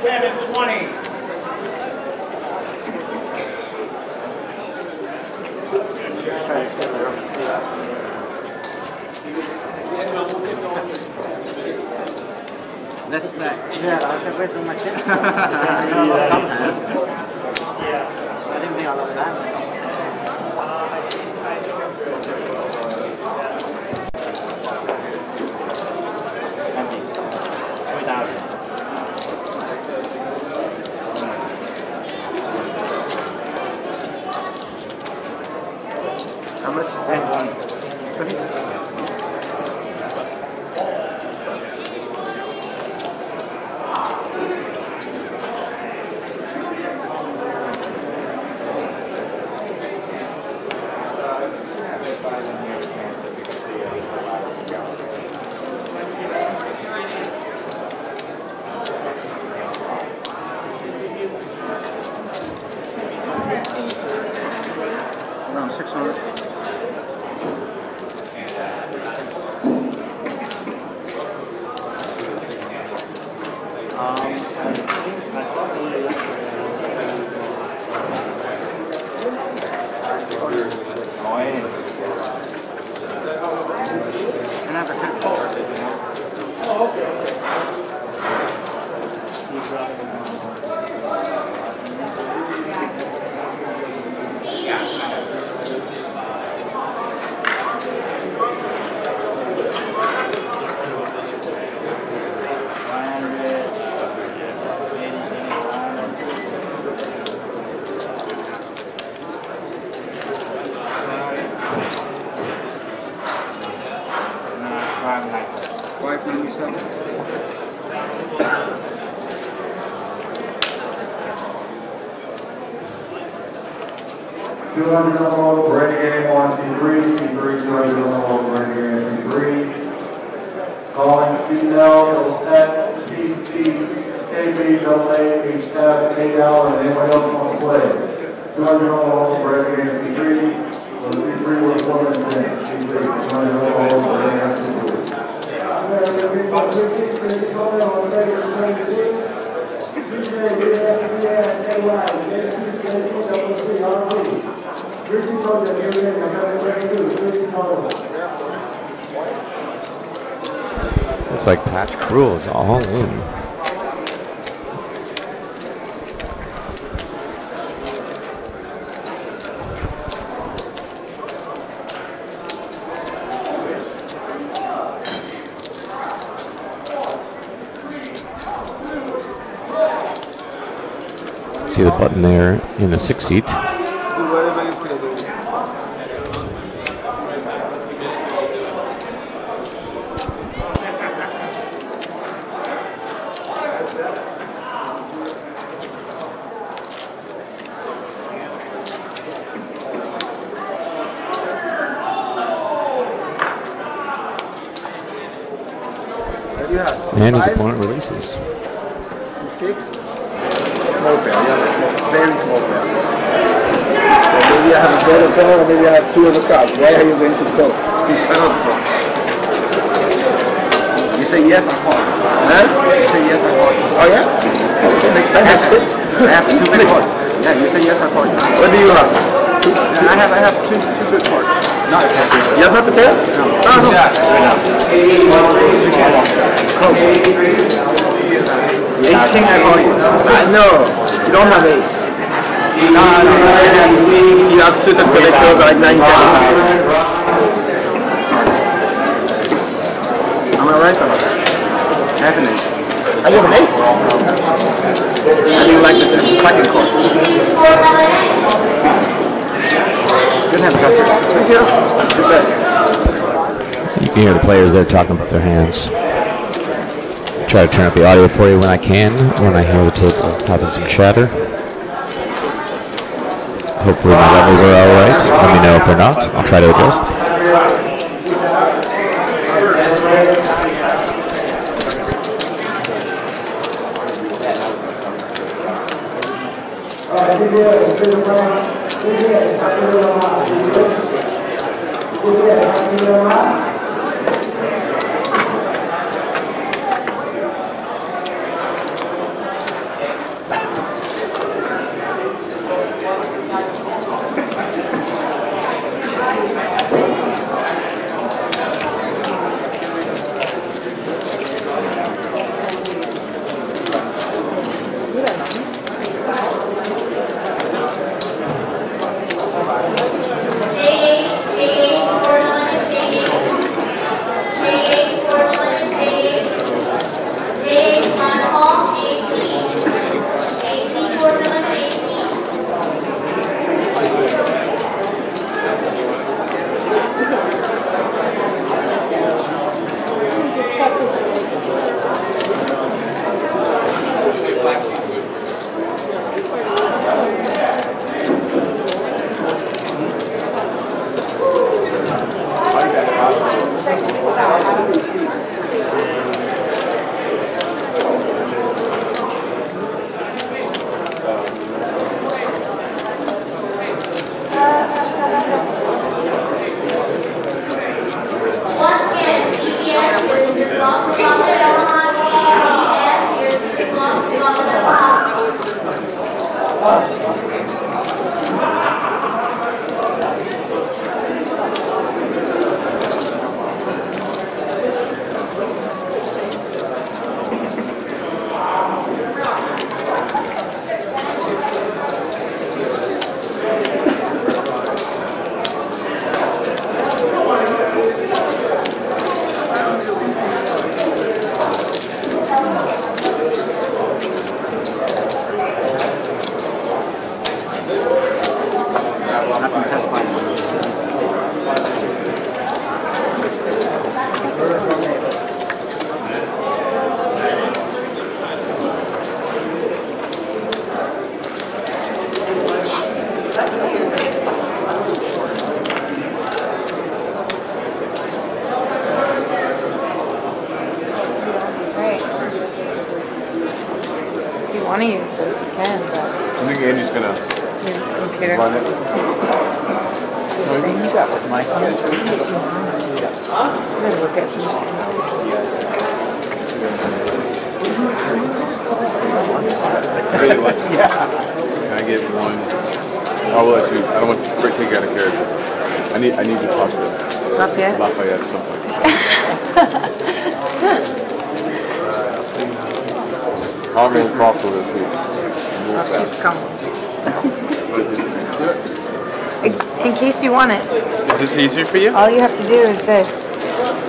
7-20. That's that. Yeah, I said, where's all my chips? I lost some hands. I didn't think I lost that. How much is that? 20? Around 600. $200 Renegade 123, C3 $200 Renegade 3. Calling female, SPC, KB, LAPC, AL, and anyone else want to play. $200 Renegade C3. So the C3 was 110. C3, $200 Renegade C3. Looks like Patch Cruel is all in. See the button there in the 6th seat. And his opponent releases. 6? Small pair, yeah, very small pair. So maybe I have a better pair, or maybe I have 2 other cards. Why are you going to go? I don't know. You say yes, I call. Huh? You say yes, I call. Oh yeah? Okay, next time I say. I have 2 big cards. Yeah, you say yes, I call. What do you have? I have 2 good cards. No, I can't do it. You have not the pair? No. No. Ace King, I call you. No, you don't have ace. No. You have suited collectors like 9,000. Am I right or not? Definitely. I have an ace. I didn't like the second card. Good hand, Doctor. Thank you. You can hear the players there talking about their hands. Try to turn up the audio for you when I can, when I hear the table having some chatter. Hopefully my levels are alright. Let me know if they're not. I'll try to adjust. Want to use this, you can, but I think Andy's gonna use this computer. run it. You got with Mike. I'm gonna look at some. Really like. Yeah. Can I get one? I'll let you. I don't want to take you out of character. I need to talk to Lafayette at some point. Harmon Crawford this week. Oh, she's coming. In case you want it. Is this easier for you? All you have to do is this.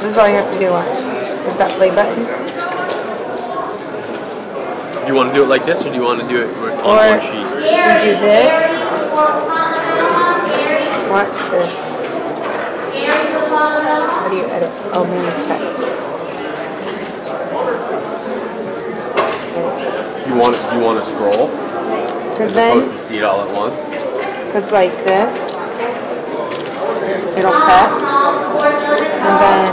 This is all you have to do, watch. There's that play button. Do you want to do it like this, or do you want to do it on one sheet? You do this. Watch this. How do you edit? Oh, manage text. Do you want to scroll? Because As then, opposed to see it all at once? because like this, it'll cut, and then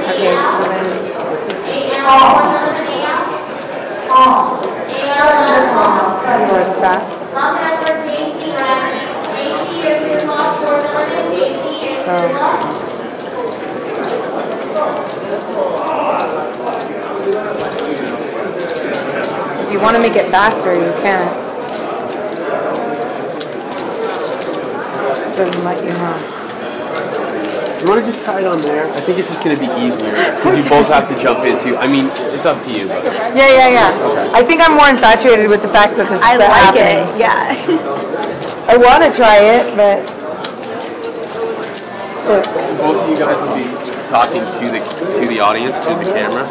okay, so then it goes back. So if you want to make it faster, you can. It doesn't let you know. You want to just try it on there? I think it's just going to be easier, because you both have to jump into. I mean, it's up to you. But. Yeah. Okay. I think I'm more infatuated with the fact that this is happening. Yeah. I want to try it, but Both of you guys will be talking to the audience, to the camera.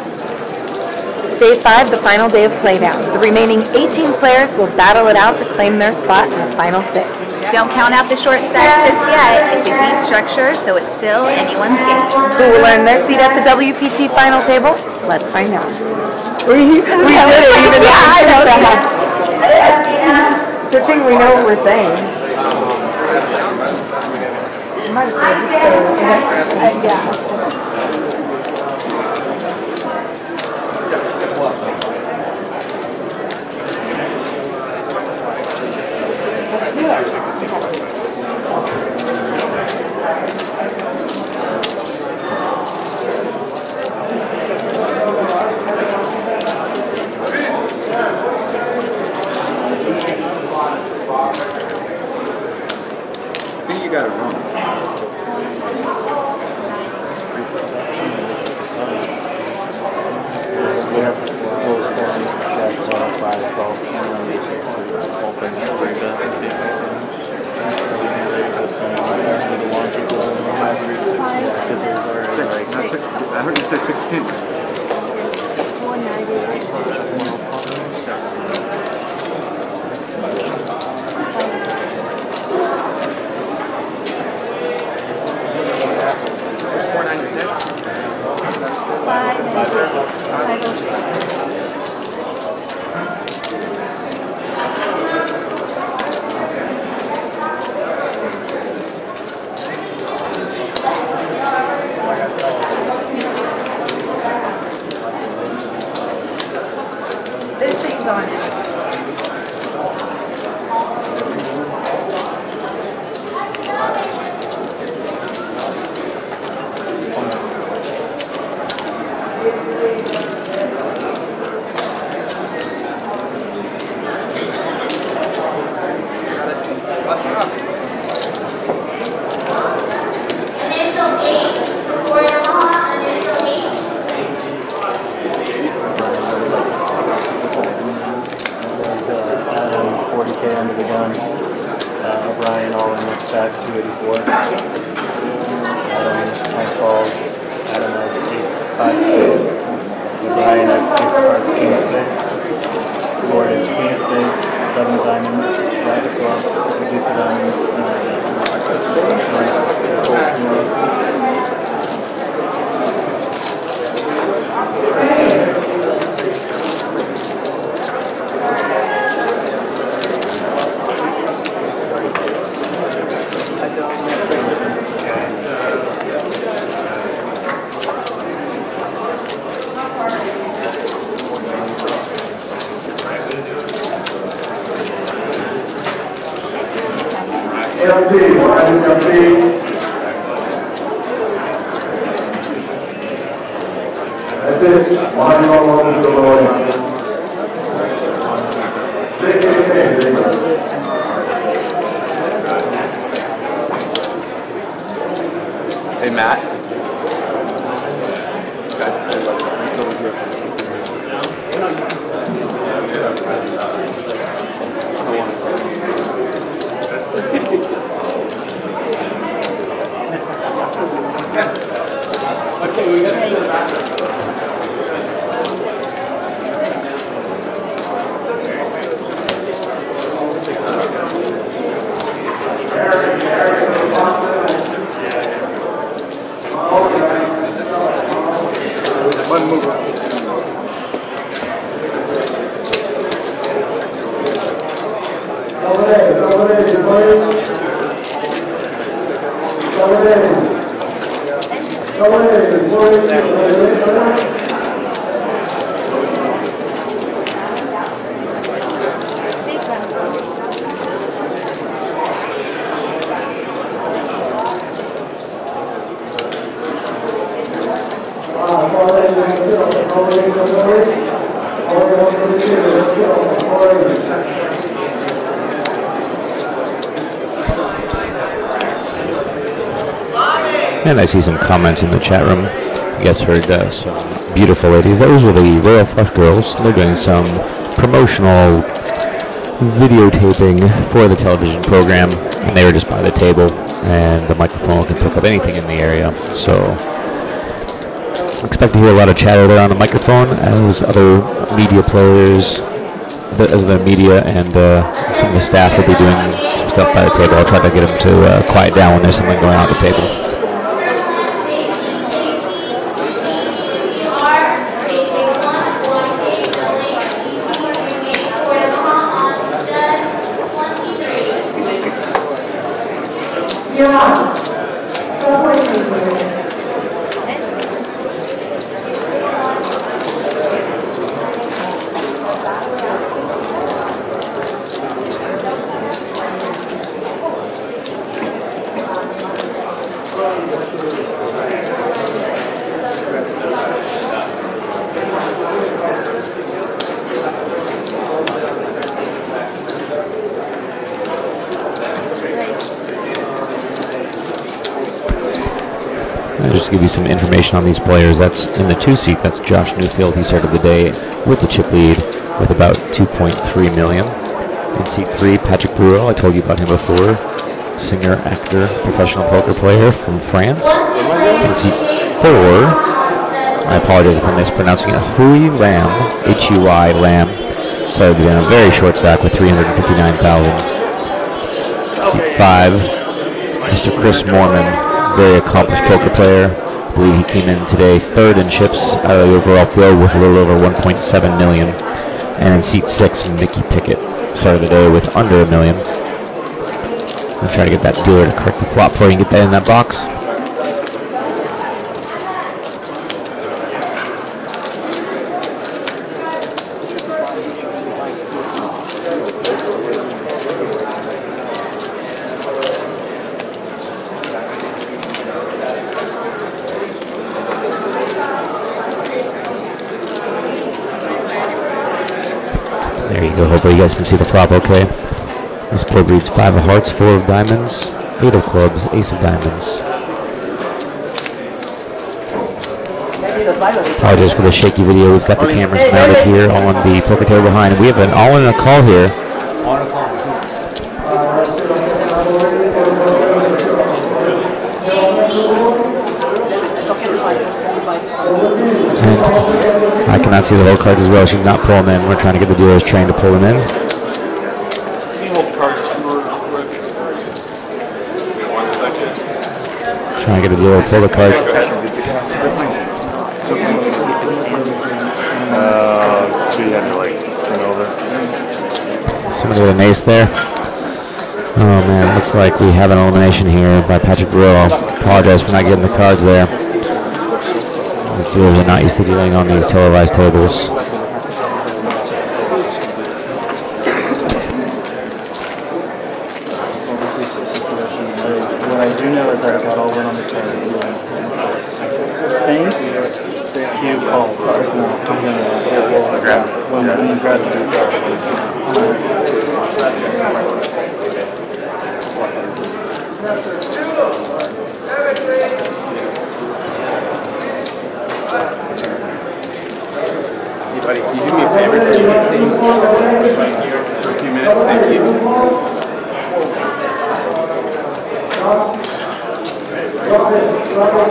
it's day 5, the final day of playdown. The remaining 18 players will battle it out to claim their spot in the final 6. Don't count out the short stacks just yet. It's a deep structure, so it's still anyone's game. Who will earn their seat at the WPT final table? Let's find out. We did it even though I know that. Good thing we know what we're saying. Might as well just I think you got it wrong. I heard you say 16. Ryan all in next stack, 284. Adam, 10 calls. Adam has ace 5 spades. Ryan has ace cards, king spades. Gordon is queen spades, 7 diamonds, jack of clubs, deuce of diamonds, LT, that's it. Line on to the lower. Hey, Matt. This guy's still over here. Okay, we got to do that. One move. And I see some comments in the chat room. You guys heard some beautiful ladies. Those were the Royal Flush Girls. They're doing some promotional videotaping for the television program, and they were just by the table, and the microphone can pick up anything in the area. So expect to hear a lot of chatter there on the microphone as other media players, as the media and some of the staff will be doing some stuff by the table. I'll try to get them to quiet down when there's something going on at the table. Just to give you some information on these players, that's in the 2 seat, that's Josh Newfield. He started the day with the chip lead with about 2.3 million. In seat 3, Patrick Bruel, I told you about him before. Singer, actor, professional poker player from France. In seat 4, I apologize if I'm mispronouncing it, Hui Lam, H-U-I Lam. Started the day on a very short stack with 359,000. Seat 5, Mr. Chris Mormon. Very accomplished poker player. I believe he came in today 3rd in chips out of the overall field with a little over 1.7 million. And in seat 6, Mickey Pickett started the day with under $1 million. I'll try to get that dealer to correct the flop before you can get that in that box. Hopefully you guys can see the flop okay. This board reads 5 of hearts, 4 of diamonds, 8 of clubs, ace of diamonds. Apologies for the shaky video. We've got the cameras mounted here on the poker table behind. We have an all-in a call here. And I cannot see the whole cards as well. She did not pull them in. We're trying to get the dealers trained to pull them in. Trying to get the dealer to pull the cards. So you had to like turn over. Somebody with an ace there. Oh man, looks like we have an elimination here by Patrick Rural. Apologize for not getting the cards there. These dealers are not used to dealing on these televised tables. What I do know is I got all in on the turn. Thing? Cue calls. When you grab the Hey buddy, can you do me a favor? Can you stay right here for a few minutes? Thank you. About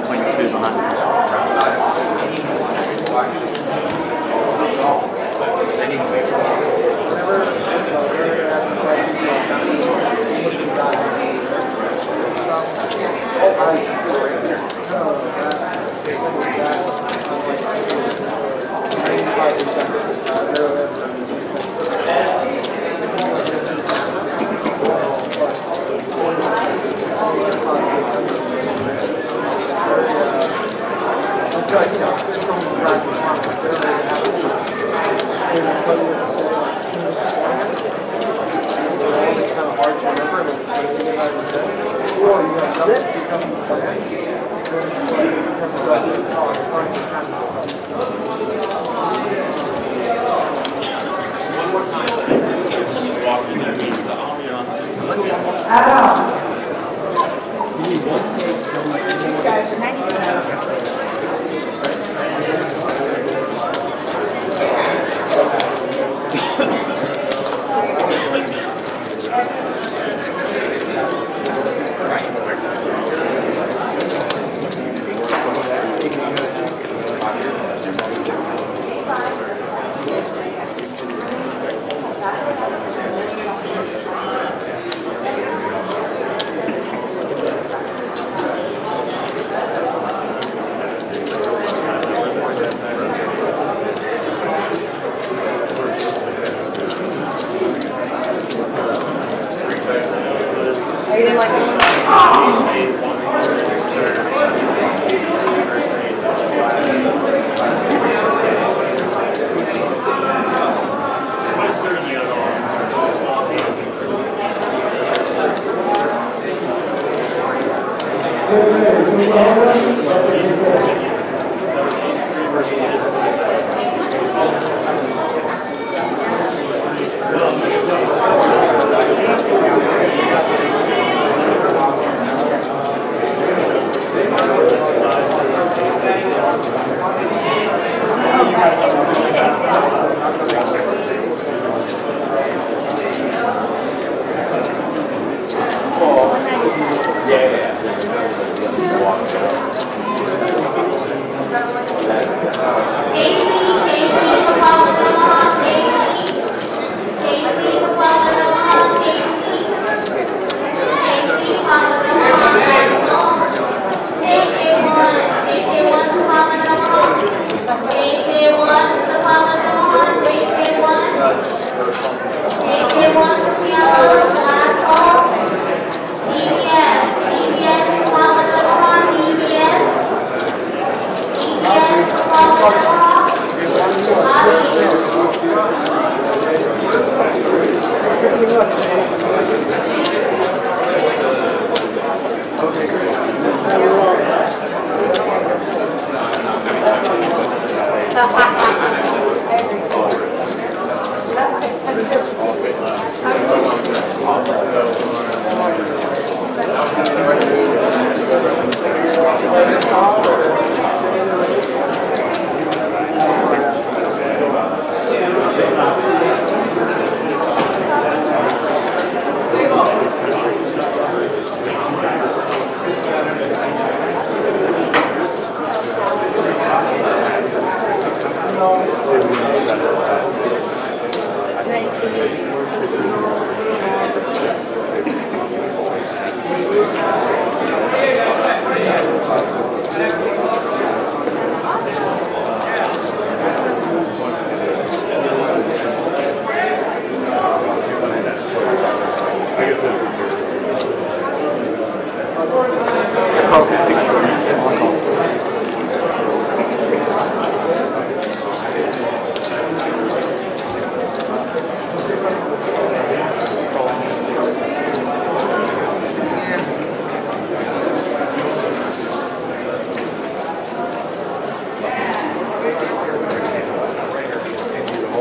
1.2 behind.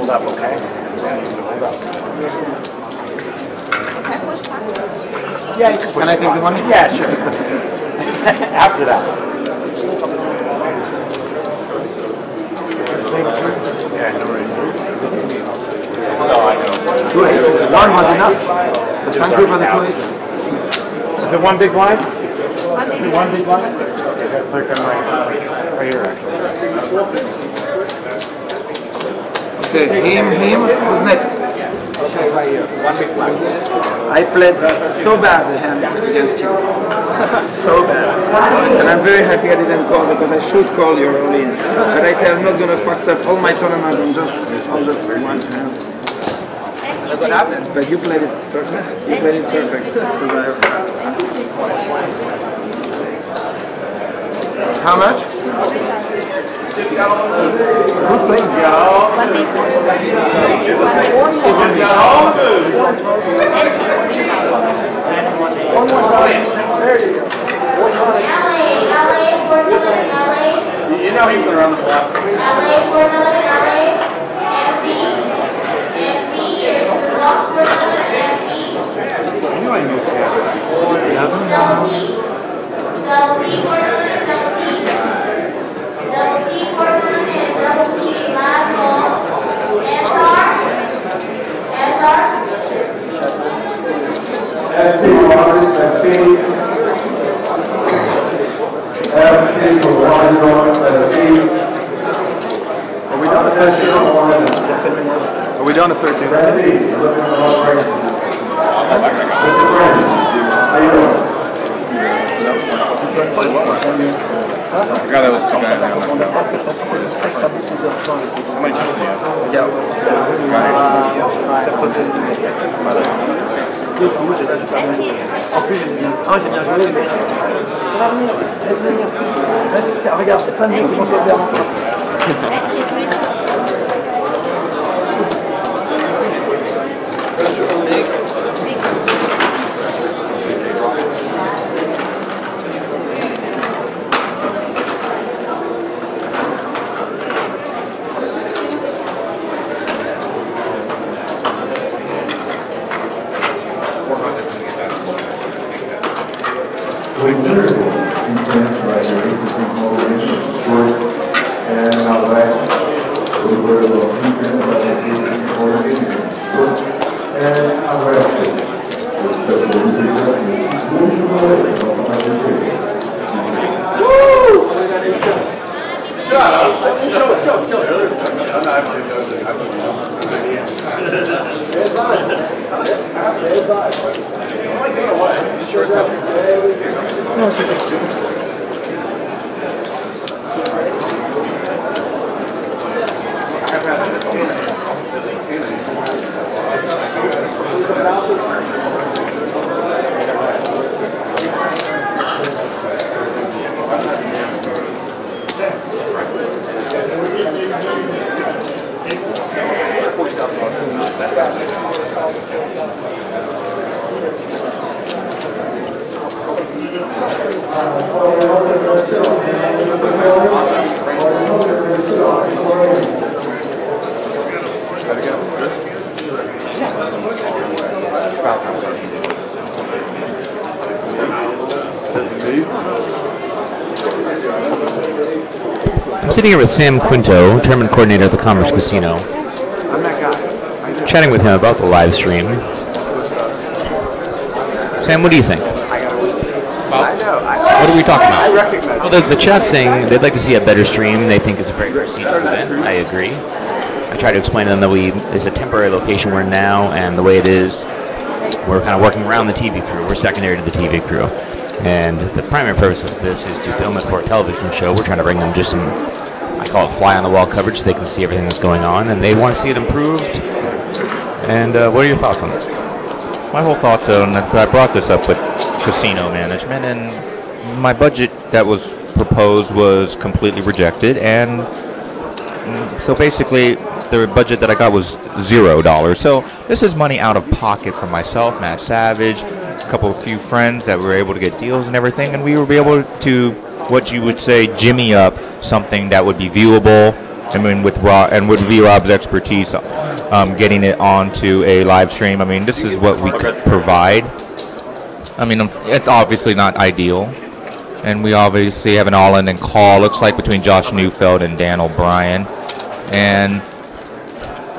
hold up, okay? Hold up. Yeah, can I take the money? Yeah, sure. After that. Two aces. One was enough. Thank you for the two aces. Is it one big line? Is it one big line? Okay, that's right here. Okay, him. Who's next? Okay, right here. One big line. I played so bad the hand against you. So bad. And I'm very happy I didn't call because I should call your all-in. But I said I'm not going to fuck up all my tournament on just one hand. Look what happened. But you played it perfect. You played it perfect. How much? Who's playing? You know he's been around the block. Are we down to 13? I forgot that was two guys. How many chips do you have? En plus, j'ai bien joué, mais ça va venir, laisse venir. Regarde, il y a plein de gens qui vont sauver avant toi. I'm sitting here with Sam Quinto, tournament coordinator at the Commerce Casino. I'm that guy. Chatting with him about the live stream. Sam, what do you think? What are we talking about? I recognize. Well, the chat's saying they'd like to see a better stream. They think it's a very seamless event. I agree. I try to explain to them that it's a temporary location we're in now, and the way it is, we're kind of working around the TV crew. We're secondary to the TV crew. And the primary purpose of this is to film it for a television show. We're trying to bring them just some, I call it fly-on-the-wall coverage, so they can see everything that's going on, and they want to see it improved. And what are your thoughts on it? My whole thoughts on it, I brought this up with casino management, and my budget that was proposed was completely rejected, and so basically the budget that I got was $0. So this is money out of pocket for myself, Matt Savage, a few friends that were able to get deals and everything, and we were able to, what you would say, jimmy up something that would be viewable I mean, with V-Rob's expertise, getting it onto a live stream. I mean, this is what we could provide. I mean, it's obviously not ideal, and we obviously have an all-in and call. Looks like between Josh Neufeld and Dan O'Brien, and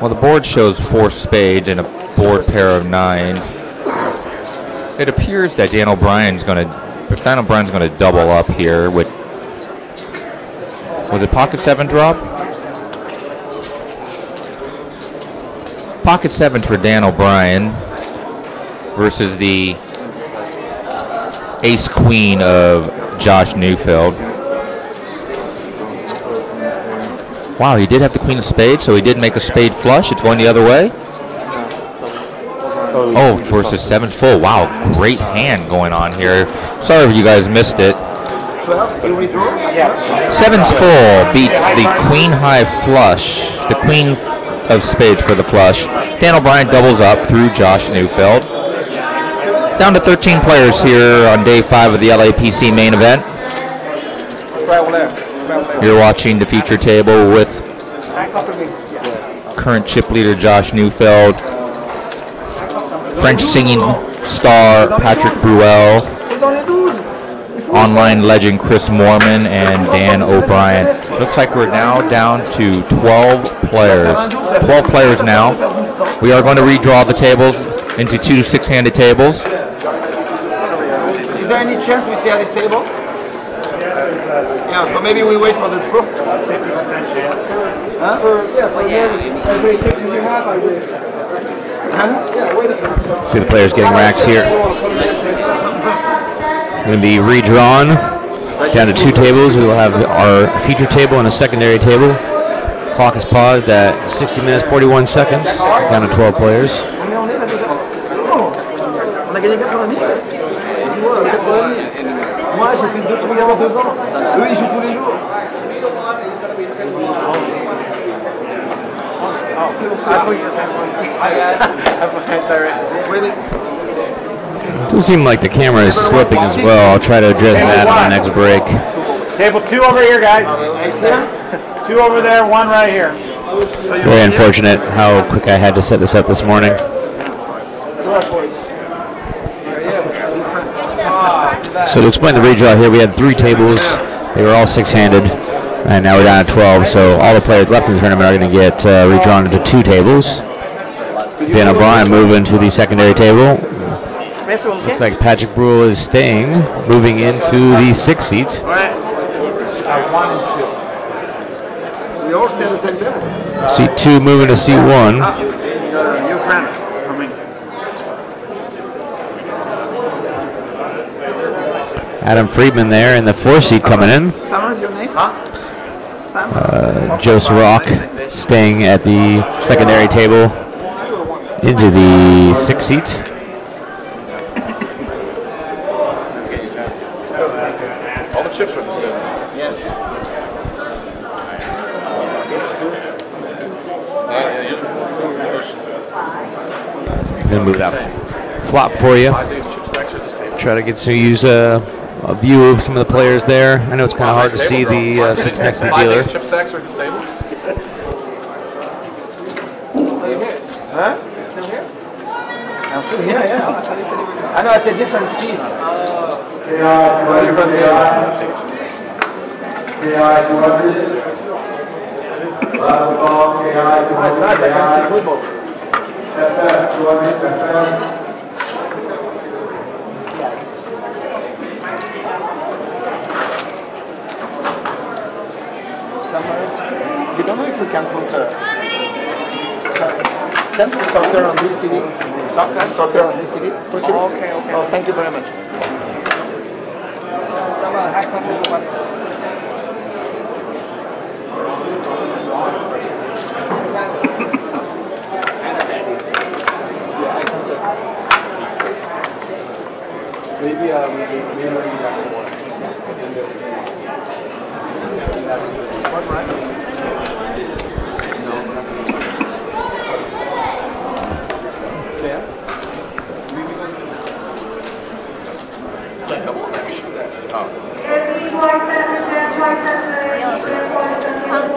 well, the board shows 4 spades and a board pair of 9s. It appears that Dan O'Brien's going to double up here with. Was it pocket 7 drop? Pocket 7 for Dan O'Brien versus the ace queen of Josh Neufeld. Wow, he did have the queen of spades, so he did make a spade flush. It's going the other way. Oh, versus 7 full. Wow, great hand going on here. Sorry if you guys missed it. 12, you redraw? Yes. 7's full beats the queen high flush, the queen of spades for the flush. Dan O'Brien doubles up through Josh Neufeld. Down to 13 players here on day 5 of the LAPC main event. You're watching the feature table with current chip leader Josh Neufeld, French singing star Patrick Bruel, online legend Chris Moorman, and Dan O'Brien. Looks like we're now down to 12 players. 12 players now. We are going to redraw the tables into 2 6-handed tables. Is there any chance we stay at this table? Yeah, so maybe we wait for the draw. Huh? See the players getting racks here. Going to be redrawn down to 2 tables. We will have our feature table and a secondary table. Clock is paused at 60 minutes 41 seconds. Down to 12 players. Moi, j'ai fait 2 tournois en 2 ans. Eux, ils jouent tous les jours. It does seem like the camera is slipping as well. I'll try to address that on the next break. Table 2 over here, guys. 2 over there, 1 right here. Very unfortunate how quick I had to set this up this morning. So to explain the redraw here, we had 3 tables. They were all 6-handed, and now we're down to 12. So all the players left in the tournament are going to get redrawn into 2 tables. Dan O'Brien moving to the secondary table. Looks like Patrick Bruel is staying, moving into the 6th seat. 1 and 2. We all stay at the same table. Seat 2 moving to seat 1. Your friend coming. Adam Friedman there in the 4th seat coming in. Sam is your name? Sam? Joe Rock staying at the secondary table into the 6th seat. All the chips are at this table. Yes. Gonna move it up. Flop for you. Try to get to use a view of some of the players there. I know it's kind of hard to see the 6 next to the dealer. Chip stacks are at this table. Huh? Still here? I'm still here, yeah. I know, I said different seats. Different It's nice, I can see football. You don't know if we can put soccer on this TV? Soccer on this TV? It's possible? Okay, okay. Oh, thank you very much. Maybe we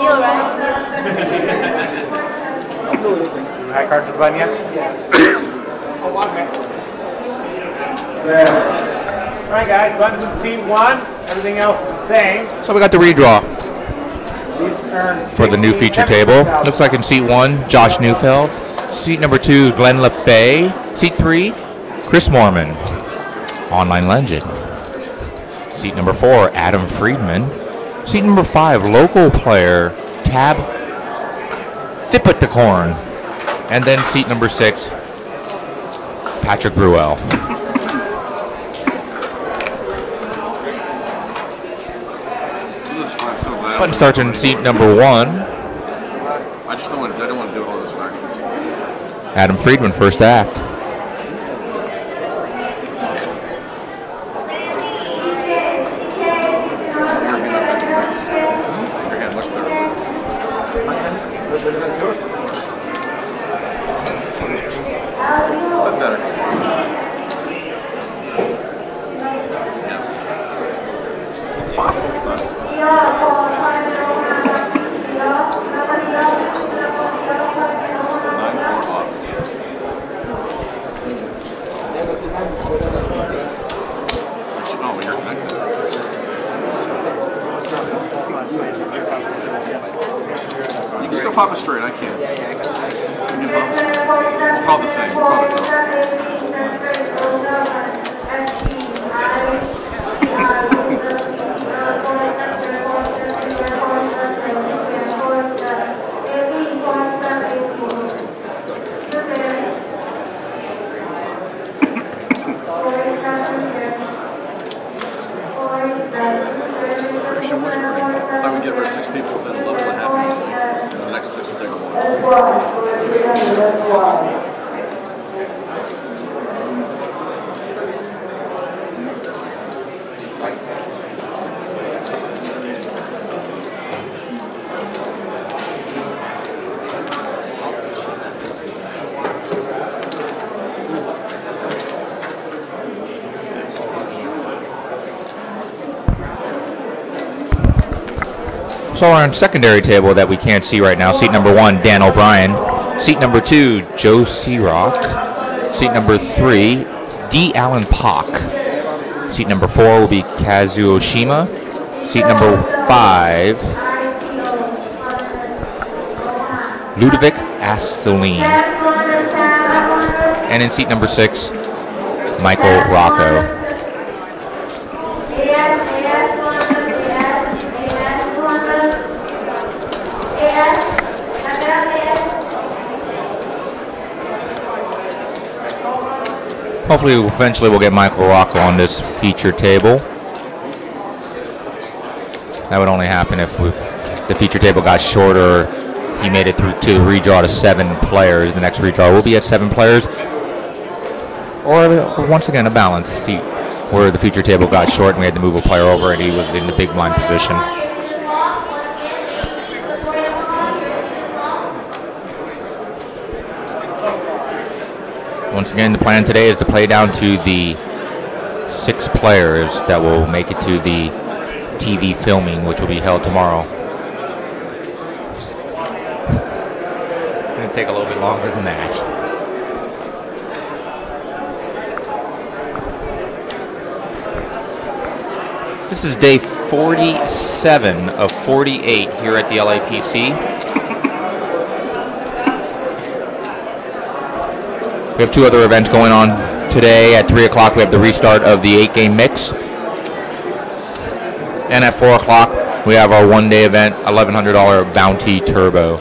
Deal, right? High card for the button yet? Yes. All right, guys. Buttons in seat 1. Everything else is the same. So we got the redraw These earn for the new feature table. Looks like in seat 1, Josh Neufeld. Seat number 2, Glenn LaFay. Seat 3, Chris Moorman, online legend. Seat number 4, Adam Friedman. Seat number 5, local player, Tab Thipiticorn. And then seat number 6, Patrick Bruel. Button starts in seat number 1. I don't want to do all those factions. Adam Friedman, first act. Again, much better. But better. Yes. It's possible, but. You can still pop it straight, I can't. We'll call it the same. We'll call it the I would get rid of 6 people within a little bit of happiness, and the next 6 will take a while. So on secondary table that we can't see right now, seat number 1, Dan O'Brien. Seat number 2, Joe Searock. Seat number 3, D. Allen Pock. Seat number 4 will be Kazuo Oshima. Seat number 5, Ludovic Asseline. And in seat number 6, Michael Rocco. Hopefully, eventually we'll get Michael Rocco on this feature table. That would only happen if the feature table got shorter. He made it through to redraw to 7 players. The next redraw will be at 7 players. Or once again, a balance seat where the feature table got short and we had to move a player over and he was in the big blind position. Once again, the plan today is to play down to the 6 players that will make it to the TV filming, which will be held tomorrow. It's going to take a little bit longer than that. This is day 47 of 48 here at the LAPC. We have 2 other events going on today. At 3 o'clock, we have the restart of the 8-game mix. And at 4 o'clock, we have our one-day event, $1,100 Bounty Turbo.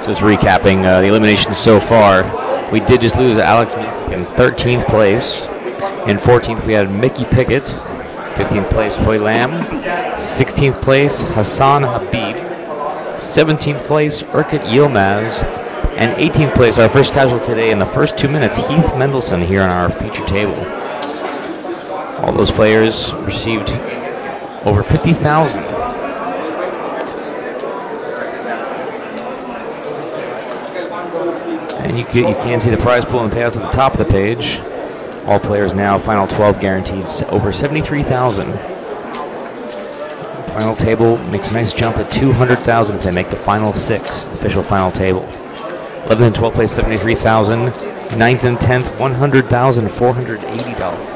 Just recapping the eliminations so far. We did just lose Alex Masick in 13th place. In 14th, we had Mickey Pickett. 15th place, Hoy Lam. 16th place, Hassan Habib. 17th place, Urquhart Yilmaz. And 18th place, our first casual today in the first 2 minutes, Heath Mendelson here on our feature table. All those players received over 50,000. And you can see the prize pool and payouts at the top of the page. All players now, final 12 guaranteed, over 73,000. Final table makes a nice jump at 200,000 if they make the final 6, official final table. 11th and 12th place, 73,000. 9th and 10th, $100,480.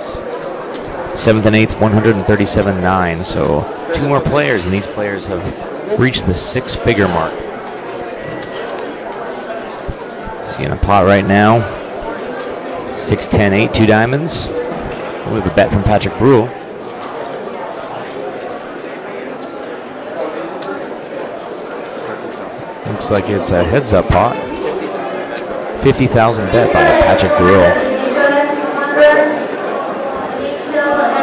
7th and 8th, 137,900. So 2 more players, and these players have reached the 6-figure mark. See in a pot right now, 6, 10, 8, 2 diamonds. We have a bet from Patrick Brule. Looks like it's a heads-up pot. 50,000 bet by Patrick Brule.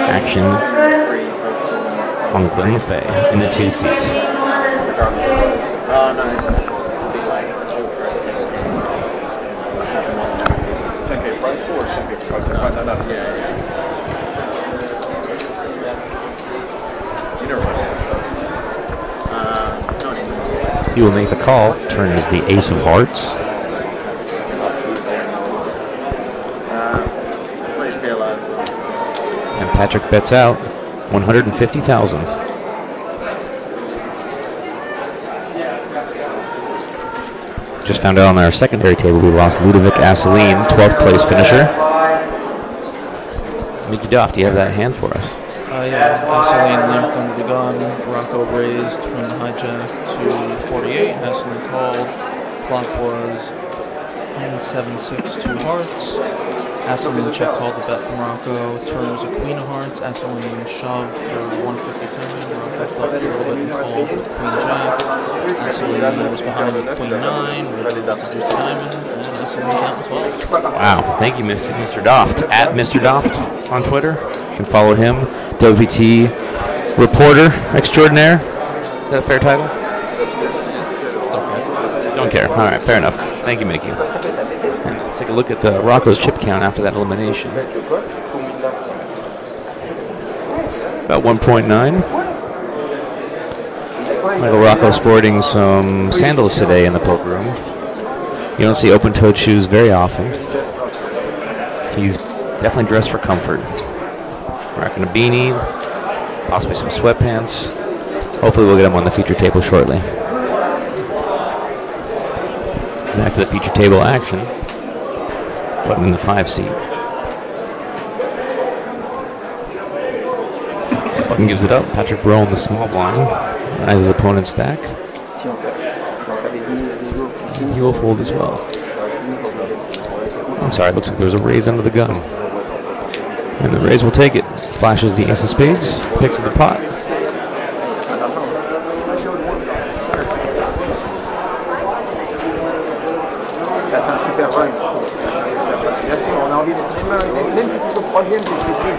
Action on Glenn LaFay in the 2 seats. He will make the call. Turn is the ace of hearts. And Patrick bets out 150,000. Just found out on our secondary table we lost Ludovic Asseline, 12th place finisher. Mickey Duff, do you have that hand for us? Yeah, Asseline limped under the gun. Rocco raised from the hijack to 48. Asseline called. Flop was 10-7-6, 2 hearts. Asseline check called the bet from Rocco. Turn was a queen of hearts. Asseline shoved for 157. Rocco flipped a little bit and called with queen jack. Asseline was behind with queen 9. River was the deuce of diamonds, and Asseline's out in 12. Wow, thank you, Mr. Doft. At Mr. Doft on Twitter. You can follow him. WPT reporter extraordinaire. Is that a fair title? It's okay. Don't care. All right, fair enough. Thank you, Mickey. And let's take a look at Rocco's chip count after that elimination. About 1.9. Michael Rocco sporting some sandals today in the poker room. You don't see open-toed shoes very often. He's definitely dressed for comfort. Rocking a beanie, possibly some sweatpants. Hopefully we'll get him on the feature table shortly. Back to the feature table action. Putting in the 5 seat. Button gives it up. Patrick Brule in the small blind. Rises opponent's stack. He will fold as well. I'm sorry, it looks like there's a raise under the gun. And the raise will take it. Flashes the ace of spades, picks at the pot.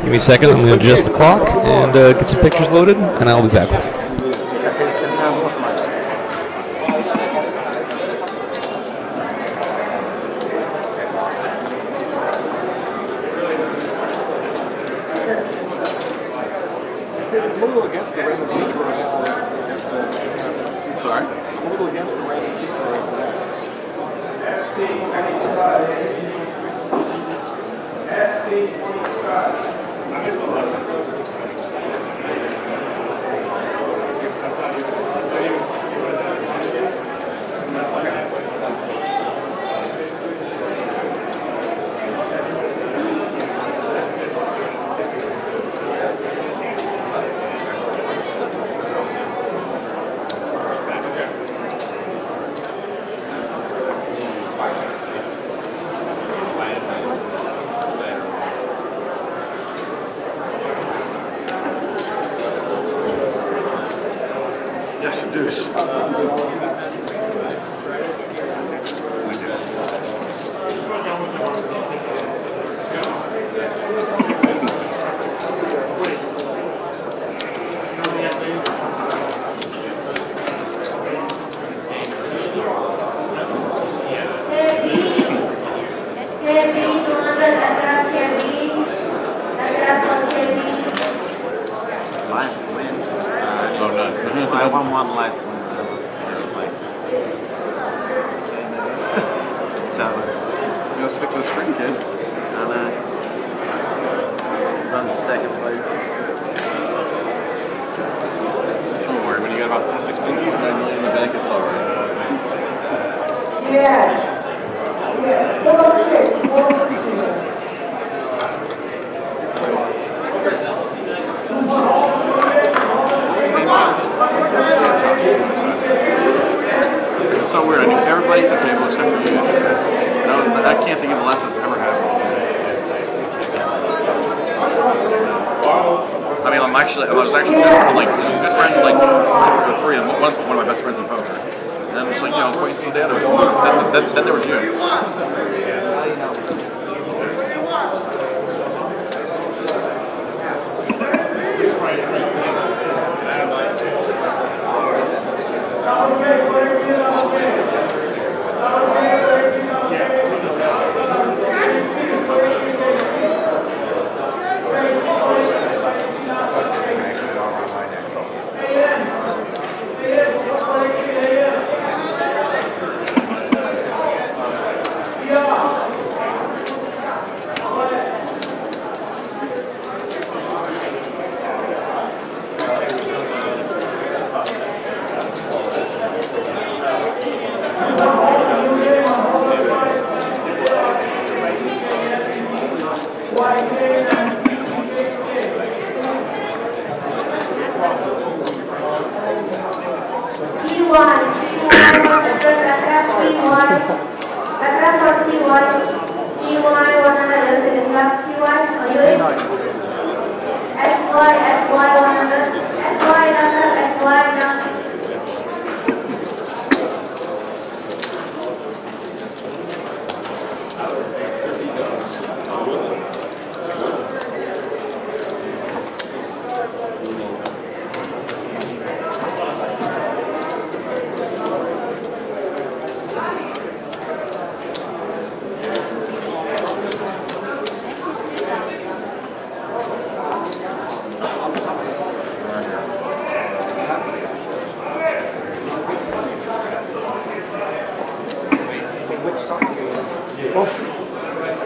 Give me a second, I'm going to adjust the clock and get some pictures loaded, and I'll be back with you. Just a deuce. I won one left when it was like, it's tough. You gotta stick to the screen, kid. I know. Just run to second place. Don't worry, when you got about 16 million in the bank, it's alright. It's so weird. I knew everybody at the table except for you. I can't think of the last time it's ever happened. I mean, I was actually good friends with like three of them. One's one of my best friends in poker. And then just like, acquaintances with the other. Then there was you.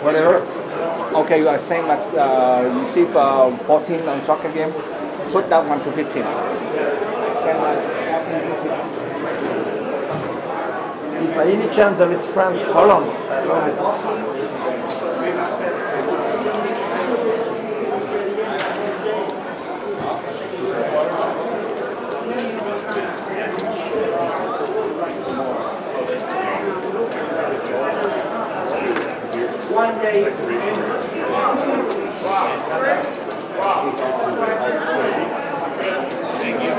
Whatever. Okay, you are same as you see 14 on soccer game. Put that one to 15. If by any chance there is France, Holland. One day. Thank you.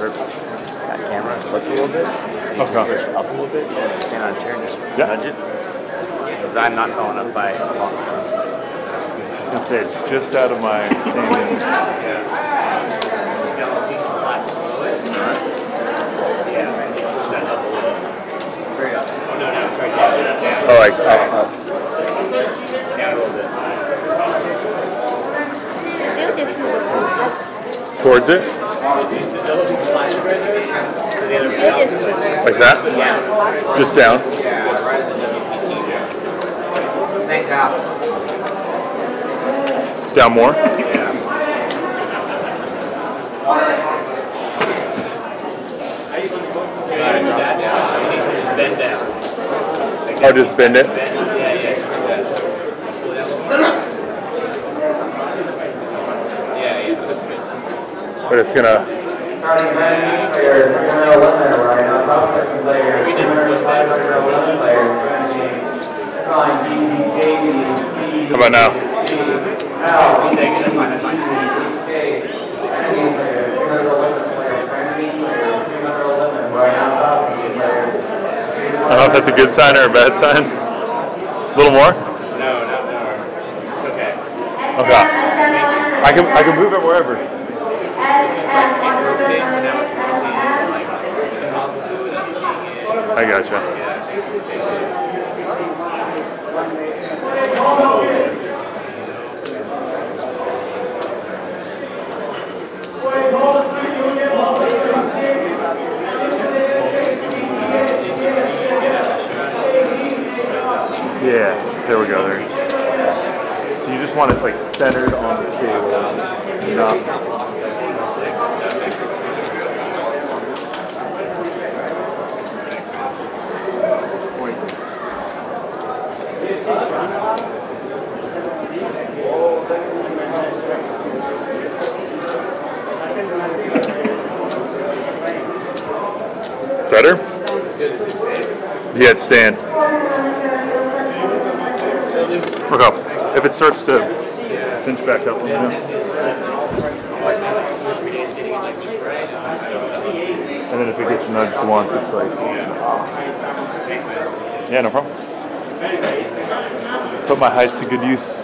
Got camera, slip a little bit. Okay. Up a little bit. Stand on a chair and just nudge it. Because I'm not tall enough by as long. I was going to say, it's just out of my standing. All right. Towards it? Like that? Just down? Down more? Bend down. Or just bend it. But it's gonna. How about now? I don't know if that's a good sign or a bad sign. A little more? No, not more. It's okay. Okay. I can move it wherever. It's just like it rotates and now it's rotating. Like it's impossible without seeing it. I gotcha. Yeah, there we go. There. So you just want it like centered on the table, not. Better? Yeah, it's stand. Okay. If it starts to cinch back up, let me know. And then if it gets nudged once, it's like, yeah, no problem. Put my height to good use.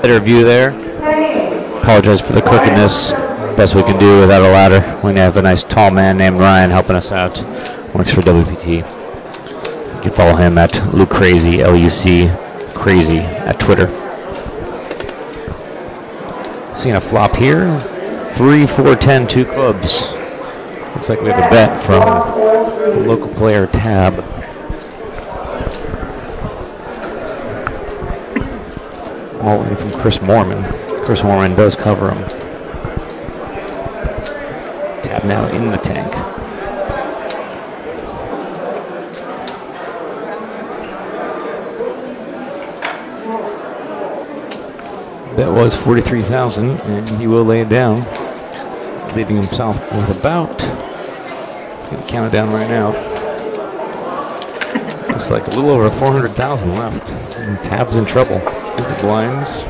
Better view there. Apologize for the crookedness. Best we can do without a ladder. We're going to have a nice tall man named Ryan helping us out. Works for WPT. You can follow him at LuCrazy, L-U-C, crazy at Twitter. Seeing a flop here. 3, 4, 10, 2 clubs. Looks like we have a bet from local player Tab. All in from Chris Moorman. Chris Moorman does cover him. Tab now in the tank. Bet was 43,000, and he will lay it down, leaving himself with about. He's going to count it down right now. Looks like a little over 400,000 left. And Tab's in trouble. The blinds.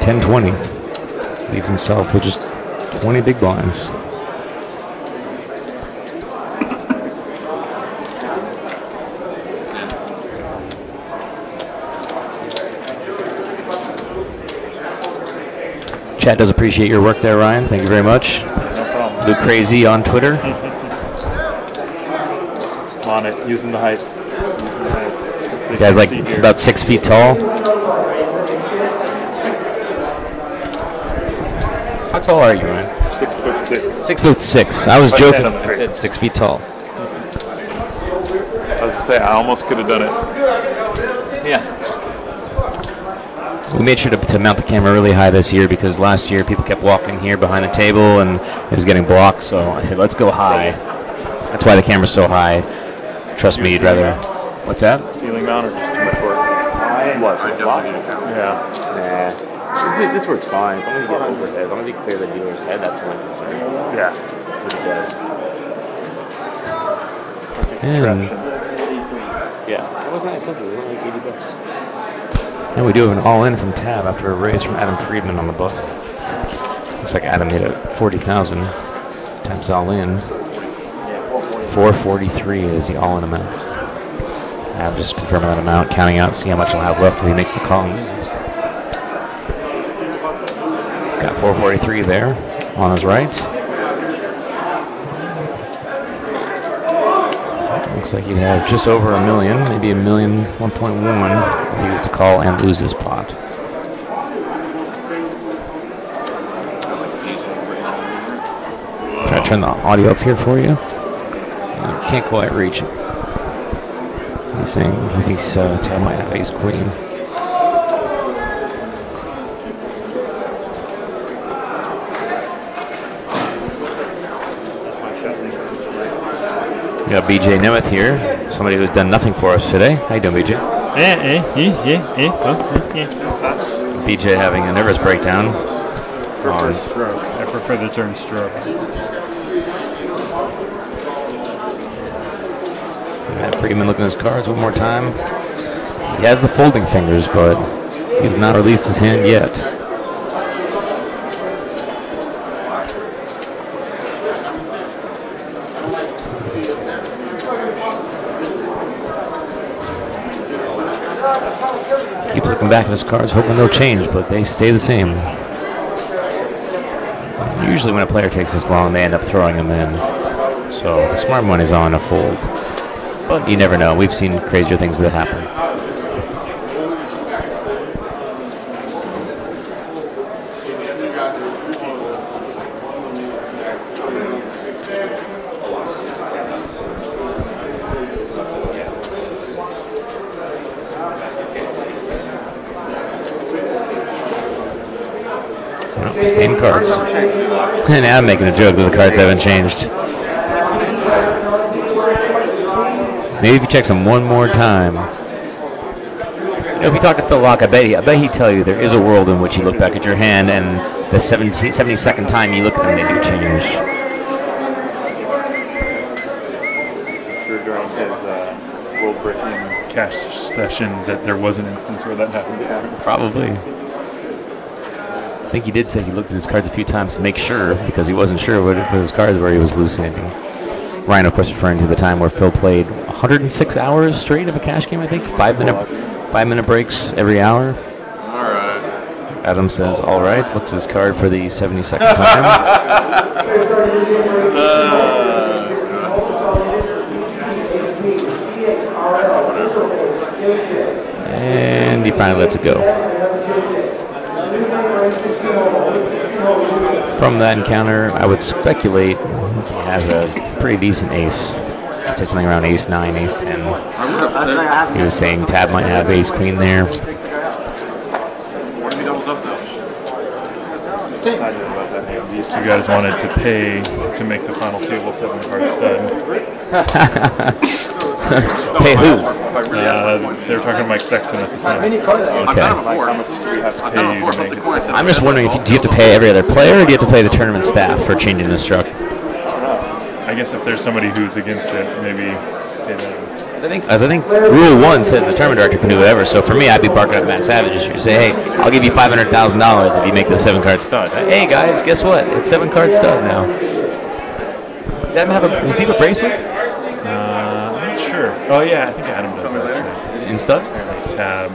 10-20. Leaves himself with just 20 big blinds. Chat does appreciate your work there, Ryan. Thank you very much. No problem. LuCrazy on Twitter. On it, using the height. You guys like about 6 feet tall. How tall are you, Ryan? 6'6". 6'6". I was joking. I said 6 feet tall. I was to say I almost could have done it. Yeah. We made sure to mount the camera really high this year because last year people kept walking here behind the table and it was getting blocked. So I said, let's go high. That's why the camera's so high. Trust me, you'd rather. What's that? Ceiling mount or just too much work? What? For block? Yeah. Nah. This works fine. As long as you get overhead, as long as you clear the dealer's head, that's my concern. Yeah. Which it does. And yeah. It wasn't that expensive. It was only like 80 bucks. And we do have an all-in from Tab after a raise from Adam Friedman on the book. Looks like Adam hit at 40,000. Tab's all in. 443 is the all-in amount. Tab just confirming that amount, counting out, see how much he'll have left if he makes the call and loses. Got 443 there on his right. Looks like he'd have just over $1 million, maybe $1 million, 1.1 if he was to call and lose this pot. Try to turn the audio up here for you. Can't quite reach it. He's saying he thinks Tab might have ace queen. We got BJ Nemeth here, somebody who's done nothing for us today. How you doing, BJ? BJ having a nervous breakdown. Stroke. I prefer the term stroke. Matt Friedman looking at his cards one more time. He has the folding fingers, but he's not released his hand yet. Keeps looking back at his cards, hoping they'll change, but they stay the same. Usually when a player takes this long, they end up throwing them in. So the smart money's on a fold. But you never know. We've seen crazier things that happen. Same cards. And now I'm making a joke that the cards haven't changed. Maybe if you check them one more time. You know, if you talk to Phil Locke, I bet he'd tell you there is a world in which you look back at your hand and the 72nd time you look at them, they do change. I'm sure during his world-breaking cash session that there was an instance where that happened. Yeah. Probably. I think he did say he looked at his cards a few times to make sure, because he wasn't sure what if it was cards where he was hallucinating. Ryan, of course, referring to the time where Phil played 106 hours straight of a cash game, I think. 5-minute breaks every hour. All right. Adam says, all right. Looks at his card for the 72nd time. And he finally lets it go. From that encounter, I would speculate he has a pretty decent ace. I'd say something around ace 9, ace 10. He was saying Tab might have ace queen there. These two guys wanted to pay to make the final table 7-card stud. Pay who? They were talking to Mike Sexton at the time. Okay. I'm just wondering, do you have to pay every other player, or do you have to pay the tournament staff for changing the structure? I guess if there's somebody who's against it, maybe pay them. As I think Rule 1 says the tournament director can do whatever. So for me, I'd be barking at Matt Savage and say, hey, I'll give you $500,000 if you make the 7-card stud. Hey guys, guess what? It's 7-card stud now. Does he have a bracelet? I'm not sure. Oh yeah, I think Adam does actually. In stud? Tab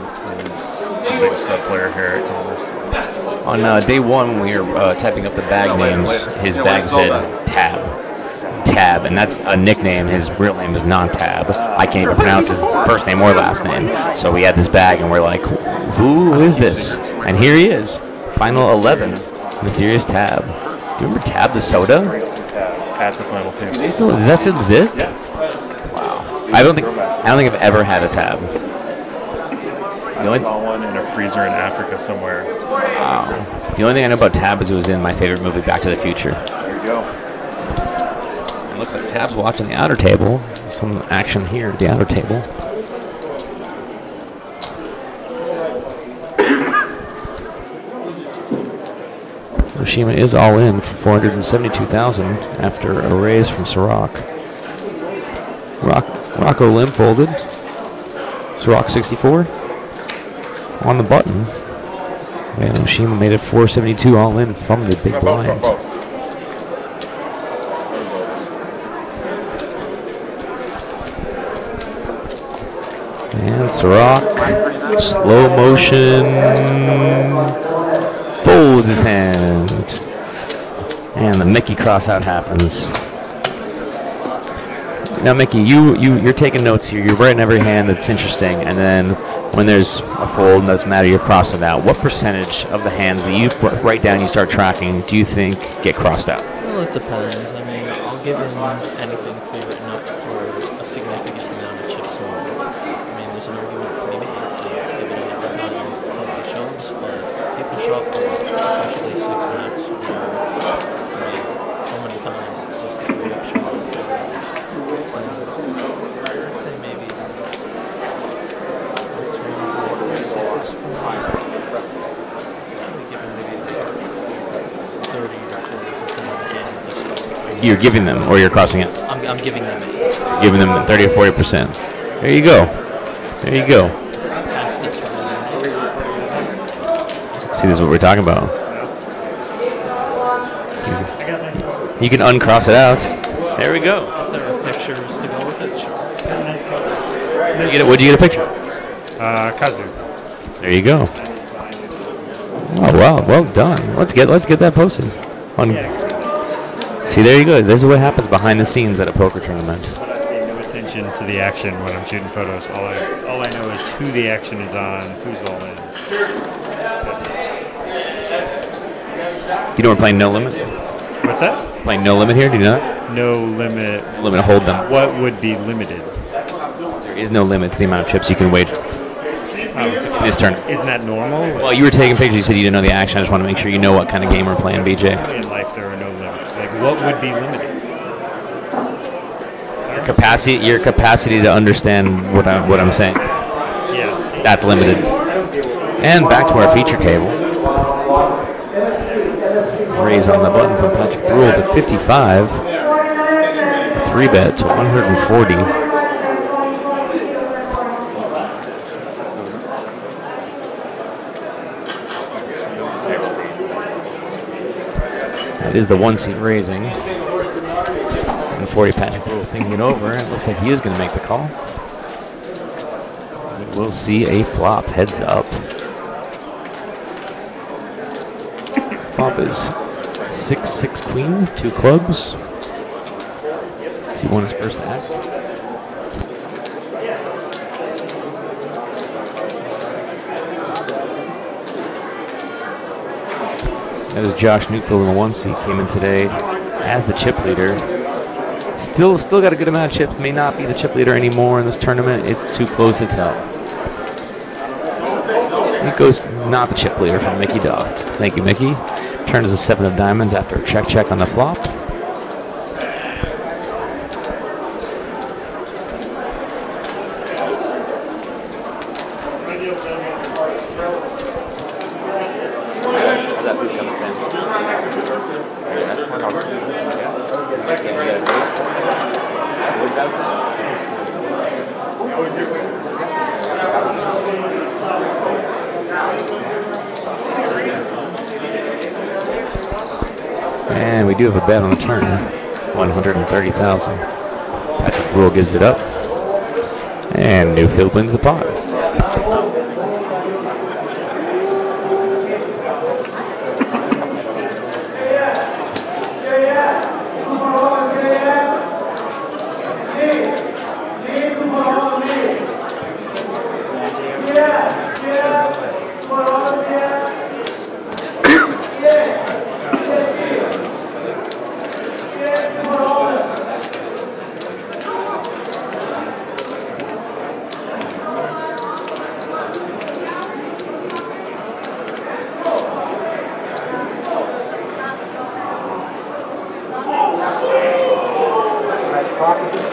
is a big stud player here at Commerce. On day 1, when we were typing up the bag names, his bag said Tab. Tab, and that's a nickname. His real name is non-Tab. I can't even pronounce his first name or last name. So we had this bag, and we're like, who is this? And here he is, final 11, Mysterious Tab. Do you remember Tab the soda? At the final table. Does that still exist? Yeah. Wow. I don't think I've ever had a Tab. I saw one in a freezer in Africa somewhere. Wow. The only thing I know about Tab is it was in my favorite movie, Back to the Future. There you go. It looks like Tab's watching the outer table. Some action here at the outer table. Hiroshima is all in for $472,000 after a raise from Sirach. Rocco Lim folded. Sirach 64 on the button. And Hiroshima made it $472 all in from the big blind. And Sirach, slow motion, folds his hand. And the Mickey crossout happens. Now, Mickey, you're taking notes here. You're writing every hand that's interesting, and then when there's a fold, it doesn't matter, you're crossing out. What percentage of the hands that you write down, you start tracking, do you think get crossed out? Well, it depends. I mean, I'll give him anything to be written up for a significant amount of chips more. I mean, there's an argument to be made to give it every time somebody shows, but people show up a lot, especially 6 max, where, I mean, so many times it's just a 3-up show. I'd say maybe You're giving them, or you're crossing out? I'm giving them Giving them 30 or 40%. There you go. There you go. past it. See, this is what we're talking about. You can uncross it out. There we go. If there are pictures to go with it, sure. What'd you get a picture? Kazu. There you go. Oh wow, well done. Let's get that posted. See, there you go. This is what happens behind the scenes at a poker tournament. I pay no attention to the action when I'm shooting photos. All I know is who the action is on, who's all in. That's it. You know we're playing No Limit? What's that? Playing No Limit here, do you know that? No limit. Limit, hold them. What would be limited? There is no limit to the amount of chips you can wager. In this turn. Isn't that normal? Well, you were taking pictures. You said you didn't know the action. I just want to make sure you know what kind of game we're playing, BJ. In life, there are no limits. Like, what would be limited? Your capacity to understand what I'm saying. Yeah. See? That's limited. And back to our feature table. Raise on the button from Patrick Brule to 55. 3-bet to 140. It is the 1 seat raising. And 40 Patrick Brule thinking it over. It looks like he is going to make the call. We'll see a flop heads up. Flop is 6-6 queen, 2 clubs. He won his first act. That is Josh Newfield in the 1 seat. Came in today as the chip leader. Still got a good amount of chips. May not be the chip leader anymore in this tournament. It's too close to tell. It goes to not the chip leader from Mickey Doft. Thank you, Mickey. Turns the 7 of diamonds after a check on the flop. And we do have a bet on the turn, 130,000. Patrick Brule gives it up, and Newfield wins the pot.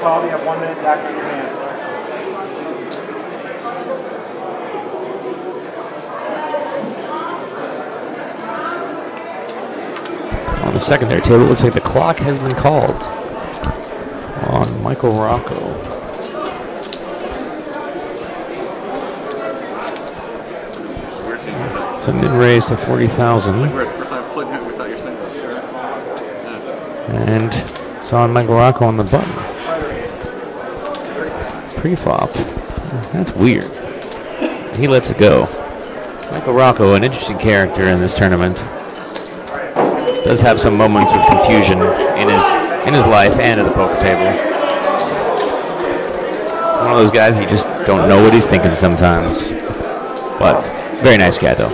You have 1 minute back to your hand. On the secondary table, it looks like the clock has been called on Michael Rocco. So mid-raise to 40,000. And it's on Michael Rocco on the button. Pre-flop. That's weird. He lets it go. Michael Rocco, an interesting character in this tournament. Does have some moments of confusion in his life and at the poker table. He's one of those guys you just don't know what he's thinking sometimes. But very nice guy though.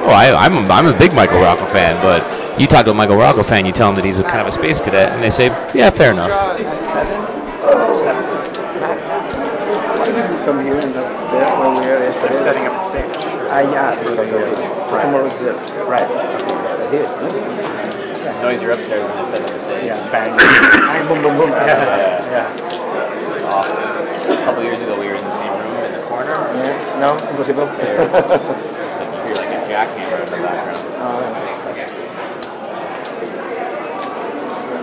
Oh, I'm a big Michael Rocco fan, but you talk to a Michael Rocco fan, you tell him that he's a kind of a space cadet, and they say, yeah, fair enough. Come here and there where we are yesterday. They're setting up the stage. Yeah, because tomorrow's right. Here, it's noisy. Yeah, noisier upstairs when they're setting up the stage. Yeah, bang. Bang, boom, boom, boom. Yeah. It's awful. A couple years ago, we were in the same room in the corner. Yeah. No, impossible. So you hear like a jackhammer in the background.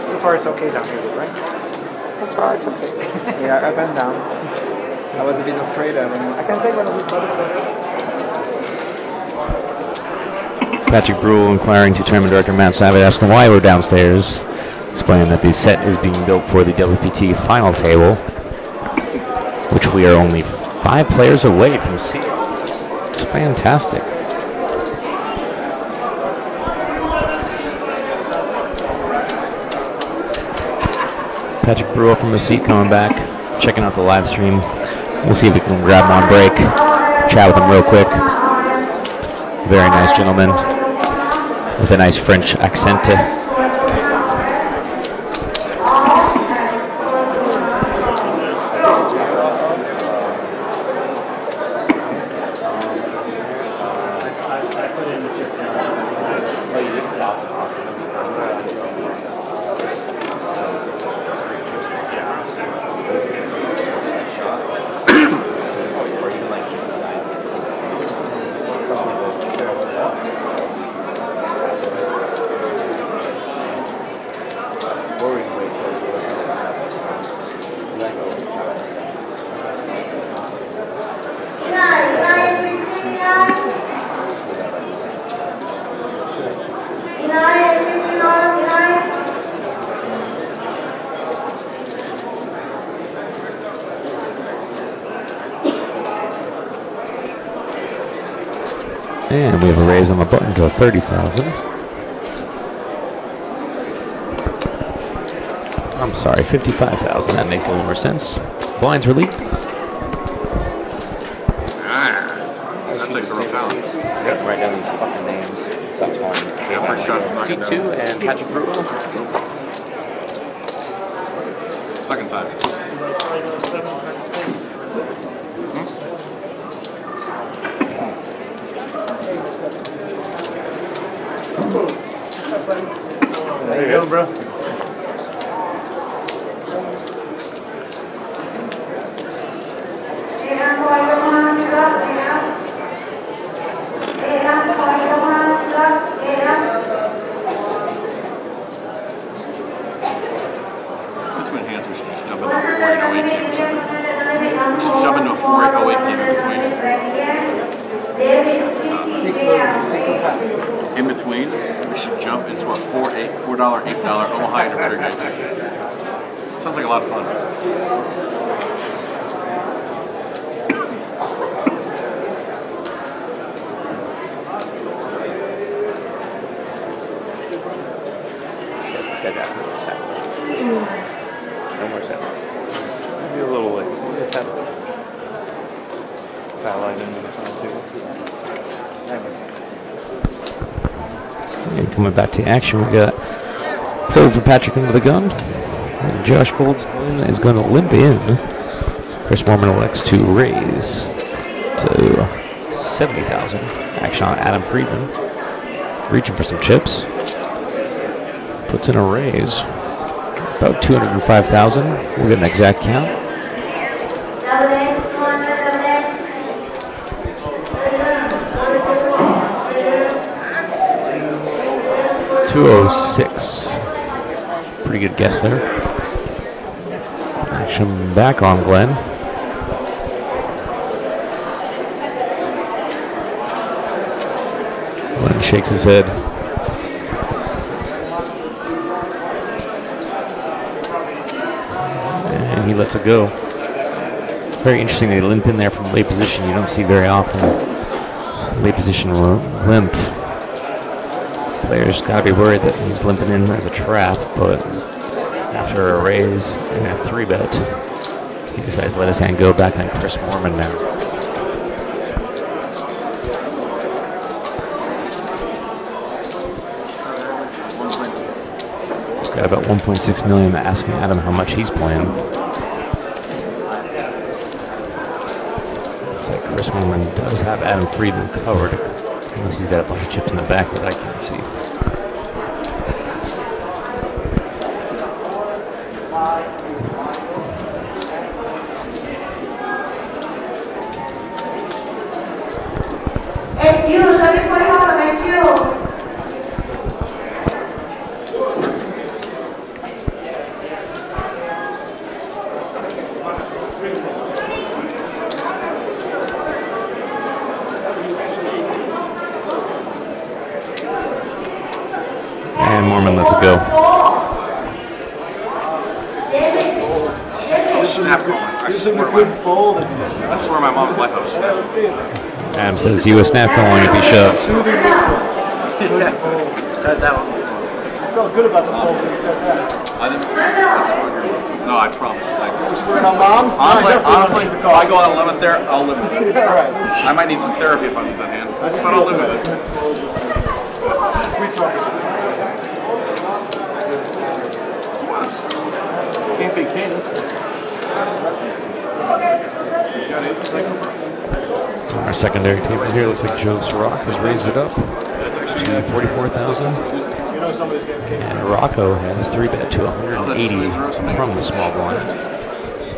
So far, it's okay down here, right? So far, it's okay. Yeah, up and down. I was a bit afraid of him. I can take one of these buttons. Patrick Brule inquiring to tournament director Matt Savage, asking why we're downstairs, explaining that the set is being built for the WPT final table, which we are only 5 players away from seeing. It's fantastic. Patrick Brule from the seat coming back, checking out the live stream. We'll see if we can grab him on break, chat with him real quick. Very nice gentleman with a nice French accent. And we have a raise on the button to 30,000. I'm sorry, 55,000. That makes a little more sense. Blinds relief. That takes a real talent. Yep. Write down these fucking names. Stop calling me. Yeah, first shot's C2 and Patrick Brule. Second time. There you go, bro. Between hands, we should just jump into a 4-8-08 game or something. We should jump into a 4-8-08 game in between. We should jump into a $4 Omaha or better game. Sounds like a lot of fun. This guy's asking for satellites. No more satellites. Do a little like satellite into the front too. And coming back to action, we got fold for Patrick into the gun. And Josh folds is going to limp in. Chris Mormon elects to raise to 70,000. Action on Adam Friedman. Reaching for some chips. Puts in a raise. About 205,000. We'll get an exact count. $206. Pretty good guess there. Action back on Glenn. Glenn shakes his head. And he lets it go. Very interesting. They limped in there from late position. You don't see very often late position limp. Players got to be worried that he's limping in as a trap, but after a raise and a 3-bet, he decides to let his hand go back on Chris Moorman now. He's got about 1.6 million, asking Adam how much he's playing. Looks like Chris Moorman does have Adam Friedman covered, unless he's got a bunch of chips in the back that I can't see. And Moorman lets it go. Snap going. I swear my mom's life I was snapping. Adam says he was snap calling if he shoved. That one. I felt good about the fold when you said that. I didn't. No, I promise. We're on moms. Honestly, if I go on 11th there, I'll live with it. Yeah, right. I might need some therapy if I lose that hand, but I'll live with it. Sweet talking. Can't be kings. Our secondary table here looks like Joe Sirach has raised it up to 44,000. And Rocco has 3-bet to 180 from the small blind.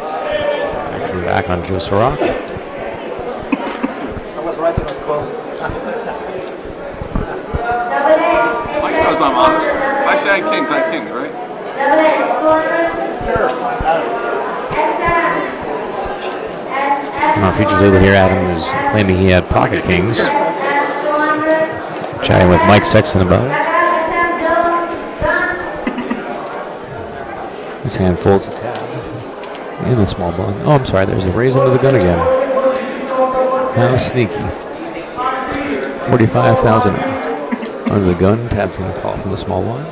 Action back on Joe Sirach. I was right in the close. Mike knows I'm honest. If I say I had kings, right? On our feature table here, Adam is claiming he had pocket kings. Chatting with Mike Sexton about it. His hand folds a tab in the small blind. Oh, I'm sorry, there's a raise under the gun again. How sneaky. 45,000 under the gun. Tad's going to call from the small blind.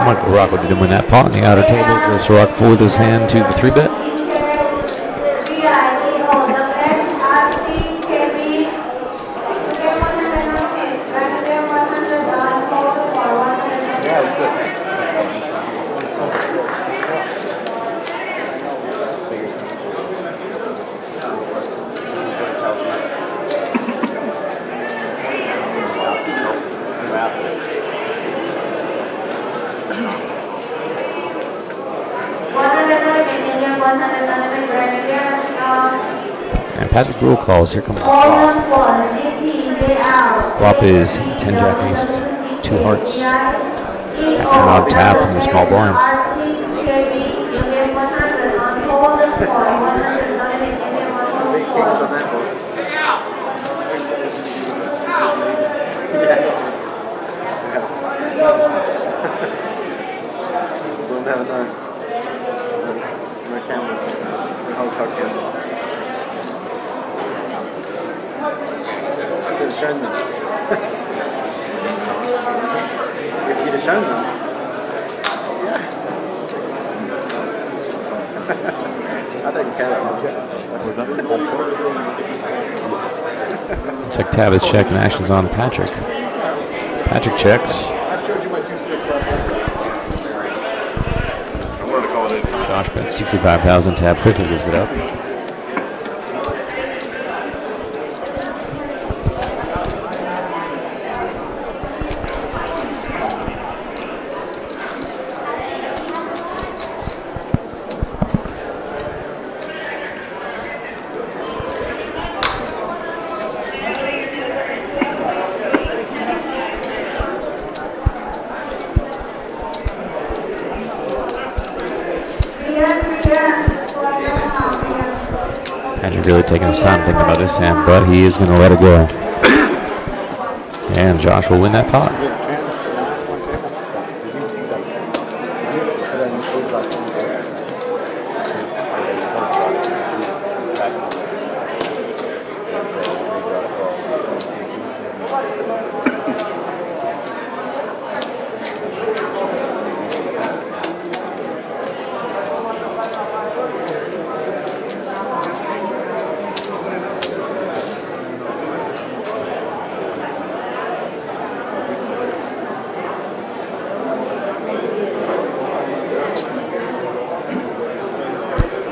Michael Rocco didn't win that pot on the outer table. Joe Sirach folded his hand to the 3-bet. And Patrick Rule calls. Here comes the flop. Flop is 10 jack ace, 2 hearts. Action on tap from the small blind. Shown them. If you'd have shown them. Yeah. I didn't care that much. Looks like Tab is checking actions on Patrick. Patrick checks. I showed you my 2-6 last night. I wanted to call this. Josh bets 65,000. Tab quickly gives it up. Patrick really taking his time thinking about this hand, but he is going to let it go. And Josh will win that pot.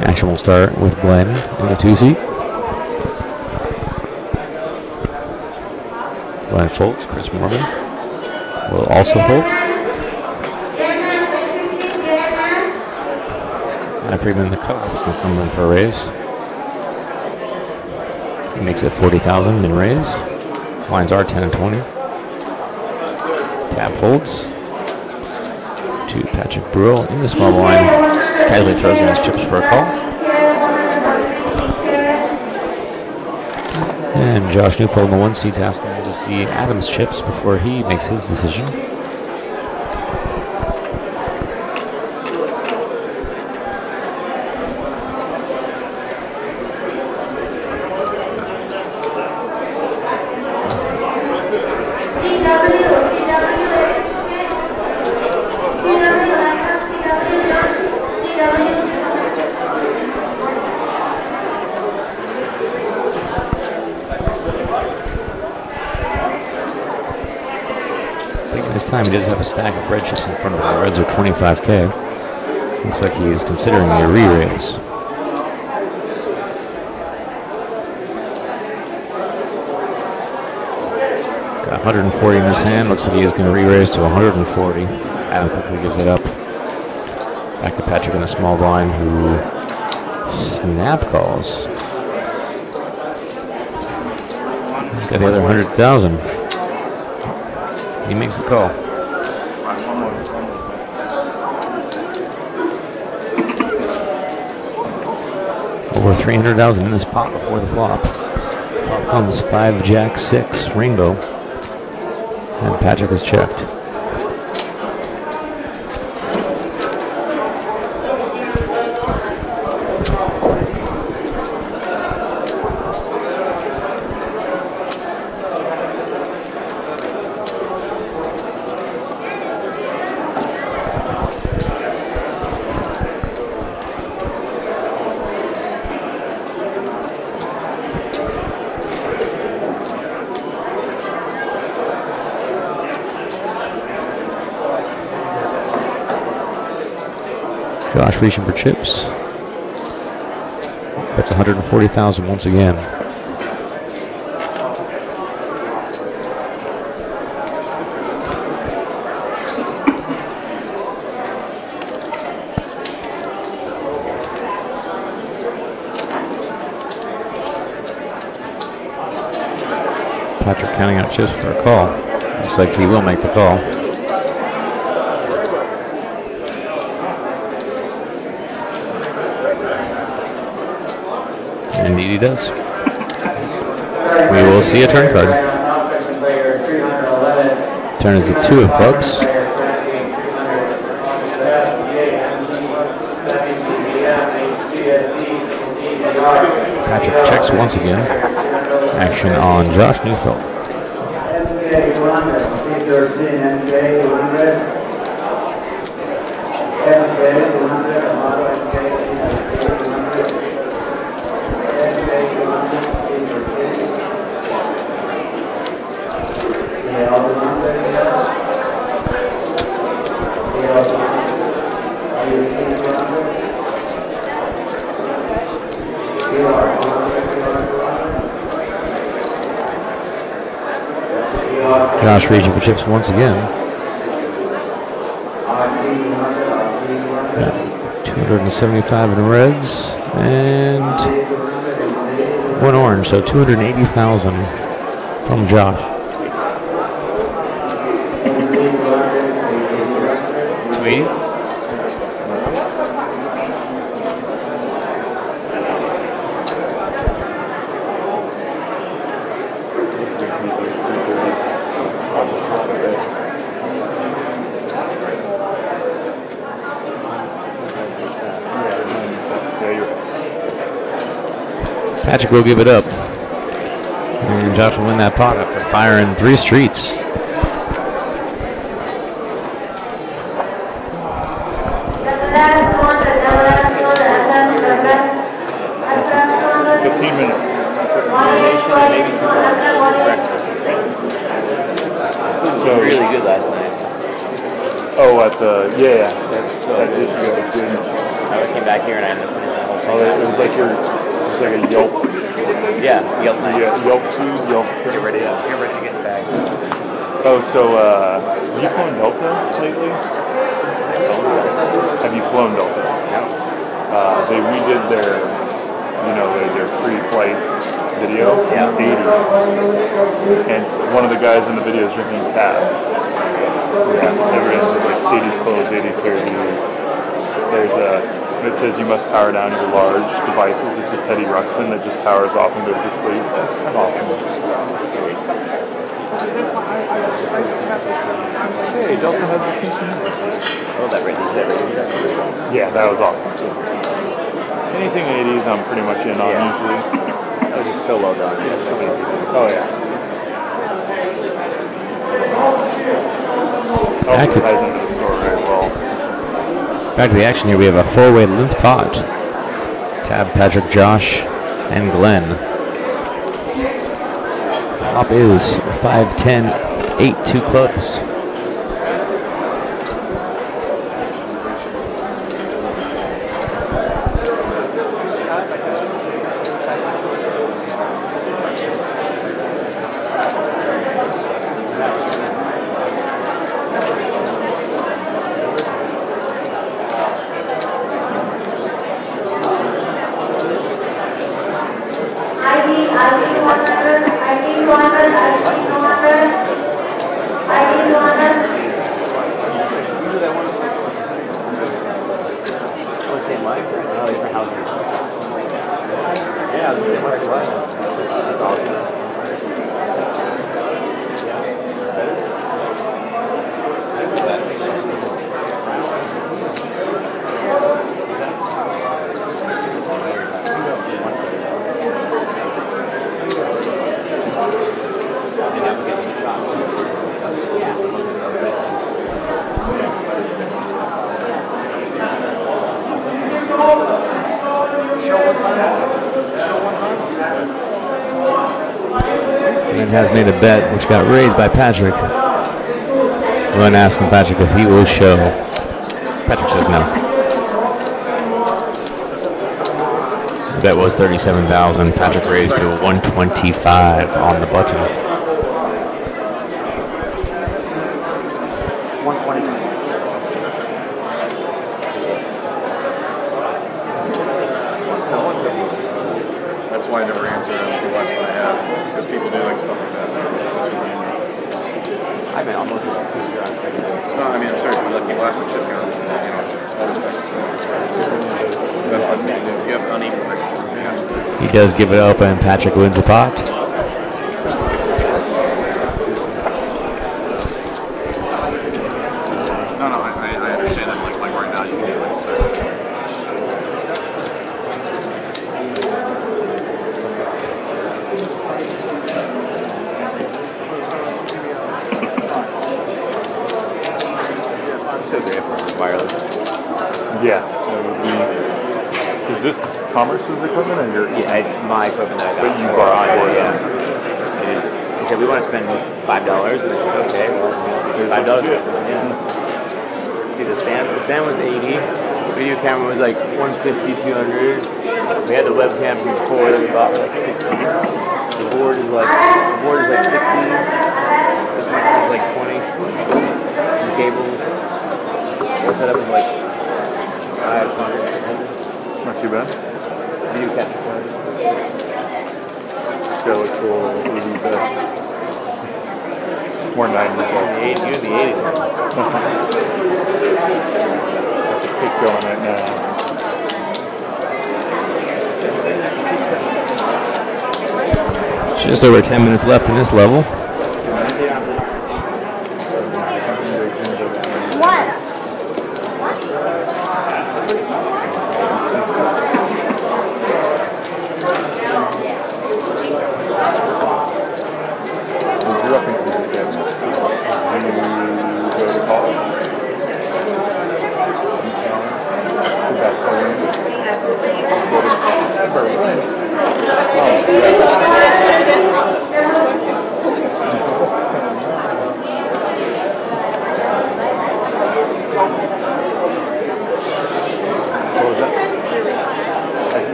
Action will start with Glenn in the 2 seat. Glenn folds. Chris Morgan will also fold. Matt Friedman in the cutoff is going to come in for a raise. He makes it 40,000 in raise. Lines are 10 and 20. Tab folds to Patrick Bruel in the small blind. Kylie throws in his chips for a call. And Josh Neufeld in the 1 seat asking him to see Adam's chips before he makes his decision. Time he does have a stack of red chips in front of him. The reds are 25K. Looks like he's considering a re-raise. Got 140 in his hand. Looks like he is going to re-raise to 140. Adam quickly gives it up. Back to Patrick in the small blind, who snap calls. Got the other 100,000. He makes the call. Over 300,000 in this pot before the flop. Flop comes 5, Jack, 6, rainbow. And Patrick is checked. Josh reaching for chips. That's 140,000 once again. Patrick counting out chips for a call. Looks like he will make the call. Indeed he does. We will see a turn card. Turn is the 2 of clubs. Patrick checks once again. Action on Josh Neufeld. Josh reaching for chips once again. Yeah, 275 in reds and 1 orange, so 280,000 from Josh. 280. Patrick will give it up. And Josh will win that pot after firing 3 streets. 15 minutes. Maybe some breakfast. Food was really good last night. Oh, at the, yeah. That's so that good. dish you guys did. I came back here and I ended up putting the whole thing. Oh, it was like your, it was like a Yelp. Yeah, Yelp night. Yeah, Yelp food, Yelp. Get ready to get back. Oh, so, have you flown Delta lately? Have you flown Delta? No. They redid their, you know, their pre-flight video. Yeah. It's 80s. And one of the guys in the video is drinking tab. Yeah, everyone's just like 80s clothes, 80s hairdos. There's it says you must power down your large devices. It's a Teddy Ruxpin that just powers off and goes to sleep. That's awesome. Hey, Delta has a CC. Oh, that radio. Yeah, that was awesome. Anything 80s, I'm pretty much in on usually. That was just so well done. Yeah, so many people. Oh yeah. Back to, ties into the store very well. back to the action here. We have a 4-way length pot. Tab, Patrick, Josh, and Glenn. Flop is 5-10, 8 too close. And has made a bet which got raised by Patrick. Glenn asking Patrick if he will show. Patrick says no. The bet was 37,000. Patrick raised to 125 on the button. 120. That's why I never answer the less than I have, because people do like stuff like that. I mean, almost. No, I mean, I'm sorry, like people ask me chip counts, you know, all this stuff. That's what people do. You have uneven section. He does give it up, and Patrick wins the pot. No, I understand that. Like right now, you can do like So great for wireless. Yeah. Is this Commerce's equipment or your? Yeah, it's my equipment that I got. But you bought it. Yeah. He said, we want to spend $5. And I said, okay, well, $5. Yeah. See, the stand was 80. The video camera was like 150, 200. We had the webcam before that we bought like 60. The board is like 60. This mic is like 20. Some cables. The setup is like 500. Not too bad. Video capture card. It's got like cool 80s vest. More 90s. You're the 80s. Got the pick going right now. Just over 10 minutes left in this level.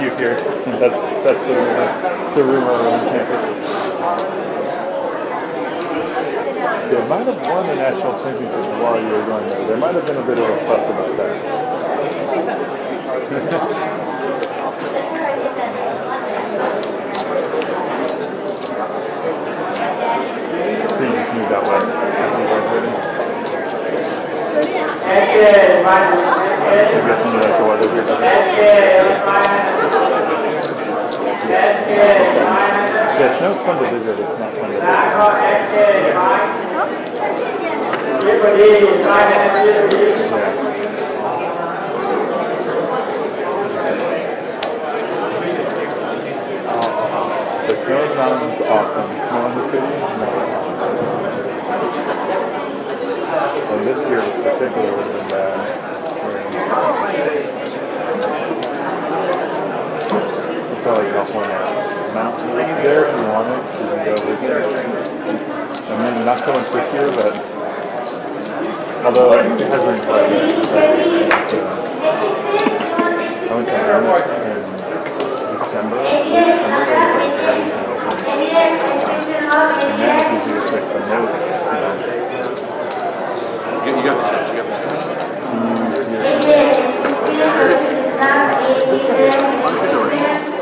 You hear? That's the rumor around campus. They might have won the national championship while you were going there. There might have been a bit of a fuss about that. Can you just move that west? I'm guessing you like the weather here. Yeah, snow's fun to visit. It's not fun to visit. The snow sounds awesome. Snow in the city? No. And this year in particular was been bad. It's probably California. Mountain there if you want it, you can go visit. I mean, not so much this year, but although it has been quite good. I went to Ernest in December. And then it's easy to stick the notes. You got the chips, you got the chips. Serious? Why don't you do it? Yeah.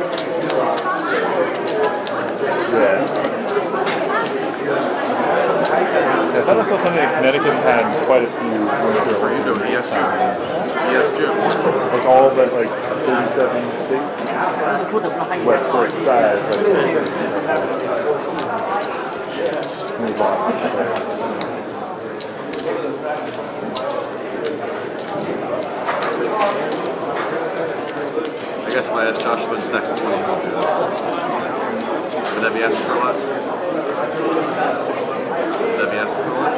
I thought I saw something in Connecticut had quite a few winter. What are you doing? Yes, Jim. Yes, Jim. Like all but like 37 states. West Coast side. Move on. I guess if I ask Josh what's next, it's when he won't do that. Would that be asking for a lot? Would that be asking for a lot?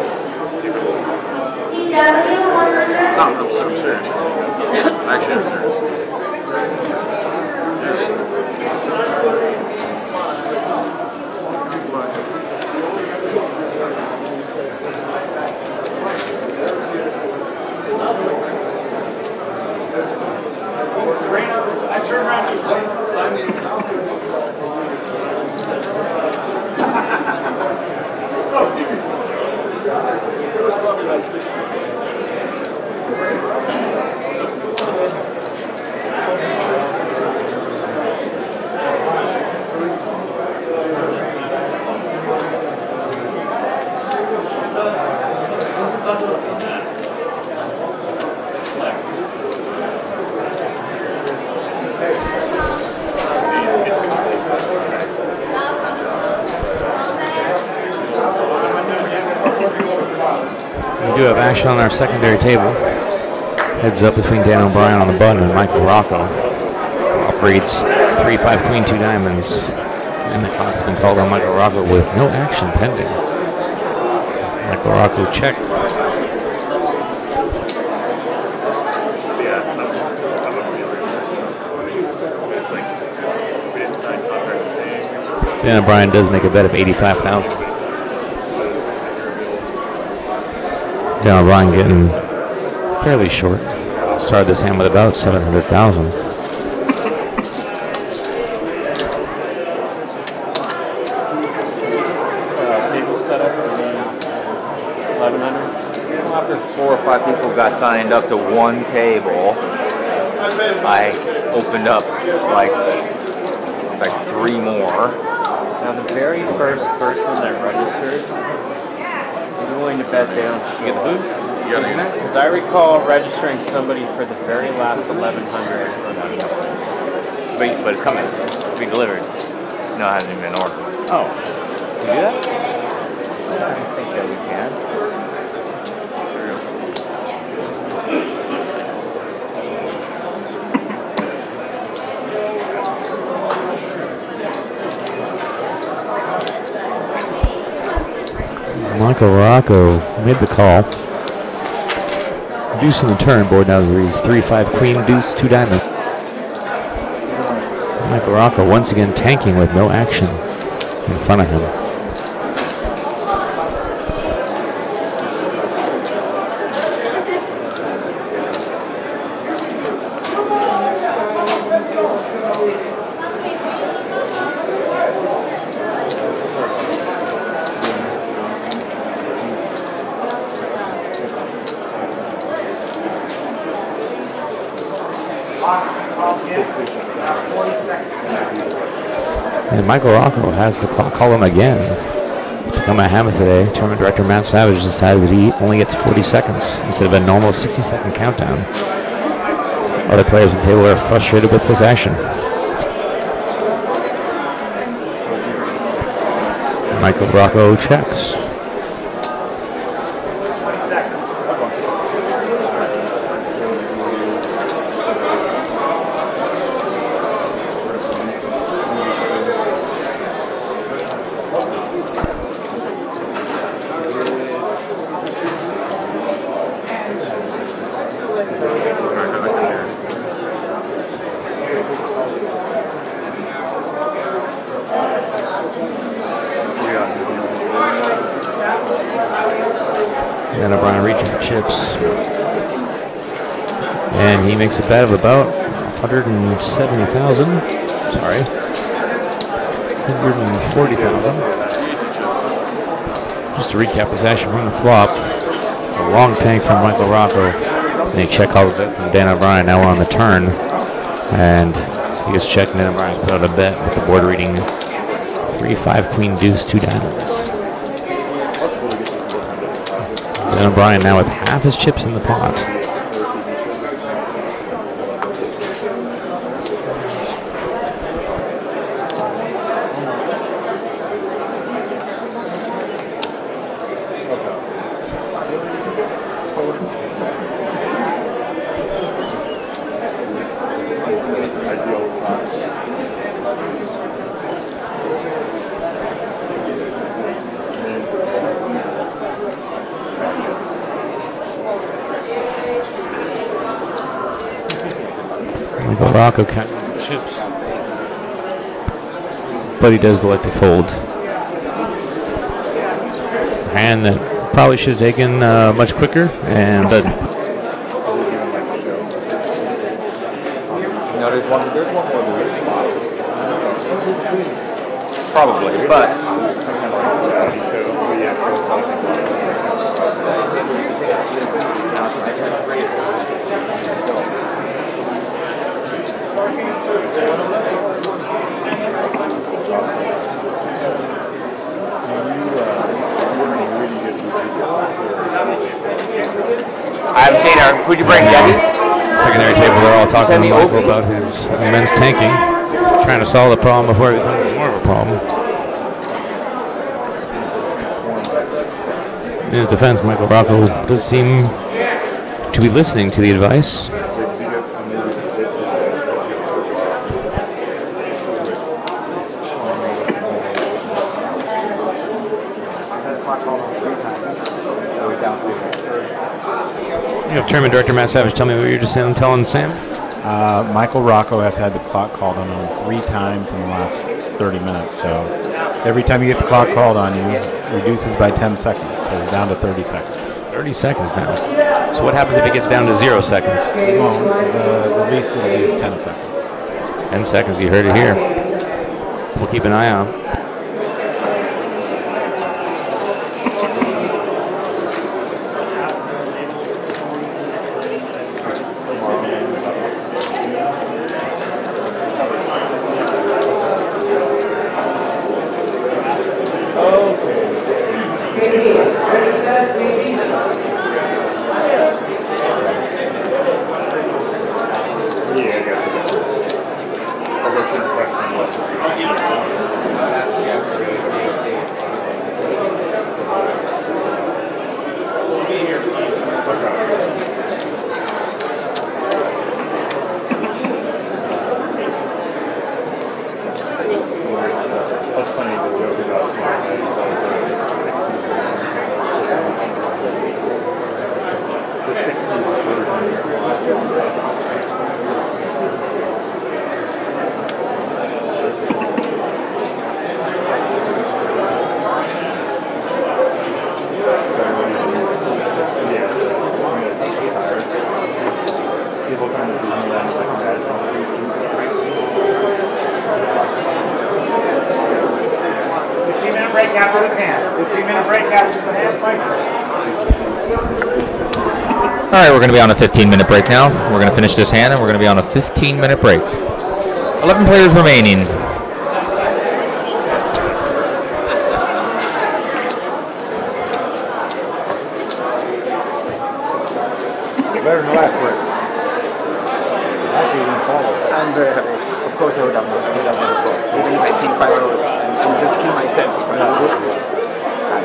No, I'm serious. Actually, I'm serious. I turn around and We do have action on our secondary table. Heads up between Dan O'Brien on the button and Michael Rocco. Operates 3-5 queen 2 diamonds. And the clock's been called on Michael Rocco with no action pending. Michael Rocco check. Dan O'Brien does make a bet of 85,000. Dan O'Brien getting fairly short. Started this hand with about 700,000. Table setup for 1100. After 4 or 5 people got signed up to one table, I opened up like 3 more. Now the very first person that registered, I'm willing to bet down. You get the food? You got it. Because I recall registering somebody for the very last 1100. But it's coming. It's being delivered. No, it hasn't even been ordered. Oh. Can we do that? I think that we can. Michael Rocco made the call. deuce in the turn. Board now reads 3-5 queen, deuce, 2 diamond. Michael Rocco once again tanking with no action in front of him. And Michael Rocco has the clock column again. To become a habit today, tournament director Matt Savage decided that he only gets 40 seconds instead of a normal 60-second countdown. Other players at the table are frustrated with this action. Michael Rocco checks. And O'Brien reaching for chips. And he makes a bet of about 170,000. Sorry. 140,000. Just to recap this action from the flop. A long tank from Michael Rocco. And a check call bet from Dan O'Brien. Now we're on the turn. And he gets checked, and Dan O'Brien's put out a bet with the board reading 3-5 queen deuce 2 diamonds. Dan O'Brien now with half his chips in the pot. Michael Rocco counting his chips, but he does like to fold. A hand that probably should have taken much quicker, and No, there's one more probably, but I haven't seen her. Who'd you bring, Debbie? Secondary table, they're all talking to Michael about his immense tanking, trying to solve the problem before it becomes more of a problem. In his defense, Michael Rocco does seem to be listening to the advice. You have tournament director Matt Savage. Tell me what you're just telling Sam. Michael Rocco has had the clock called on him 3 times in the last 30 minutes. So every time you get the clock called on you, it reduces by 10 seconds. So it's down to 30 seconds. 30 seconds now. So what happens if it gets down to 0 seconds? It won't. The least it'll be is 10 seconds. 10 seconds. You heard it here. We'll keep an eye on. People kind of Disneyland like that. 15-minute break after this hand. 15-minute break after this hand. All right, we're going to be on a 15-minute break now. We're going to finish this hand, and we're going to be on a 15-minute break. 11 players remaining. Better than last break. I'm very happy. Of course, I would have never thought. Even if I think 5 hours, I would just kill myself if I was it.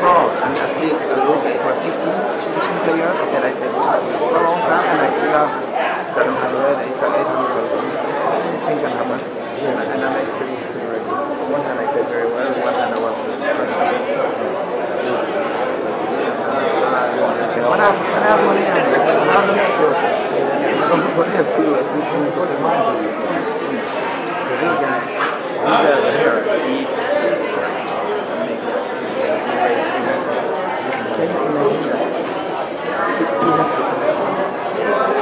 No, I'm still, it was 15 players. I said I played for a long time, and I still have 700, 800, or something. Anything can happen. And I'm actually pretty ready. One hand I played very well, one hand I was when I have money, I have the network. I don't feel like we can go to the mind. This guy, here, he just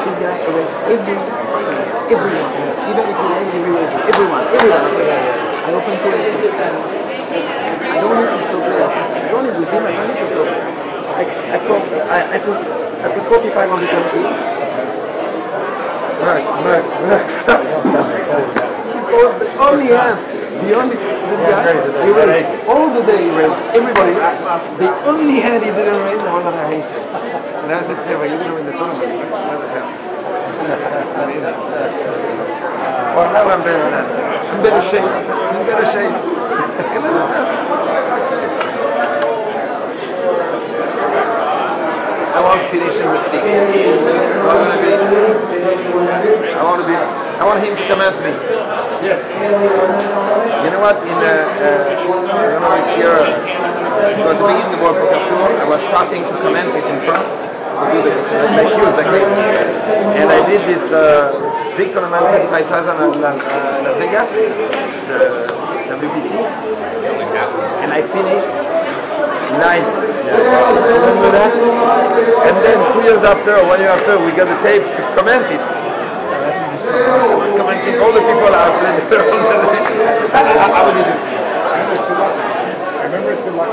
this guy erased everyone. Even if he lazy, he erased everyone. I open to it. I don't need to stop there. I don't need to see my money to stop. I put 45 on the country. Right. This guy, he raised all the day, he raised everybody. The only hand he didn't raise was on a haste. And I said, Seva, you're going to win the tournament. What the hell? Well, now I'm better than that. I'm better shape. I want to finish number 6. So I want him to come at me. Yes. You know what? I don't know which year, it was the beginning of the World Poker Tour. I was starting to comment it in France. Like you, exactly. And I did this big tournament, 25,000 in Las Vegas, the WPT. And I finished 9. Remember that? And then 2 years after, or 1 year after, we got the tape to comment it. I was commenting all the people I played there all the day. How would you do? I remember it's been like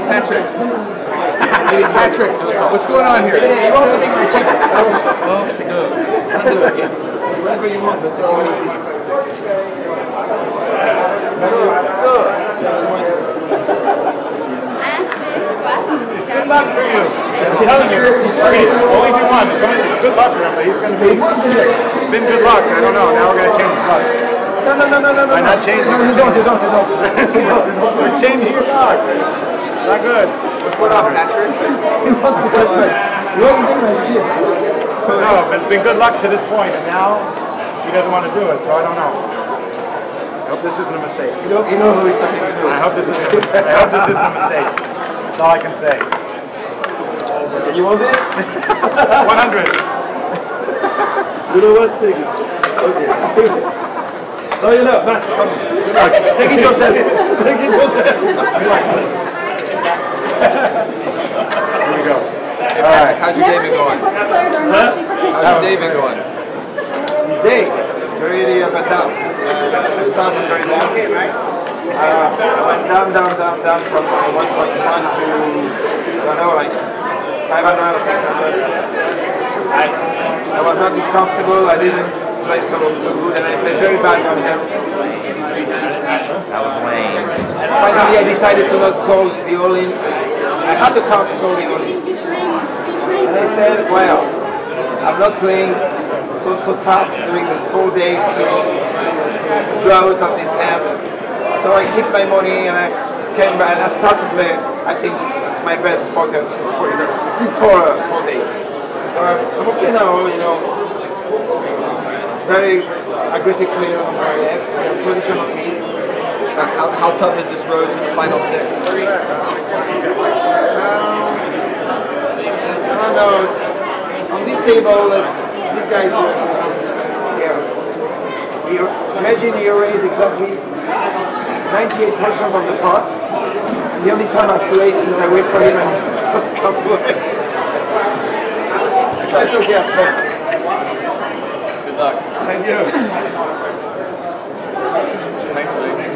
Patrick. Patrick, what's going on here? You want to make my chicken? Whatever you want, Good luck for you. I'm telling you, only if you want. It's good luck for him, but he's going to be. It's been good luck. I don't know. Now we're going to change his luck. No. Why not change it? You don't. We're changing your luck. It's not good. What's going on, Patrick? He wants to touch my. You want to take my chips? No, but it's been good luck to this point, and now he doesn't want to do it, so I don't know. I hope this isn't a mistake. You know who he's talking to. I hope this isn't a mistake. That's all I can say. You want it? 100. You know what? Take it. Okay. No, you know, Matt, come on. Good luck. Take it yourself. Take it yourself. Here we go. All right. How's your day been going? How's your day been going? His day? It's very up and down. I started very low. I went down from 1.1 to, I don't know, like 500 or 600. I was not as comfortable. I didn't play so good, and I played very bad on him. That was lame. Finally, I decided to not call the all-in. I had the card to call the all-in. And I said, well, I'm not playing so tough during the 4 days to go out of this hand. So I kept my money and I came back and I started to play, I think, my best poker since 4 years. Since 4 days. So I'm okay now, you know. very aggressive player on our left. He has position on me. How tough is this road to the final 6? I don't know. It's, on this table, these guys here. Imagine he raised exactly 98% of the pot. The only time after aces I wait for him and he comes away. That's okay, I'm fine. Good luck. Thank you. Thanks, Mike.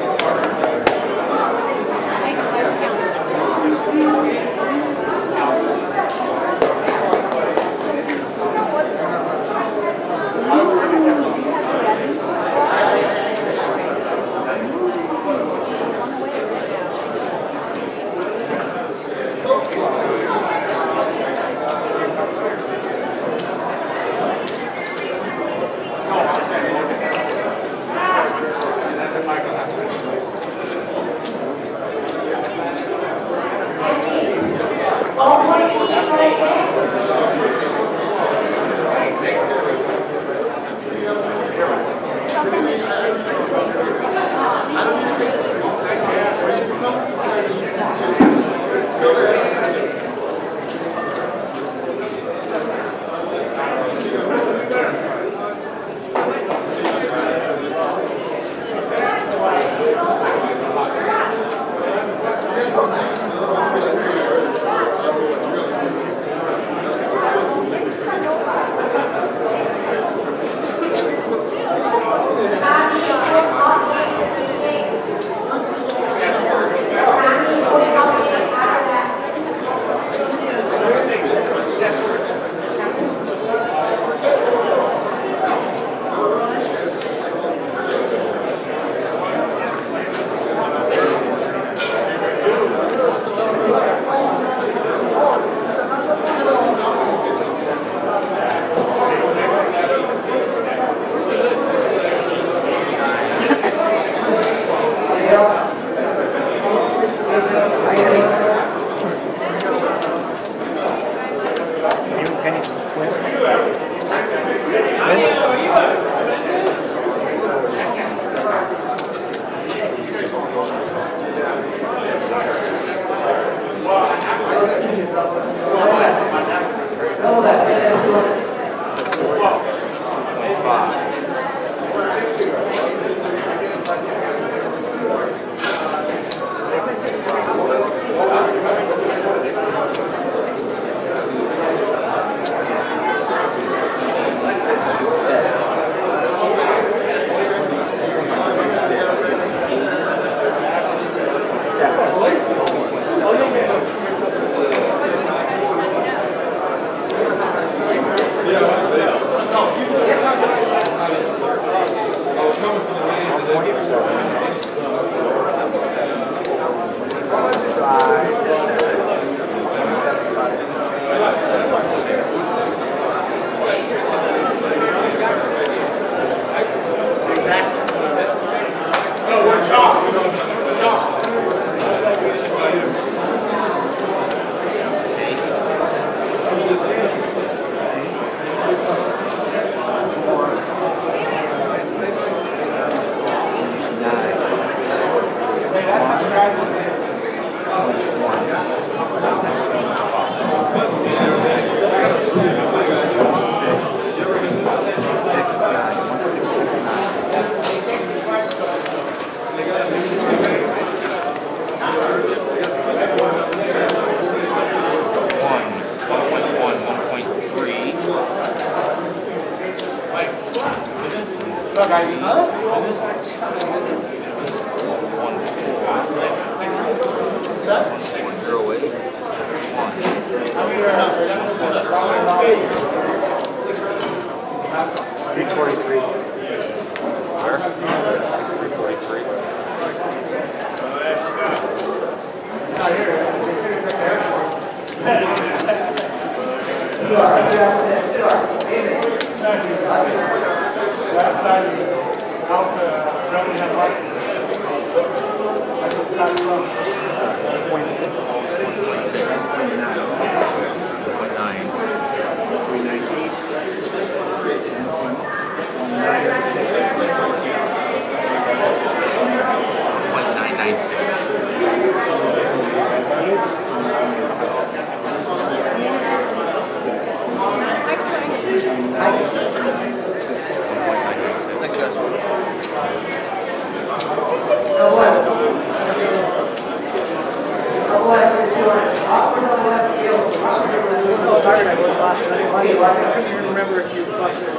Remember if you busted it.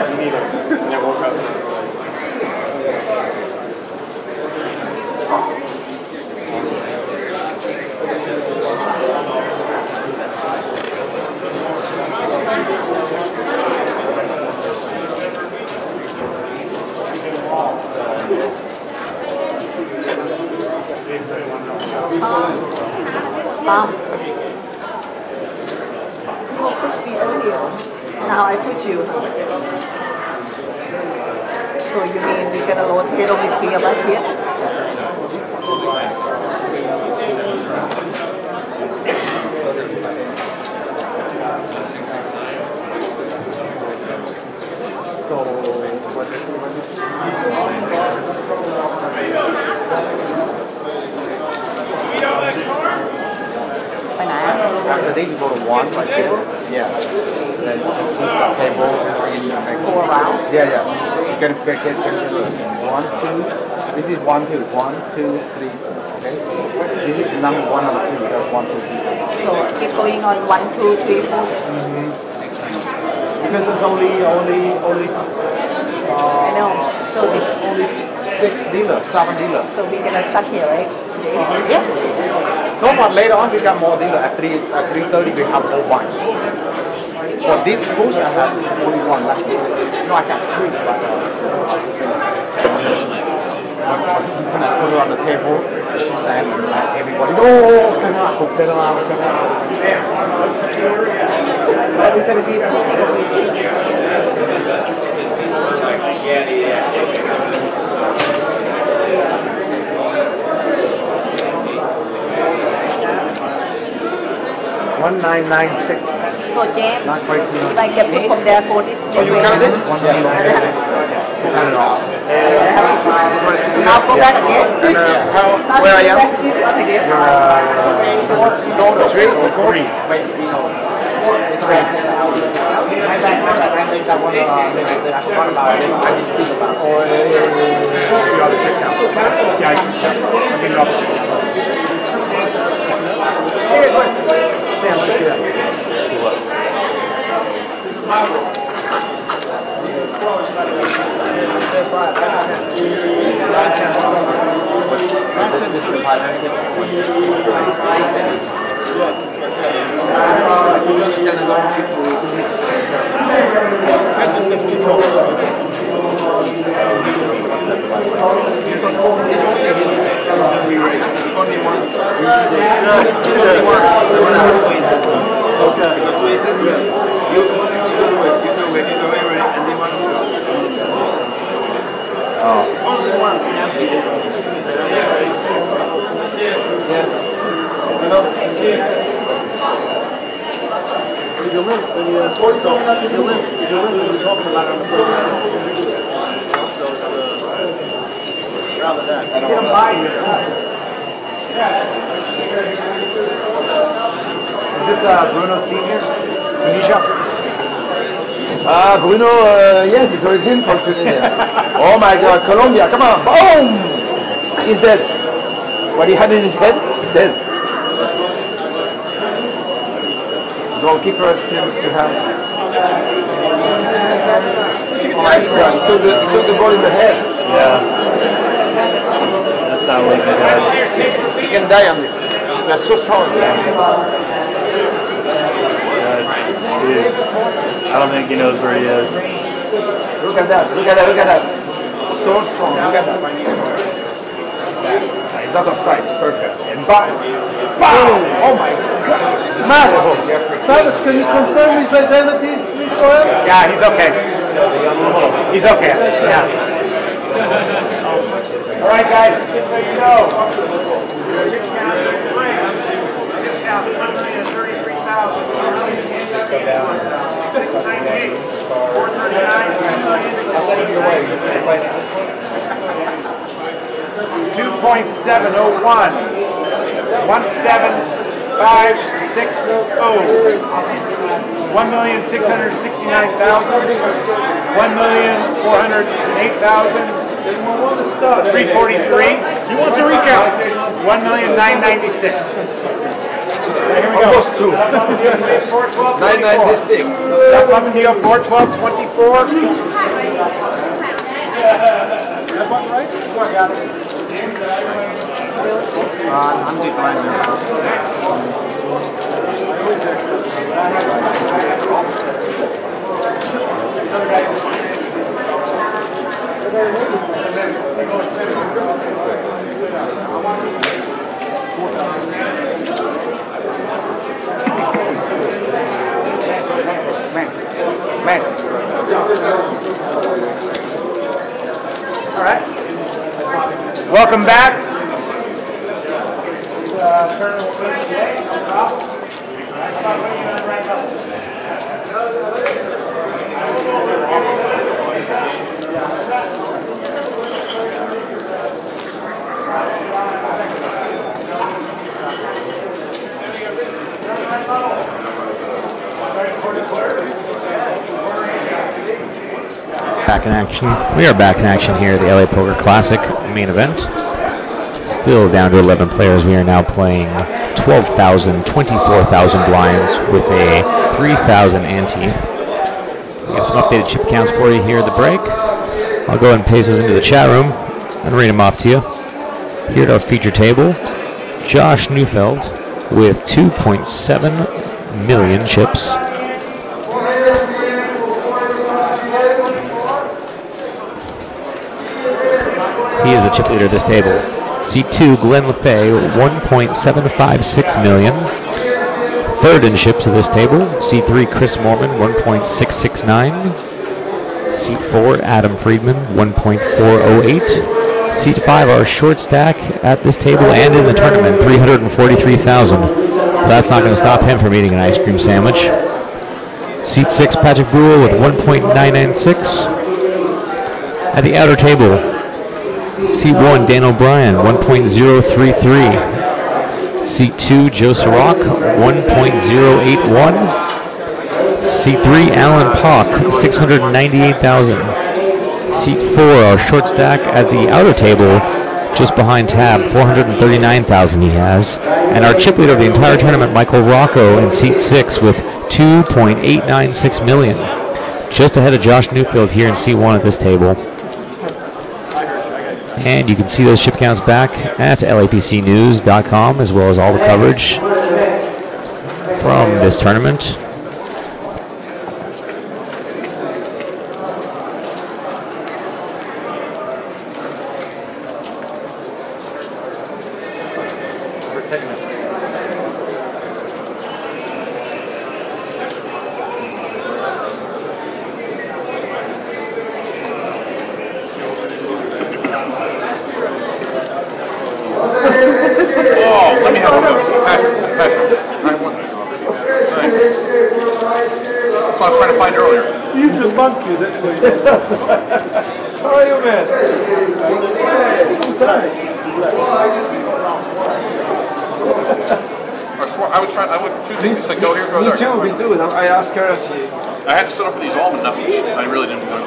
Me neither. Never woke up. Mom. You pushed me earlier. Now I push you. So you mean we're gonna rotate only 3 of us here? After these, you go to 1, like this. Yeah. Then the table. 4 rounds? Yeah, yeah. You can pick it. 1, 2. This is 1, 2. 1, 2, 3. Okay. This is number 1 number 2. That's 1, 2, 3. So keep going on 1, 2, 3, 4. Because it's only. I know. So only 6 dealers, 7 dealers. So we're gonna stuck here, right? Yeah. No, but later on we got more dealers. At 3:30 we have a whole bunch. For this push I have only 1 left. No, I got 3, but I'm gonna put it on the table and everybody. Oh, can I cook that out? $1996. So James, Not quite clear. if I get put from there for this way. Now go back again. Where are you? You're 3 or 4? Wait, I made that one. I forgot about it. I didn't think about it. Oh, you ought to check out. Yeah, I just got it. I mean, you ought to check it out. Sam, let's see that. Is this Bruno's team here? Tunisia? Bruno, yes, it's origin from Tunisia. Oh my God, Colombia, come on, boom! He's dead. What he had in his head, he's dead. Goalkeeper seems to have. Nice one. He took the ball in the head. Yeah. That's not what he did. He can die on this. They're so strong. I don't think he knows where he is. Look at that, look at that, look at that. So strong, look at that. He's not offside, it's perfect. And bang! Boom! Oh my God! Man! Savage, can you confirm his identity, please, for him? Yeah, he's okay. He's okay. Yeah. All right, guys, just so you know. $2.701. 17560. 1,669,000. 1,408,000. 343. He wants a recount. 1,996,000. Here we go. Almost two. 996. Stop up and deal 412.24. That one right? I got it. I'm declining. Man. All right. Welcome back. Back in action. We are back in action here at the LA Poker Classic main event. Still down to 11 players. We are now playing 12,000, 24,000 blinds with a 3,000 ante. We got some updated chip counts for you here at the break. I'll go ahead and paste those into the chat room and read them off to you. Here at our feature table, Josh Neufeld with 2.7 million chips. He is the chip leader of this table. Seat 2, Glenn LaFay, 1.756 million. Third in chips of this table. Seat 3, Chris Mormon, 1.669. Seat 4, Adam Friedman, 1.408. Seat 5, our short stack at this table and in the tournament, 343,000. That's not going to stop him from eating an ice cream sandwich. Seat 6, Patrick Brule with 1.996. At the outer table, Seat 1, Dan O'Brien, 1.033. Seat 2, Joe Sirach, 1.081. Seat 3, Alan Pock, 698,000. Seat 4, our short stack at the outer table, just behind Tab, 439,000 he has. And our chip leader of the entire tournament, Michael Rocco, in Seat 6 with 2.896 million. Just ahead of Josh Neufeld here in Seat 1 at this table. And you can see those chip counts back at lapcnews.com, as well as all the coverage from this tournament. How are you, man? I would two things. It's like go here, go there. Me too. I asked her and she... I had to set up for these almond nuts. I really didn't know.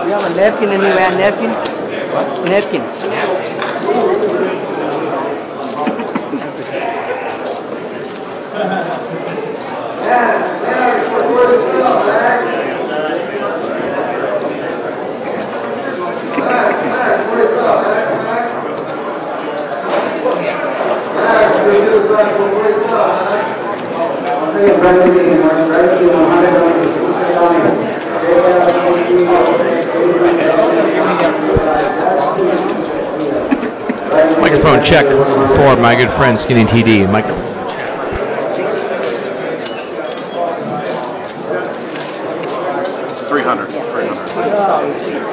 You have a napkin anywhere? Napkin? Napkin. Microphone check for my good friend Skinny TD. Microphone. It's 300. It's 300.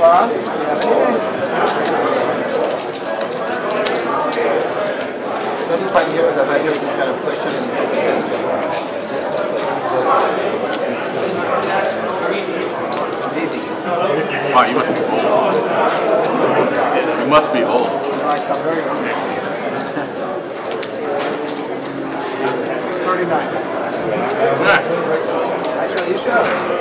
Bob, do you have anything? Doesn't quite hear us. I might hear just kind of push it and easy. Wow, you must be old. You must be old. I stopped very early. 39. You should.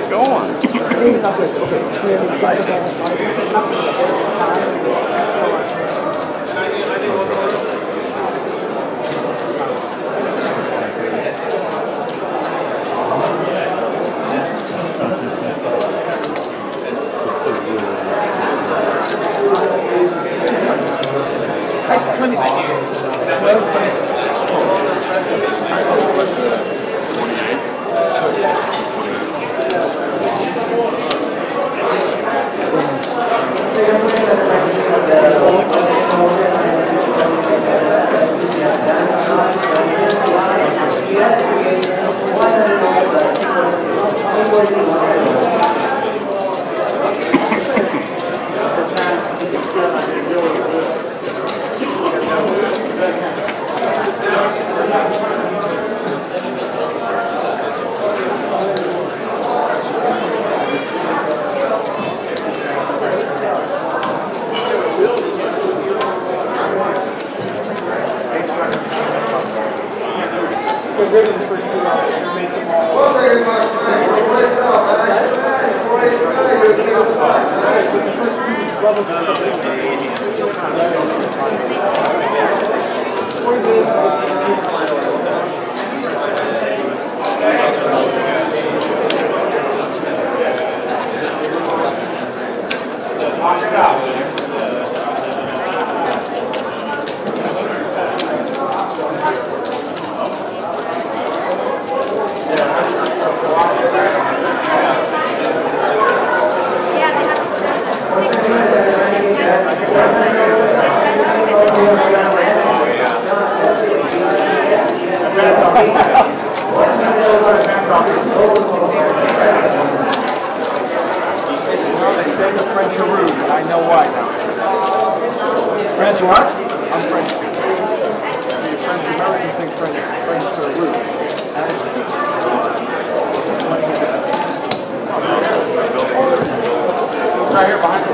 Go on. They say the French are rude, and I know why now. French what? I'm French. See, French Americans think French are rude. Right here behind you.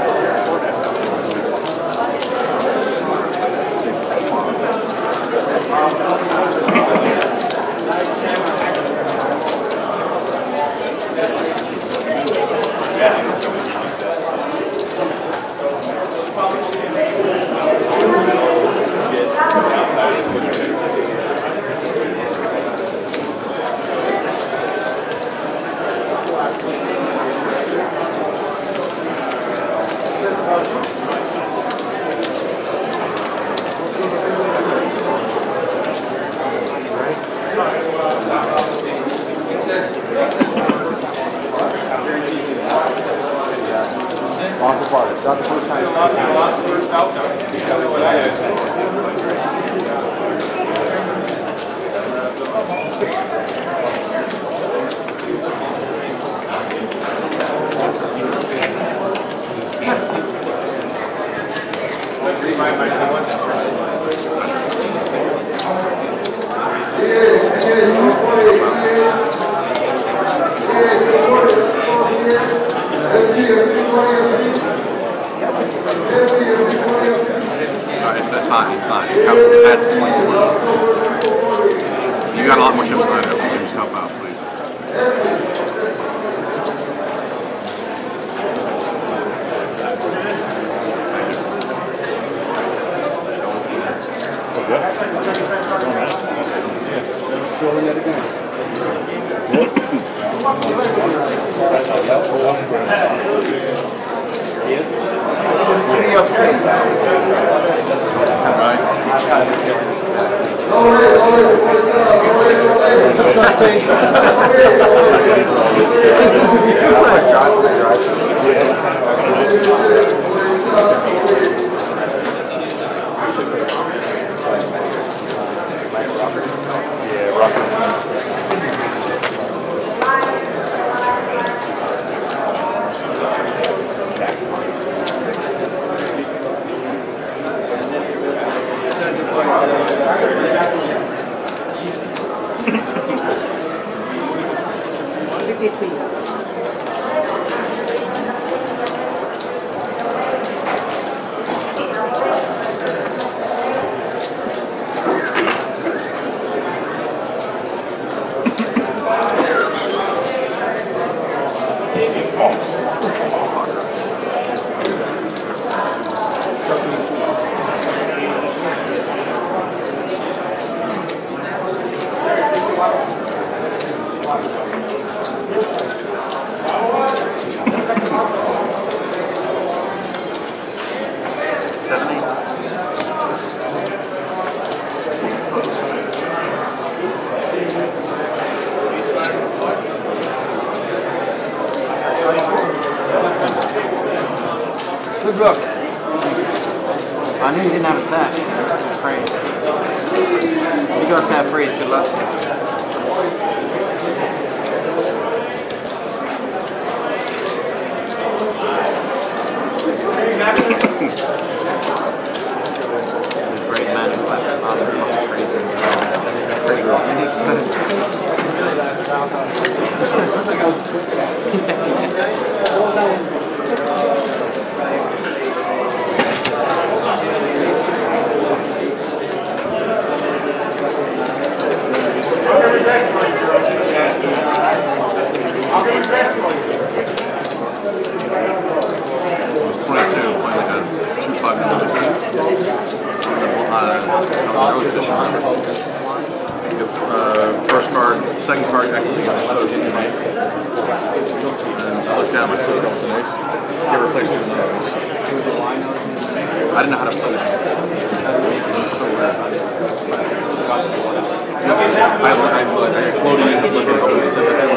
Not the first time. It's fine. That's 21. You got a lot more chips than I do. Can you just help out, please? Still in that again. Good luck. I knew you didn't have a set. Phrase. If you go set freeze, good luck. Great man who left the other freeze and first card, second card actually gets exposed to an ace. And I look down, my first card was an ace. Get replaced with another ace. I didn't know how to play that. It was so weird. I floated in slippers, so it said that every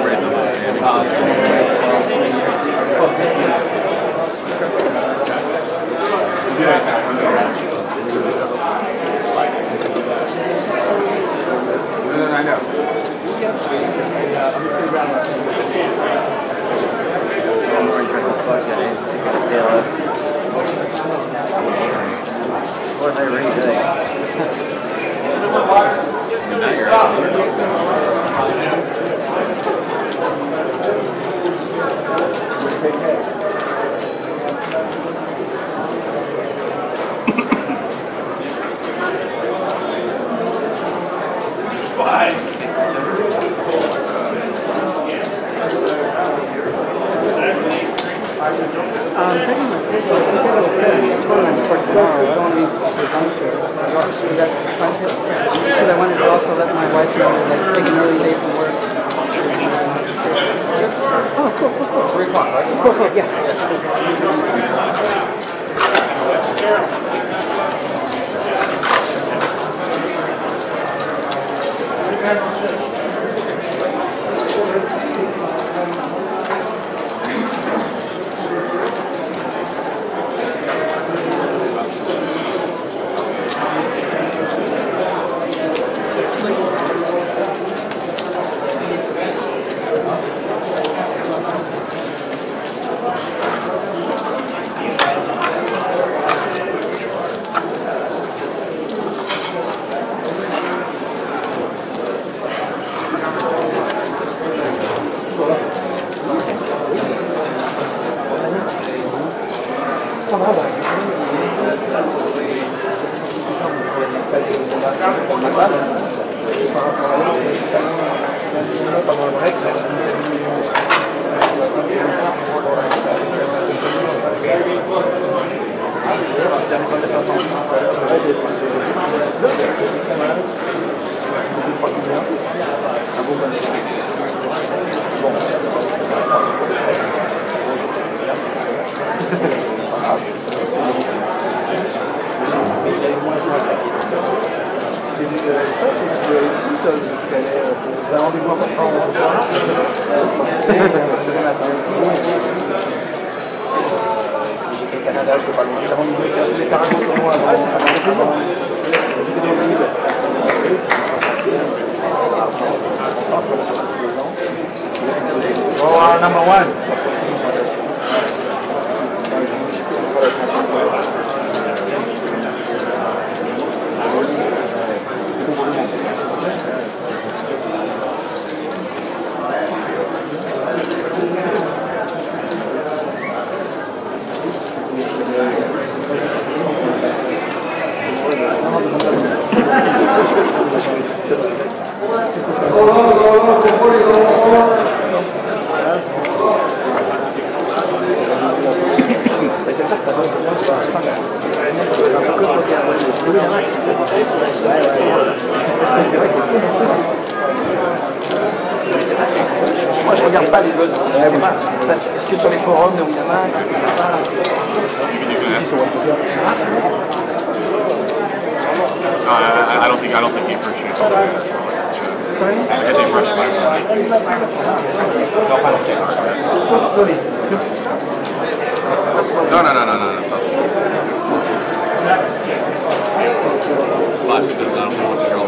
I know. I'm more interested in spot guys because they are. What if I really do? Now you're I wanted to also let my wife know that take an early day from work. Oh, cool. 3 o'clock, right? Cool, yeah. Ça a rendez-vous important. Canada, je peux pas le dire. Les Paragons pour moi avant. Oh, number one. Moi je regarde pas les buzz. Je sais pas. Est-ce que sur les forums où il y en a, I don't think he appreciates all that. Sorry? I think Rush might No. It's not. Flash does not know what's girl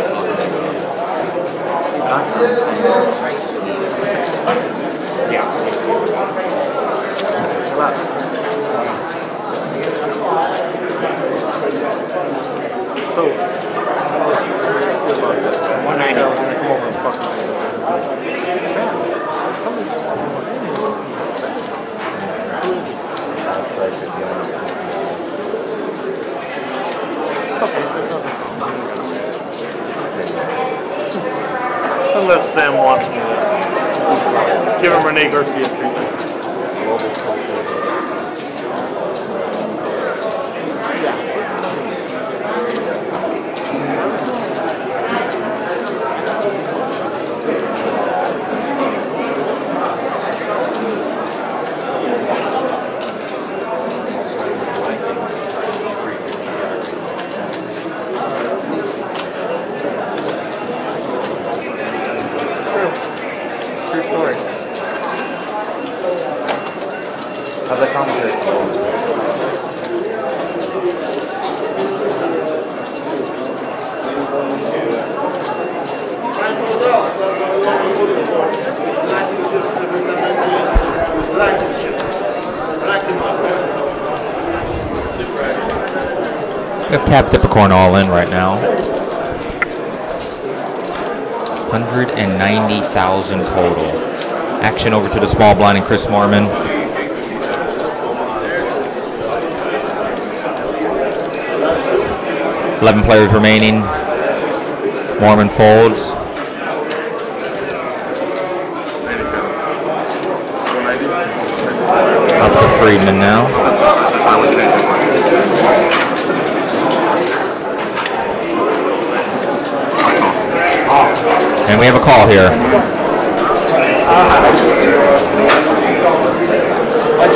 So, 190. Unless Sam wants me to give him Rene Garcia treatment. True story. How's that commentary? We have Tab Thipicorn all in right now. 190,000 total. Action over to the small blind and Chris Mormon. $11 players remaining. Mormon folds. Up to Friedman now. And we have a call here.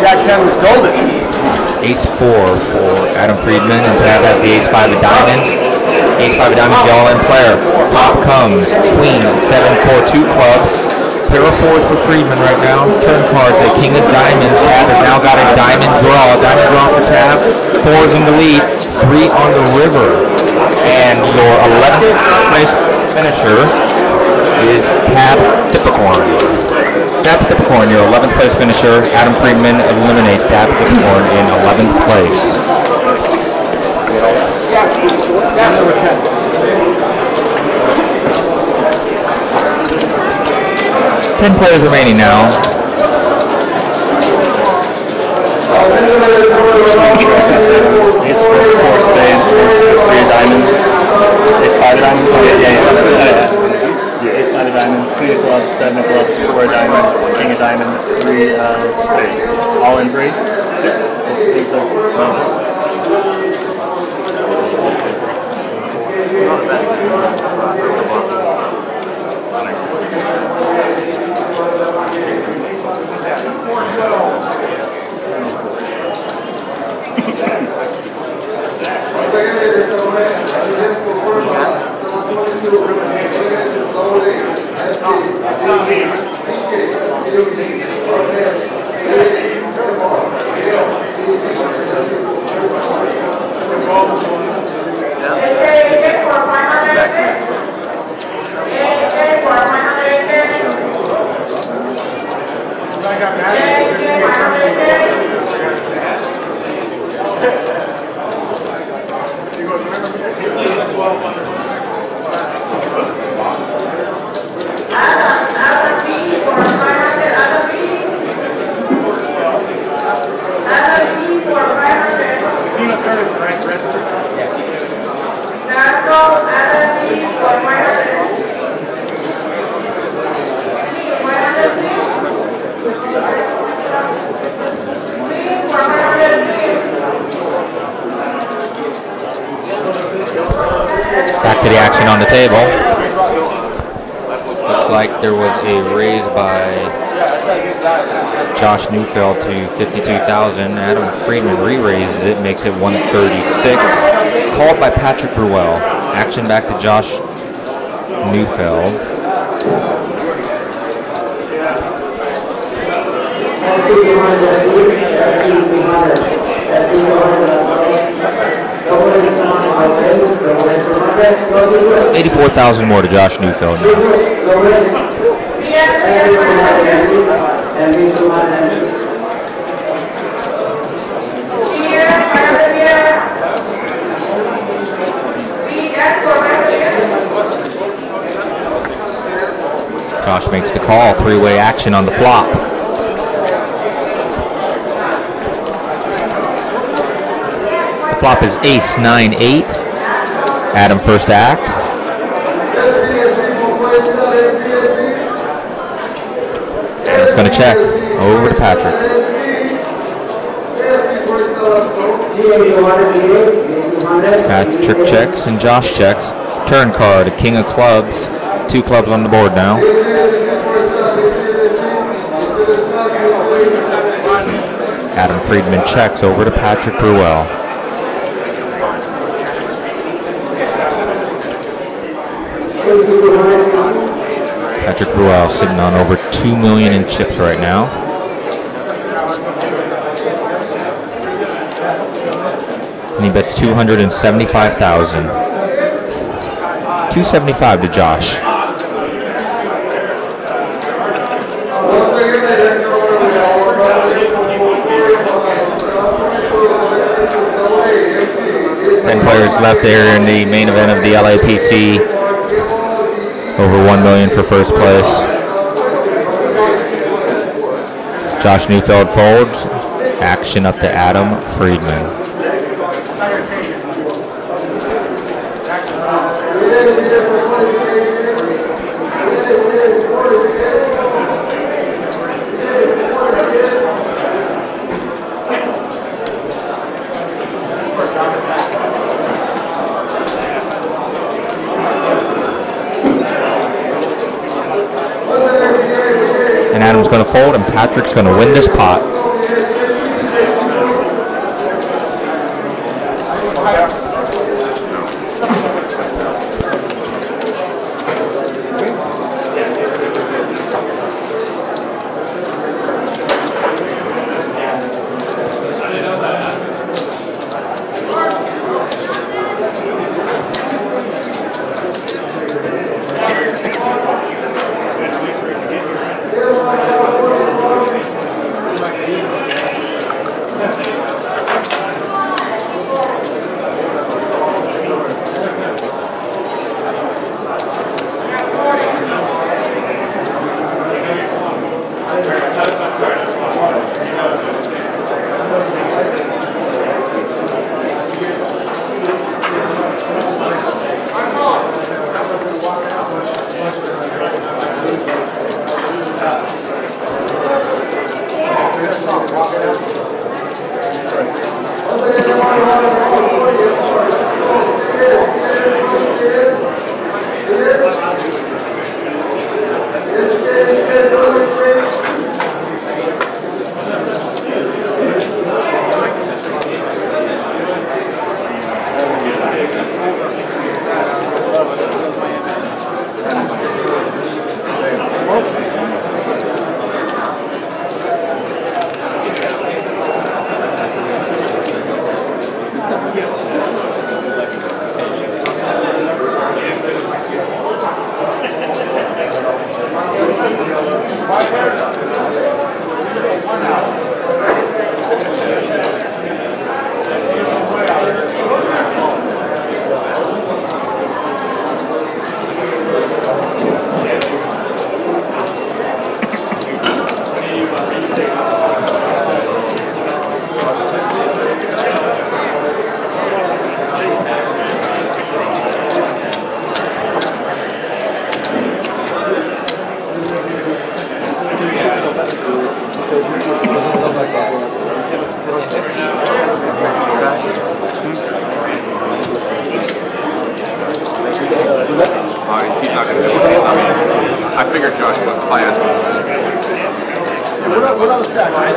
Jack 10 was golden. Ace 4 for Adam Friedman, and Tab has the Ace 5 of diamonds. Ace 5 of diamonds, the all-in player. Flop comes Queen 7-4-2 clubs. Pair of 4s for Friedman right now. Turn card to King of Diamonds. Tab has now got a diamond draw. Diamond draw for Tab. 4's in the lead. 3 on the river. And your 11th place finisher is Tab Thipicorn. Tab Thipicorn, your 11th place finisher. Adam Friedman eliminates Tab Thipicorn in 11th place. Number 10. 10 players remaining now. Ace 4 spades, 3 diamonds, Ace 5 diamonds, Ace 5 diamonds, Queen of clubs, 7 of clubs, 4 diamonds, King of diamonds, 3 spades. All in 3? Back to the action on the table. Looks like there was a raise by Josh Neufeld to 52,000. Adam Friedman re-raises it, makes it 136. Called by Patrick Bruel. Action back to Josh Neufeld. $84,000 more to Josh Neufeld now. Josh makes the call, three-way action on the flop. The flop is ace 9-8. Adam first act. Adam's going to check. Over to Patrick. Patrick checks and Josh checks. Turn card, a king of clubs. 2 clubs on the board now. Adam Friedman checks over to Patrick Bruel. Patrick Bruel sitting on over $2 million in chips right now. And he bets 275,000. 275 to Josh. Players left there in the main event of the LAPC. Over $1 million for first place. Josh Neufeld folds. Action up to Adam Friedman. Adam's going to fold, and Patrick's going to win this pot.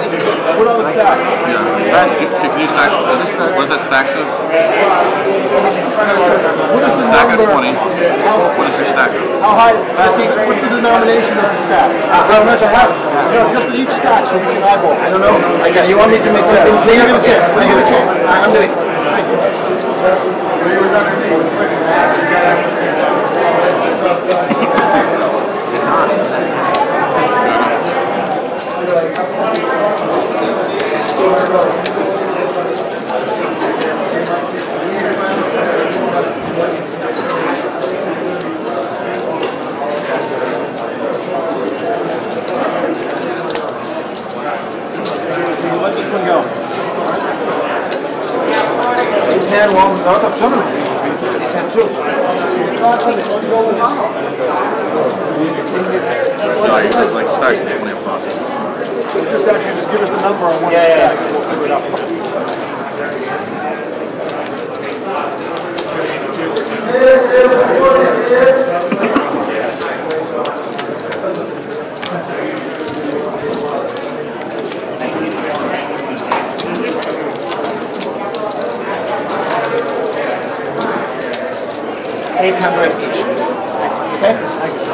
What are the stacks? Yeah. Can you stack? What is that stacks of? What is the stack of number? 20? What is your stack of? How high? What's the denomination of the stack? How much I have? No, just each stack so we can eyeball. I don't know. Okay, you want me to make something clear? Give it a chance. Give it a chance. I'm doing it. Let this one go. His hand warms up of some of them. His hand too. Like stacks of 20 plus. Just actually just give us the number on one stack and we'll figure it out. $800 each. Okay? Thank you, sir.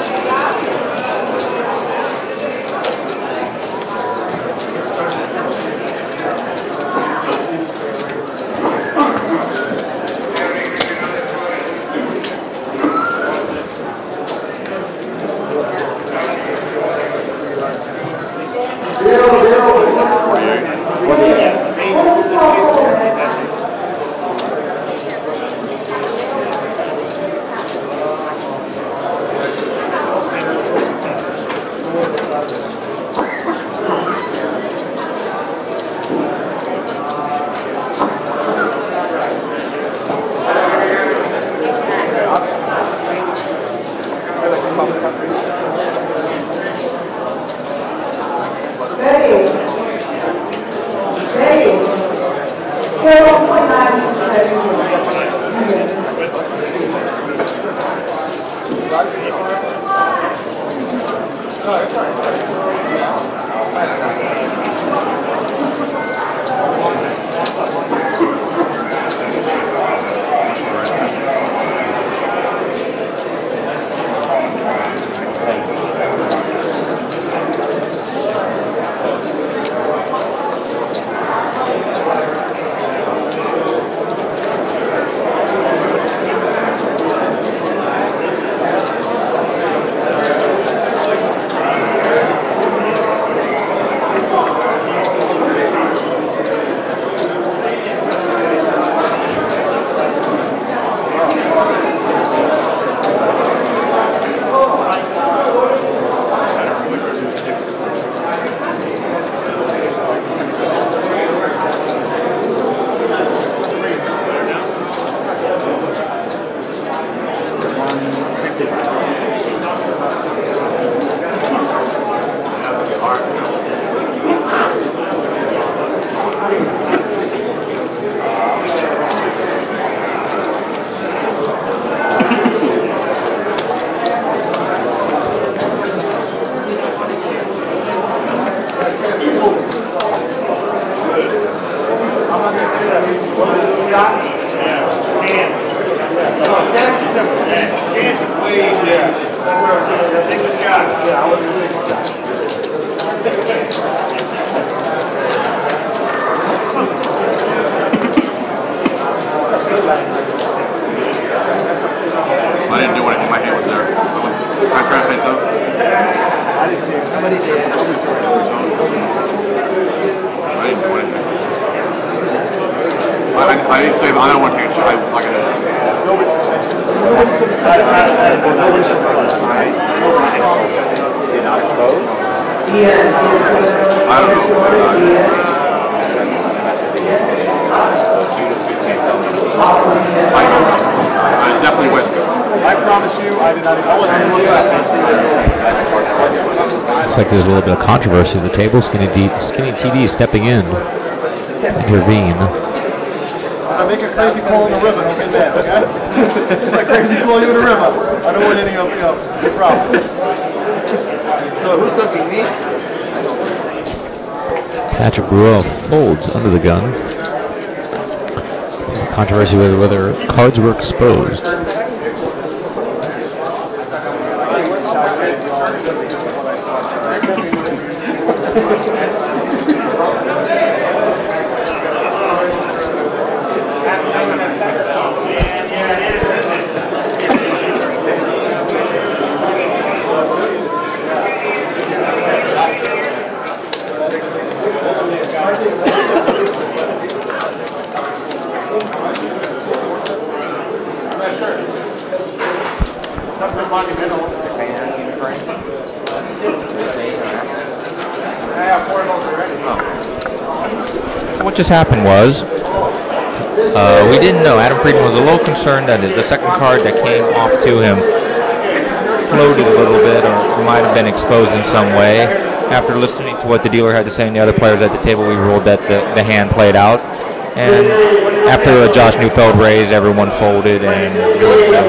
I didn't do anything. My hand was there. Can I crash myself? I didn't see it. I didn't do anything. I didn't say I don't want to take a shot. I got Did not expose? I don't know. I definitely went. I promise you, I did not Looks like there's a little bit of controversy at the table. Skinny TD stepping in. Intervene. I make a crazy call in the river, don't get mad, okay? If I crazy call you in the river, I don't want any of your problems. So who's talking, me? Patrick Bruel folds under the gun. Controversy with whether cards were exposed. What just happened was, we didn't know. Adam Friedman was a little concerned that the second card that came off to him floated a little bit or might have been exposed in some way. After listening to what the dealer had to say and the other players at the table, we ruled that the hand played out. And after a Josh Neufeld raise, everyone folded and there was no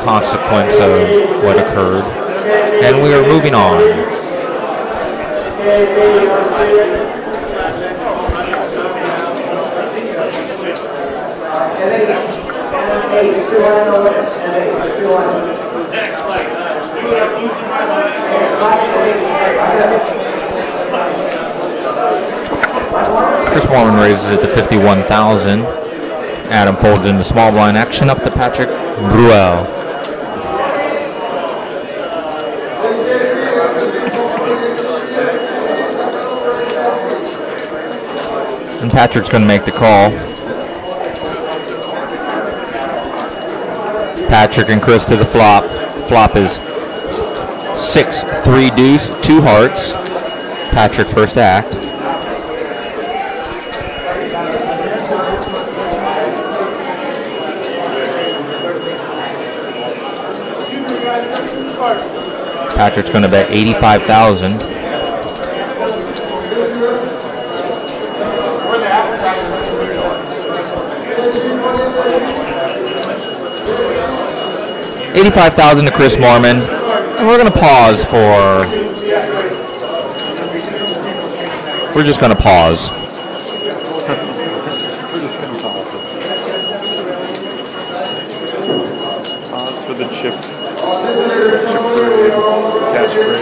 consequence of what occurred. And we are moving on. Chris Mormon raises it to 51,000. Adam folds into small blind action up to Patrick Bruel. And Patrick's going to make the call. Patrick and Chris to the flop. Flop is 6-3 deuce, 2 hearts. Patrick first act. Patrick's going to bet 85,000. $85,000 to Chris Mormon, and we're going to pause for. We're just going to pause. We're just going to pause. Pause for the chip parade, cash parade.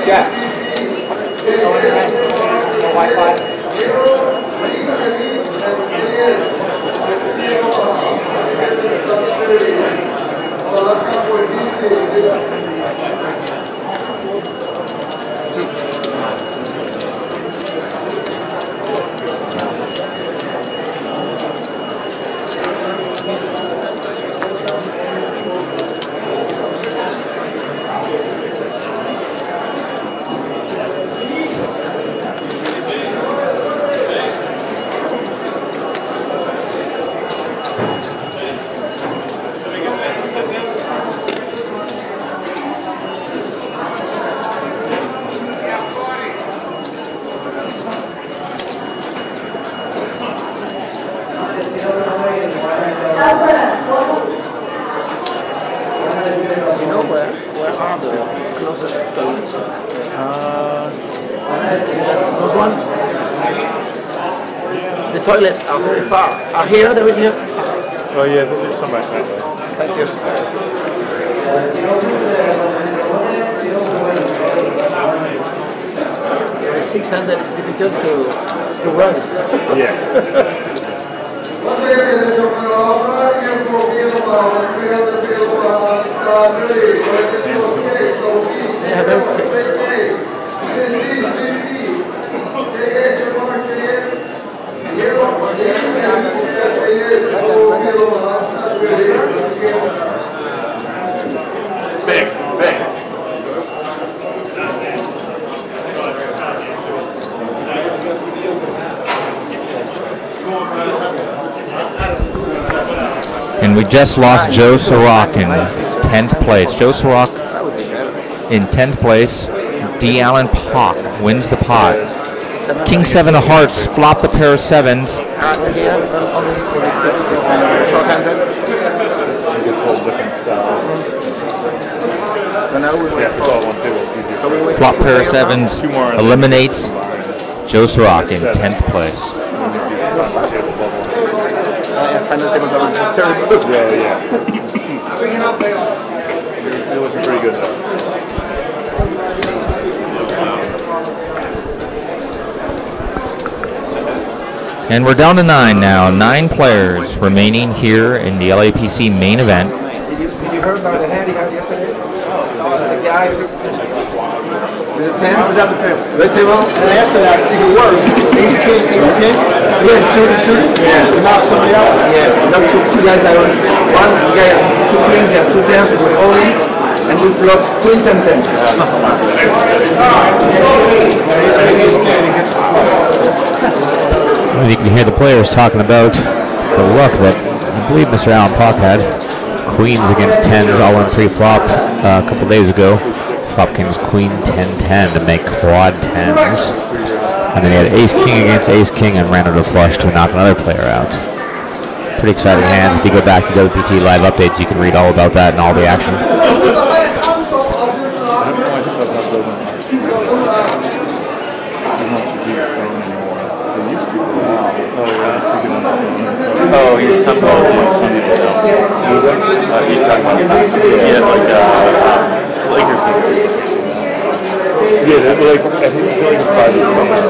Yeah. Wi-Fi. Toilets are very far. Are here? There is here. Oh yeah, there's some back that way. Thank you. 600 is difficult to run. Yeah. Big. And we just lost Joe Sirach in 10th place. Joe Sirach in 10th place. D. Allen Pock wins the pot. King 7 of hearts, flop the pair of sevens. Flop pair of sevens eliminates Joe Sirach in 10th place. You're looking pretty good though. And we're down to 9 now. 9 players remaining here in the LAPC main event. Did you hear about the hand he had yesterday? The guy with the 10 was at the table. The table, and after that, even worse, ace king. Yes, shoot. Yeah. He knocked somebody out. Yeah, knocked two guys out. One guy, 2 queens, he has 2 tens, it was all in, and we flopped queen 10. You can hear the players talking about the luck that I believe Mr. Allen Pock had. Queens against 10s all in pre-flop a couple days ago. Flop kings queen 10-10 to make quad 10s. And then he had ace king against ace king and ran out of flush to knock another player out. Pretty exciting hands. If you go back to WPT live updates, you can read all about that and all the action. Oh, your son called my son did that. You talking about Lakers. Yeah, like I feel like it's 5 years from there,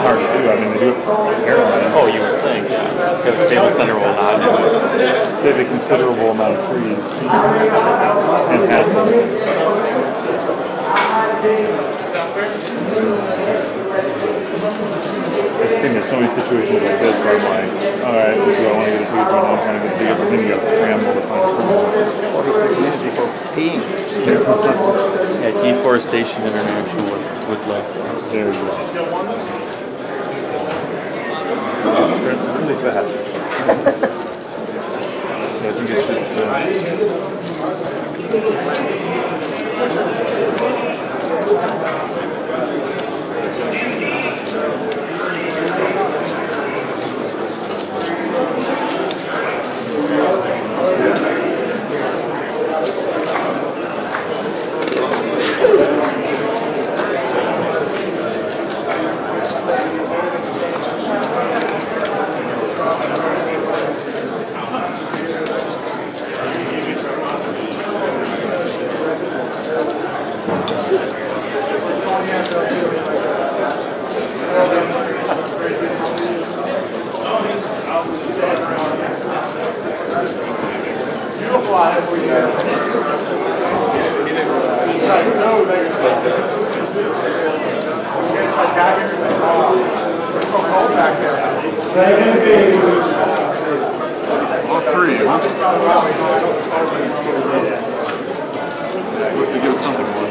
hard to do. I mean, they do it for airlines. Oh, you would think, yeah. Because the stable center will not save a considerable amount of trees and hassle. I just think there's so many situations like this where I'm like, alright, do I want to get a big one? I'm trying to get a big one. Then you got to scramble to find a 46 minutes before peeing. Yeah, Deforestation International would love that. There you go. It's really fast. So I think it's all three, huh? Must be good something one.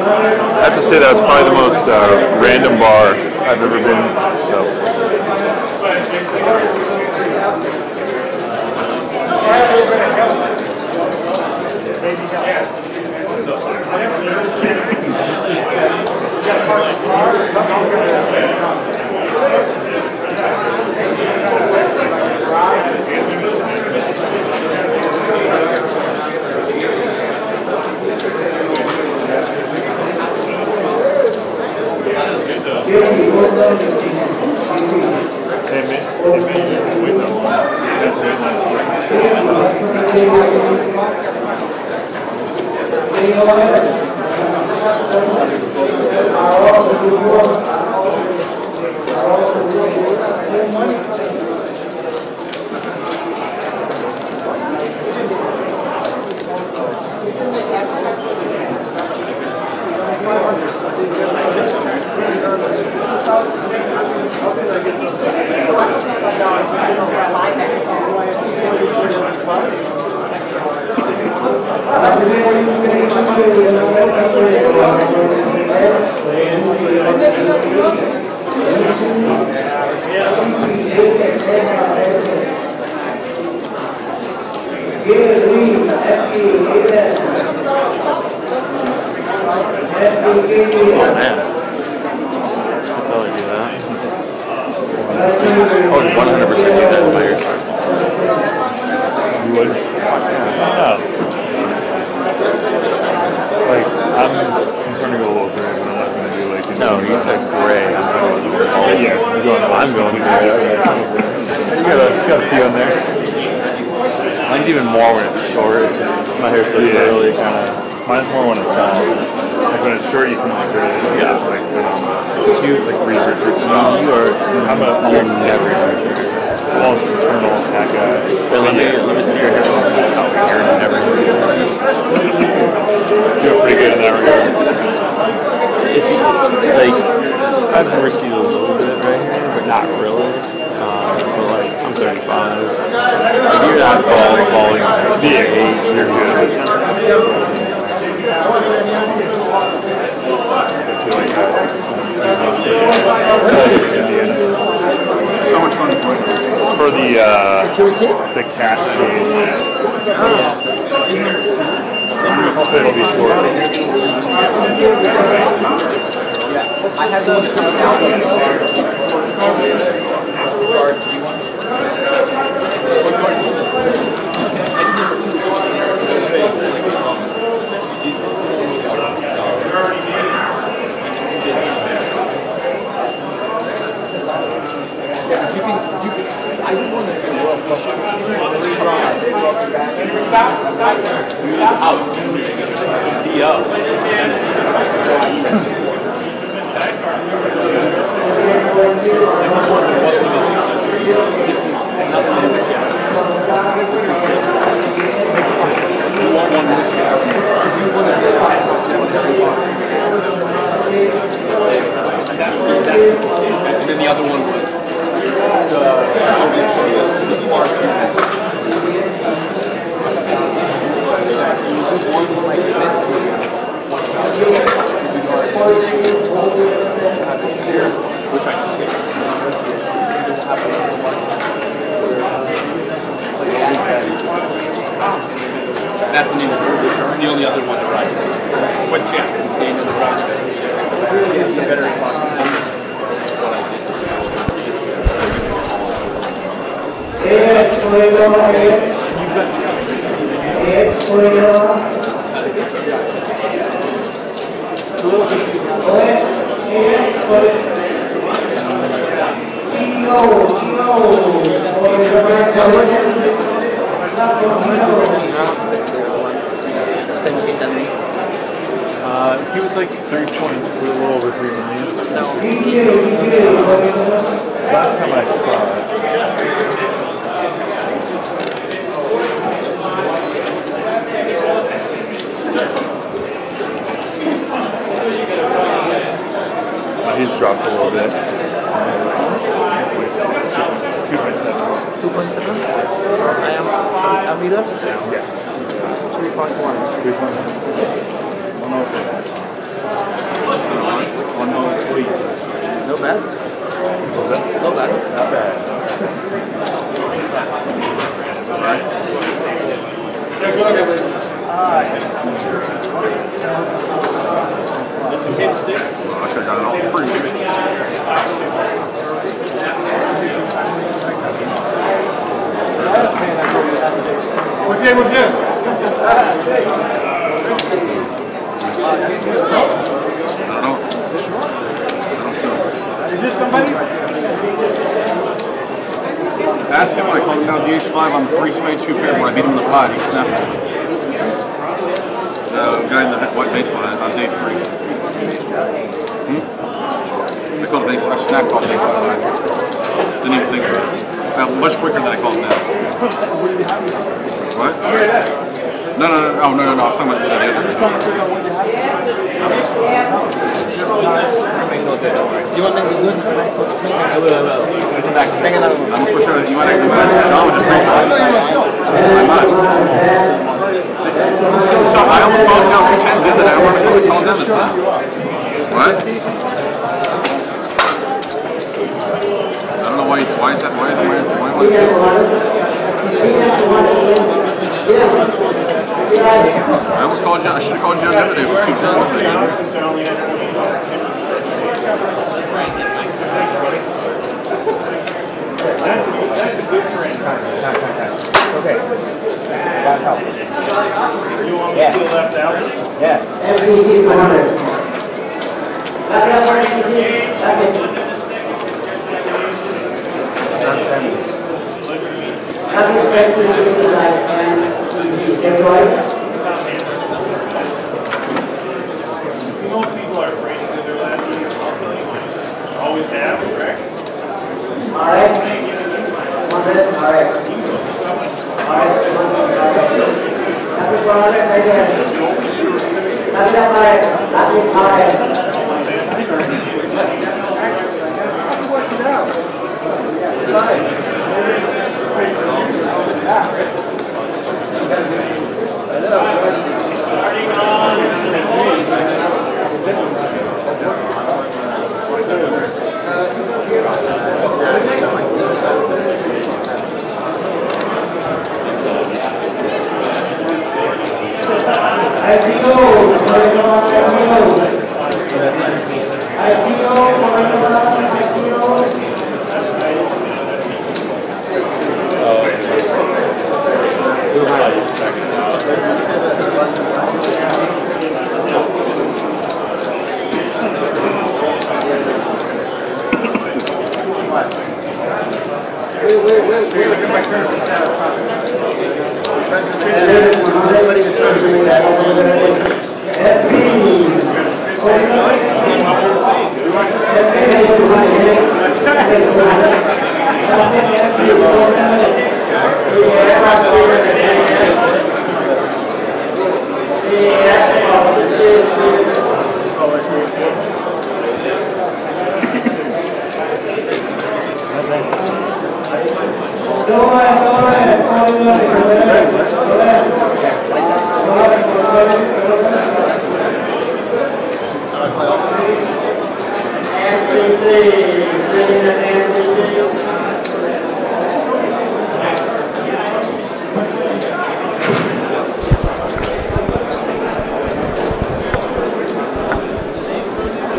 I have to say that was probably the most random bar I've ever been. So. Hey man, That's an inverse. This is the only other one to write. What Jack contained in the project. You better respond to this. What I did to He was like 3 points, a little over 3 million. No. Last time I saw it. He's dropped a little bit. 2.7? I am either? Yeah. 3.1. 103. No bad. No bad. Not bad. This is table 6. I should have got it all free. What game was this? I don't know. Is this somebody? Ask him when I called him down the ace 5 on the 3 spade 2 pair when I beat him in the pot. He snapped it. guy in the white baseball on day 3. I called it a snack called baseball. Didn't even think of it. Much quicker than I called it now. What? No. Oh, no. I was talking about the other. You want to make it good? I will. Come back. Bring another one. I'm supposed to. You want to no, just bring it. So I almost called down 2 times in that I don't want to call down this time. What? I don't know why is that? Why I almost called you. I should have called you the other day with 2 times. That's a good trend. Okay. Back up. You want me to feel left out? Yes. Most people are afraid to do that. Always have, correct? Alright.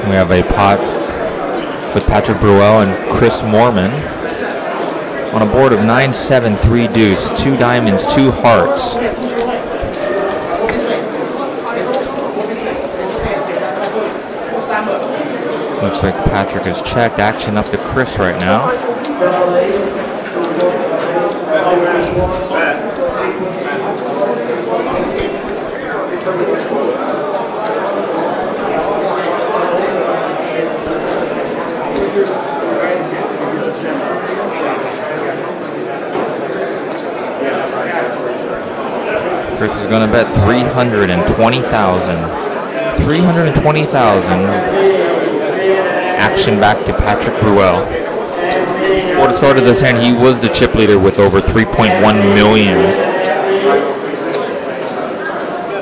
We have a pot with Patrick Bruel and Chris Moorman on a board of 9-7, 3 deuce, 2 diamonds, 2 hearts. Looks like Patrick has checked. Action up to Chris right now. Chris is going to bet 320,000. 320,000. Action back to Patrick Bruel. Before the start of this hand, he was the chip leader with over 3.1 million.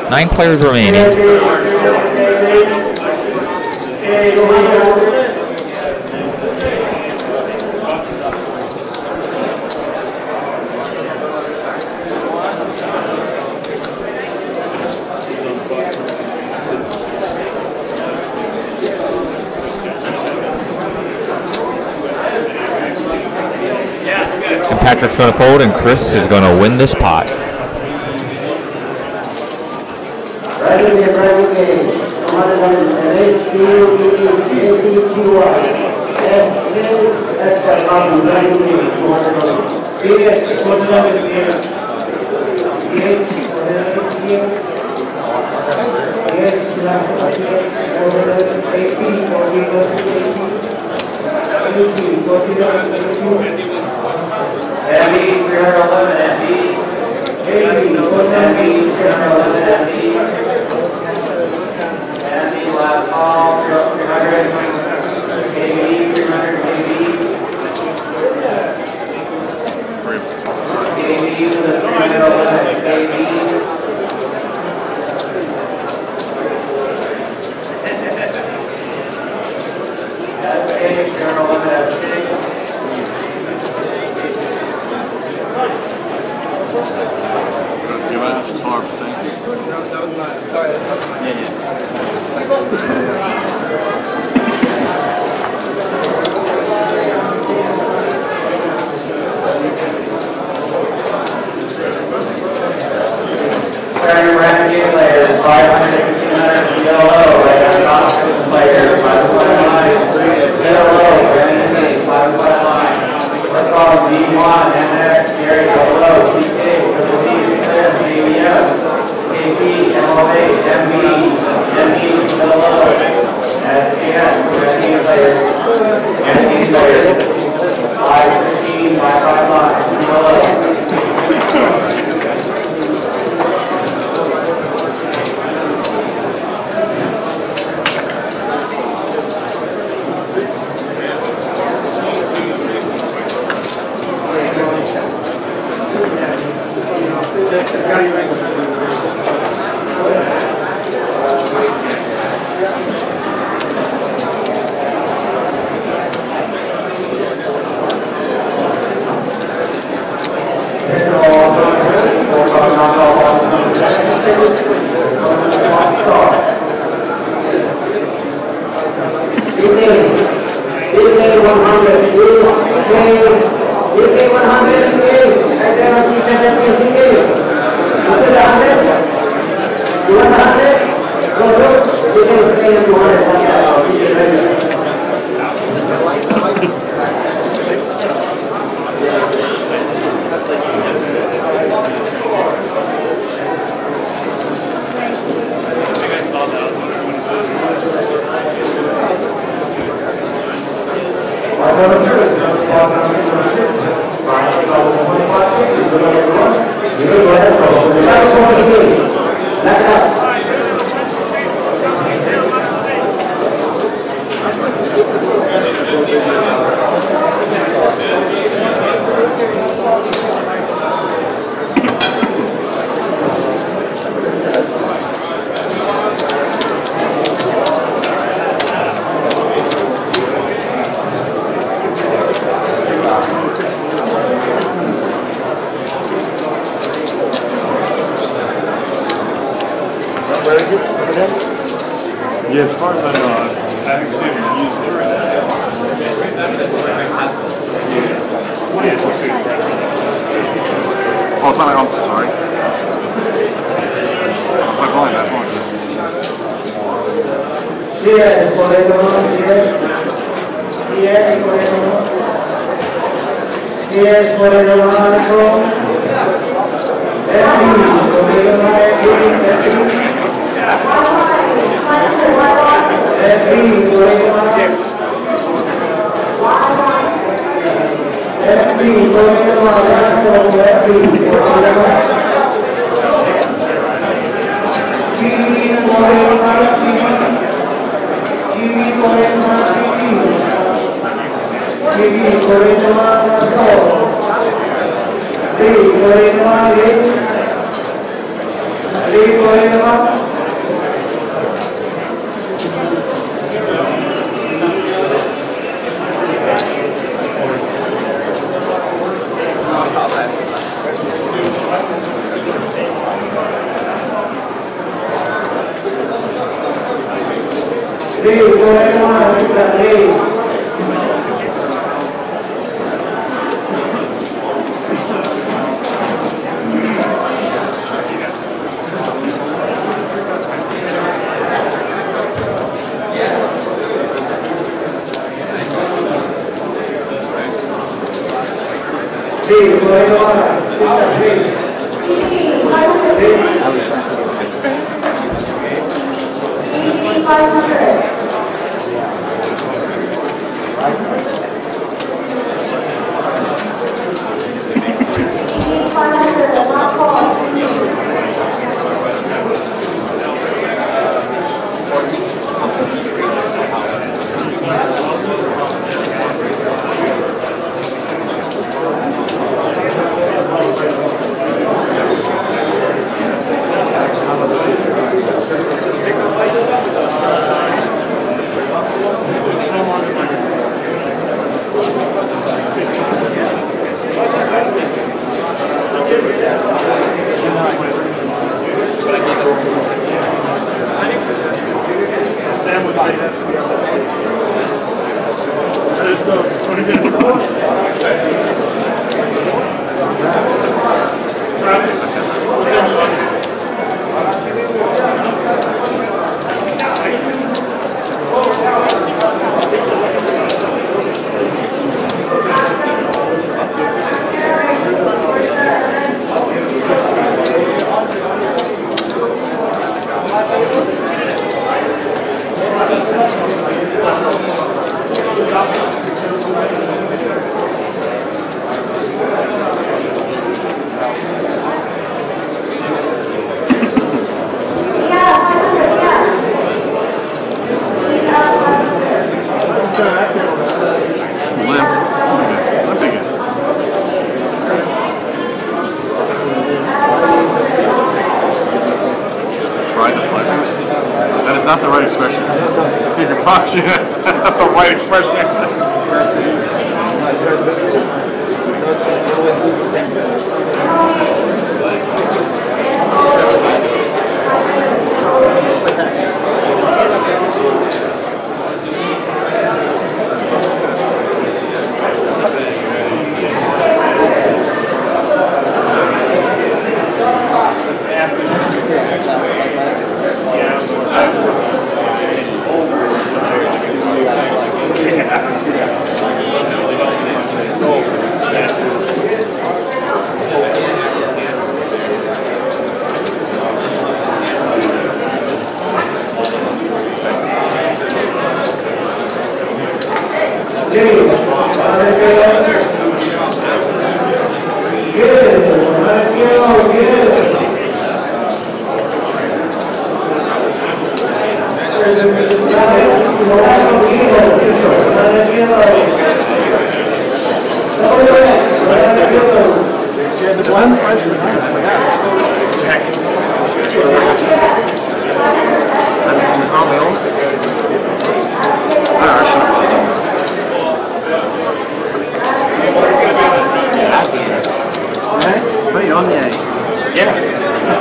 9 players remaining. And Patrick's going to fold, and Chris is going to win this pot. Last call, 300, KB, 300, KB. KB to the 311, KB. That's KB, 311, that's KB. Give us a hard thing. That was not, sorry. Starting ranking players, 500, 1,500, yellow, right on top of this player, 5.9, yellow, ranking, 5.9. Let's call D1, NX, Gary, yellow, CK, Triple D, ABS, KP, MLA, MB, MB, yellow, SPS, ranking players, ranking players, 515, 555, yellow. Yeah, as far as I know, I actually haven't used it right now. Oh, it's not, I'm sorry. My volume, that volume. Not the right expression. Keep your posture. That's not the right expression.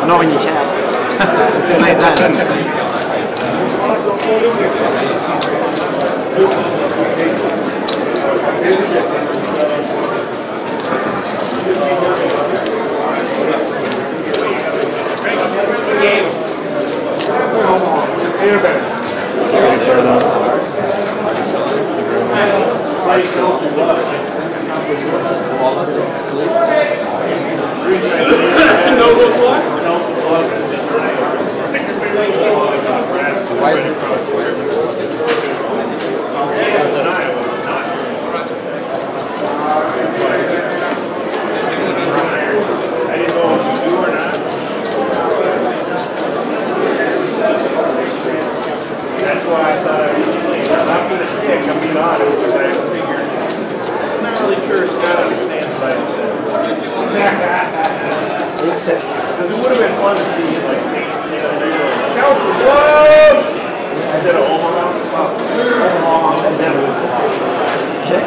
Not when you chat. It's too late then. Why is this? That's why I thought I'm going to stick. I'm being honest because I figured I'm not really sure Scott understands what I said. Because it would have been fun to see like Council Club instead of Omaha. Check.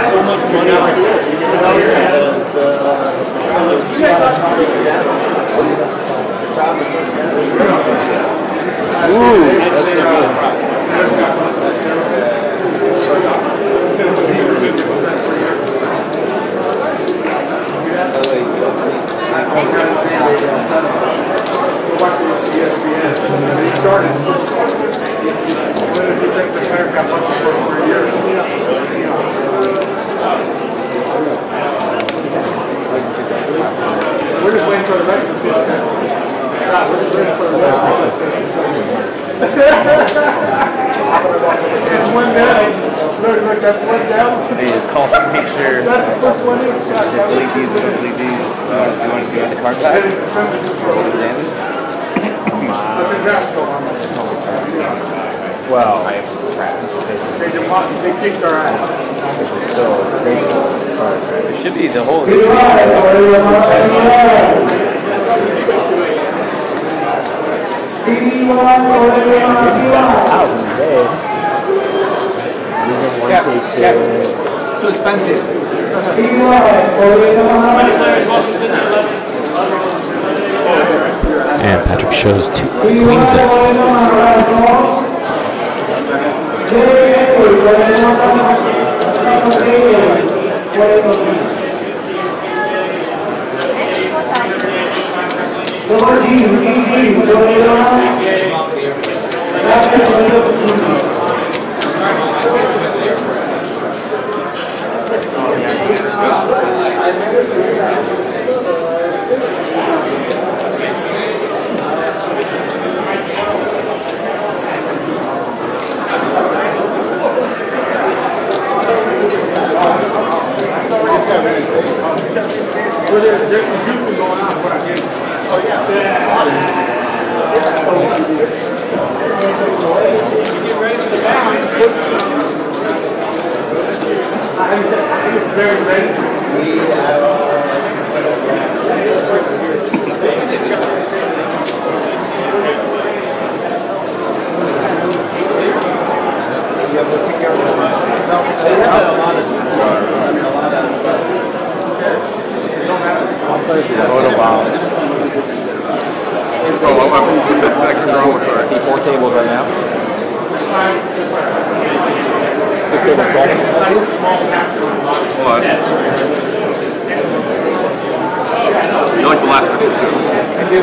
So much money out here. We're just waiting for the rest of the field. We're just waiting for the rest of the That's one down. Look, that's one down. Hey, just call to make sure. That's the first one in. Delete these, we don't delete these. You want to do the card back? Damage? Well, they kicked our ass. It should be the whole. Too expensive. And Patrick shows 2 queens there. There's some juicing going on. Oh, yeah. Get ready for the balance. I think it's very ready. I see 4 tables right now. 6 tables golfing. Hold on. You like the last picture too? Thank you.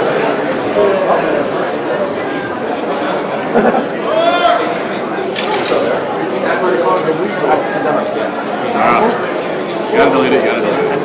You gotta delete it, you gotta delete it.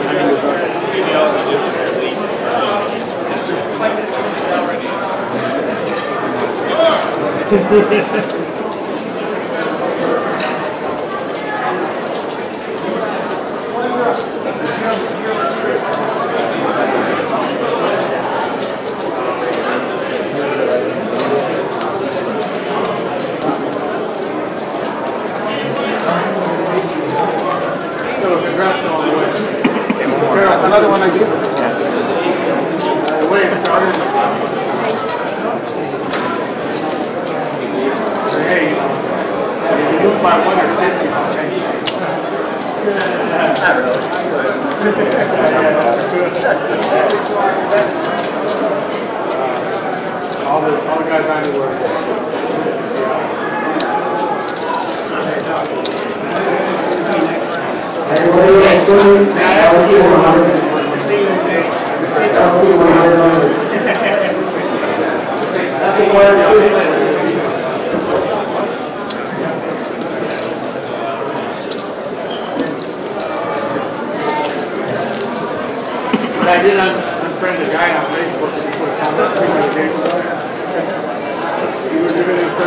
Another one like this? Wait, started. Hey, if you lose by 1 or 50, I'll change it. Not really. All the guys I knew were. But I did unfriend a guy on Facebook that he put down 3 days ago. You were doing it for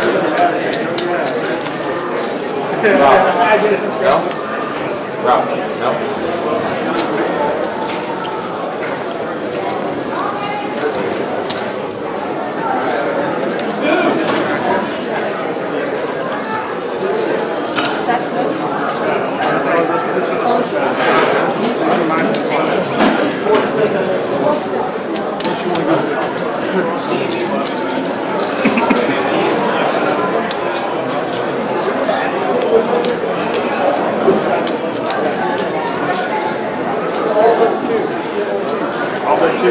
All but 2.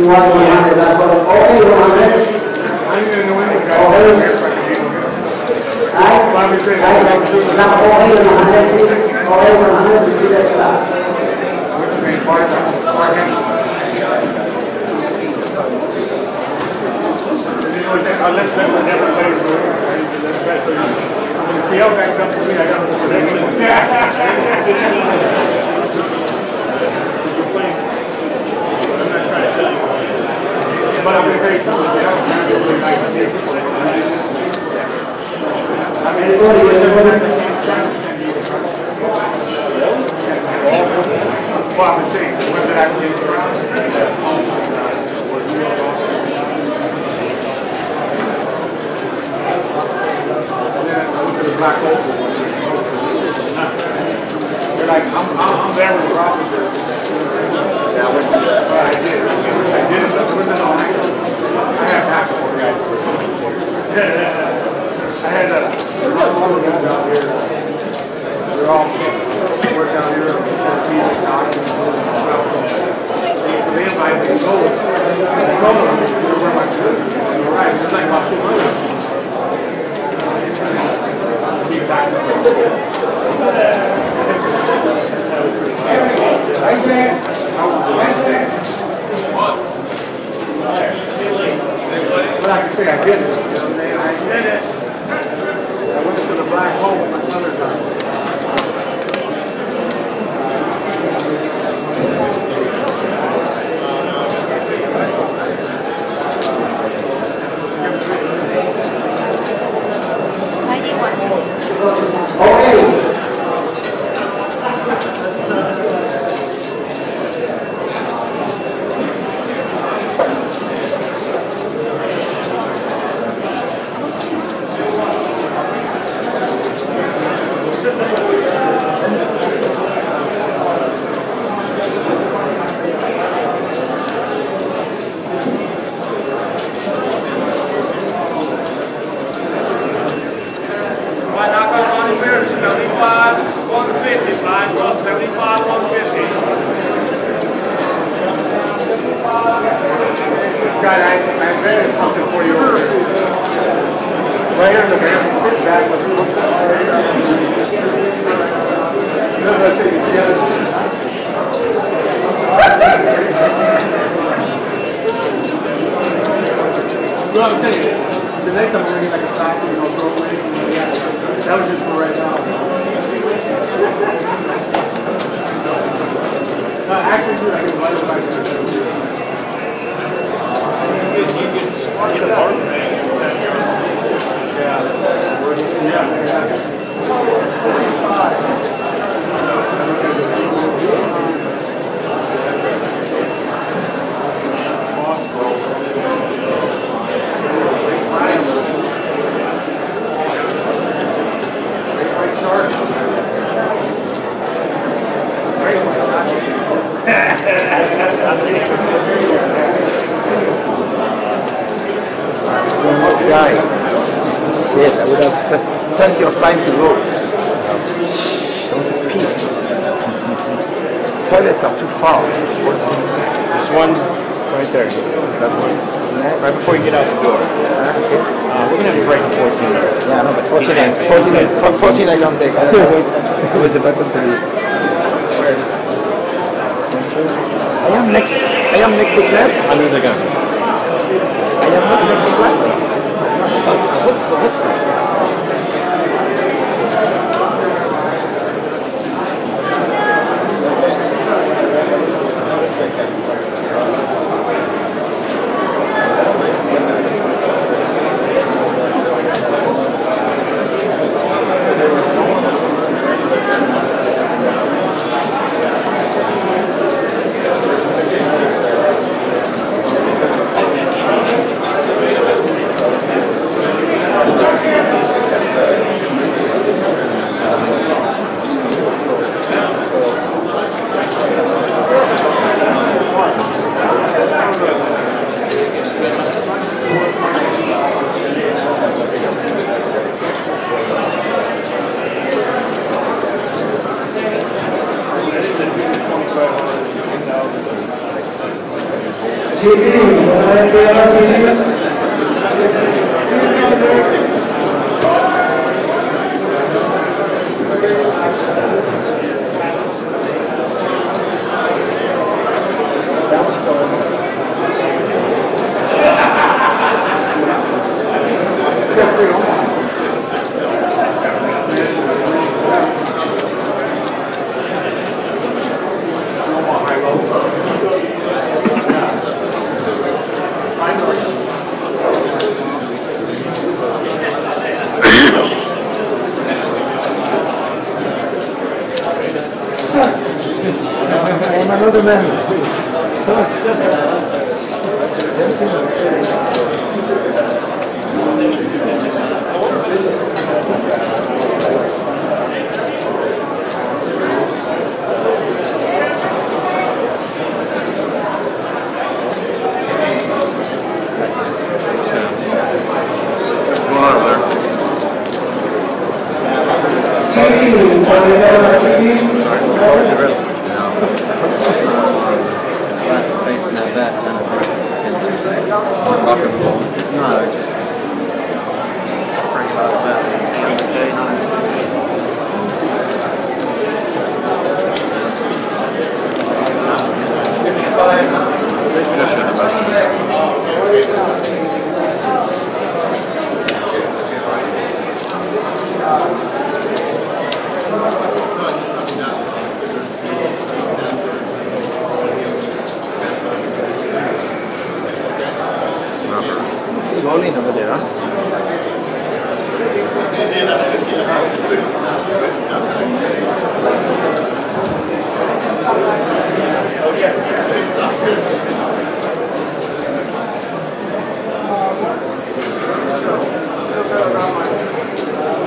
You want 100, that's what. Okay, 100. I'm in the winning guy. But I'm going to tell you something. I don't really like to I mean, it's only well, I'm saying, was it actually around? And then I look at the black hole. They're like, I'm there with Robert. Yeah, I went to that. I did. I have half of the guys. I had all the guys out here. They're all work down here. They invited me to go. I told them where my kids are. Right, there's like about 200. Thanks, man. But I can say I did it. I did it. I went to the black hole with my mother time. I'm another man. Rolling over there, huh?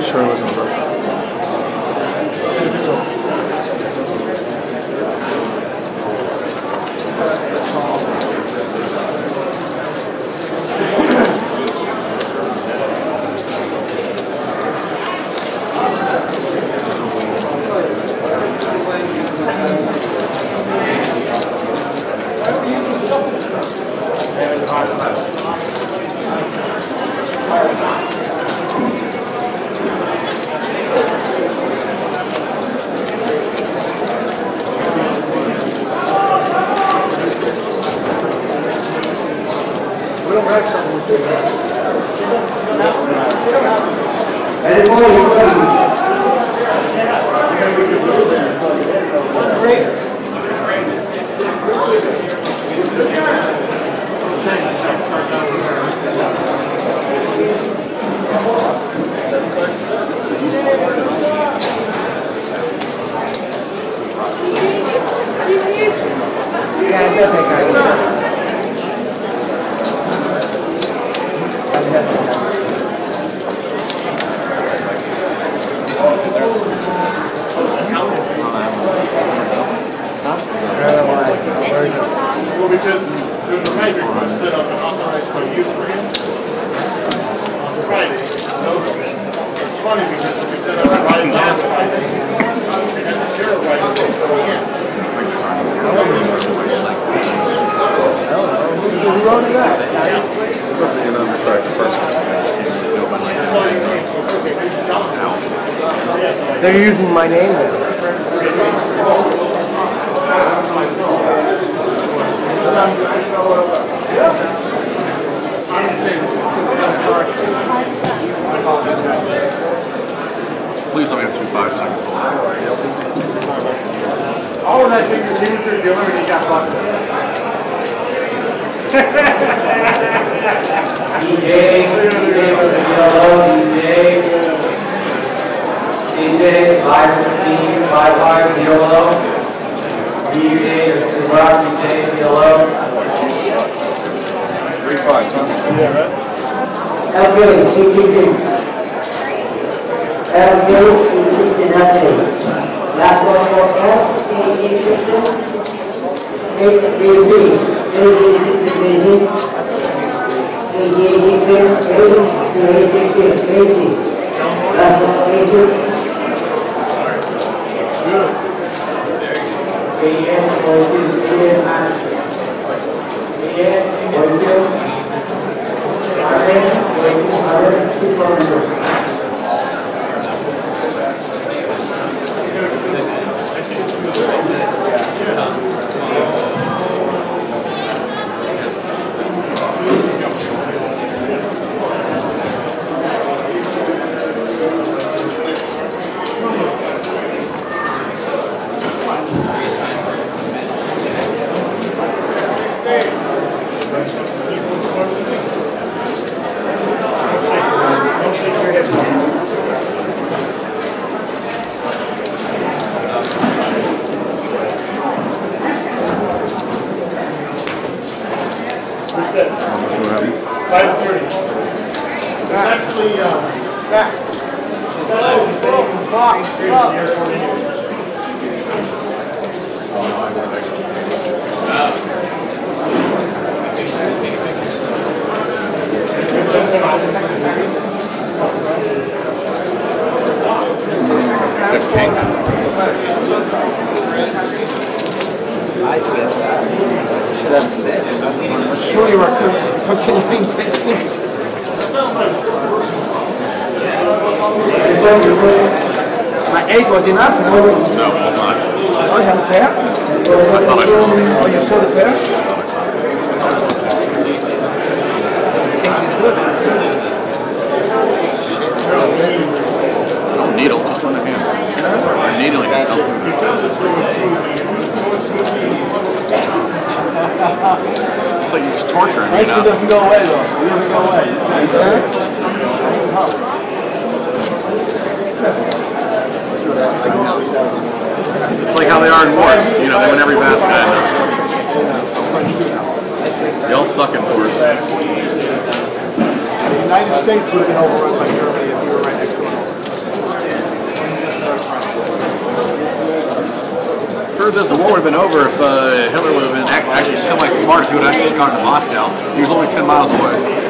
Sure it wasn't rough. Well, because there's a measure was set up and authorized by you for him on Friday. It's funny because we set up right last Friday, and then the sheriff right Who wrote it out? They're using my name now. Please let me have 2 5-second pull. All of that big signature deal, everything got busted. DJ 515, 55, yellow. DJ is rock, DJ yellow. 3 5, huh? Yeah, right? LG, CTV. LG is 69. Last one for F, AE system. 8BZ, AZ, last one, AZ. AM, I'm sure you are continuing. My 8 was enough? No, it was not. Oh, you have a pair? I thought I saw it. Oh, you saw the pair? Don't needle, just run the hand. Needling it. It's like you're just torturing me now. It doesn't go away though. It doesn't go away. It's like how they are in wars. You know, they win every battle. They all suck in wars. The United States would have been overrun by Germany if we were right next to it. Sure, the war would have been over if Hitler would have been actually semi-smart if he would have actually just gone to Moscow. He was only 10 miles away.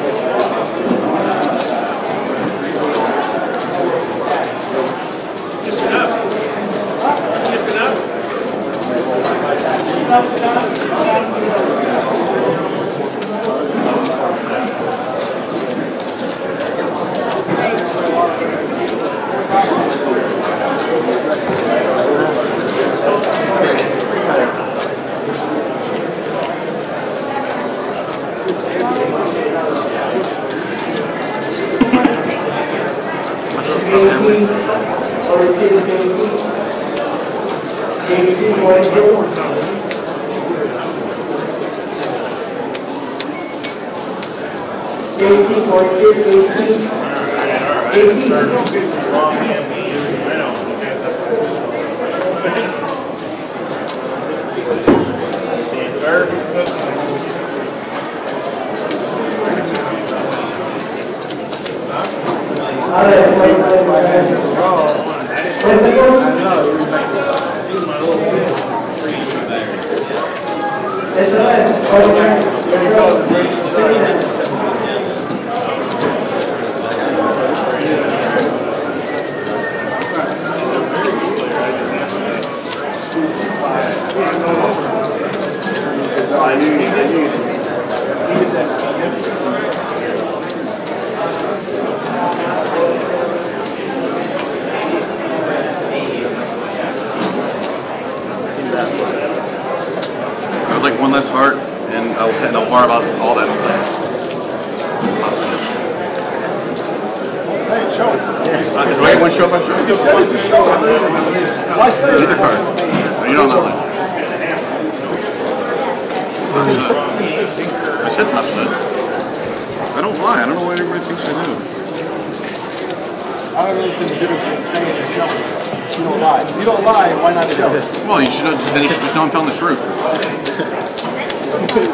Well, you should then you should just know I'm telling the truth.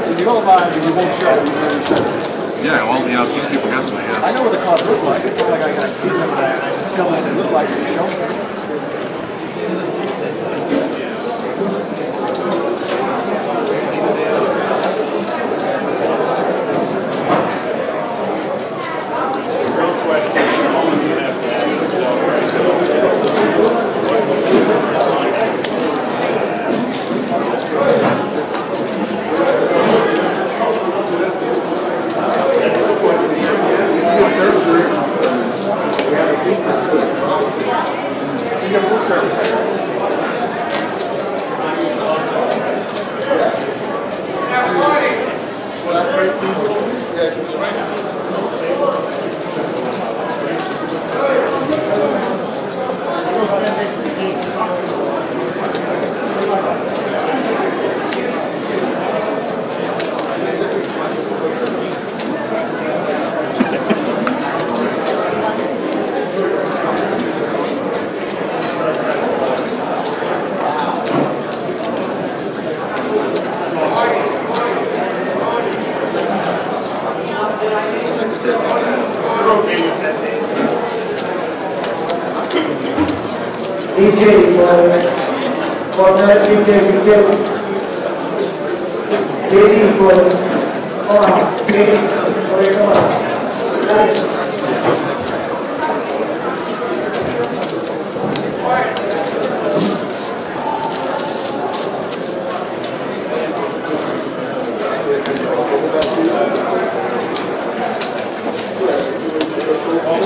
So you don't lie, but you won't show it. Yeah, well, you know, keep people guessing, I guess. I know what the cards look like. It's not like I got to see them, but I just know what they look like when you show them.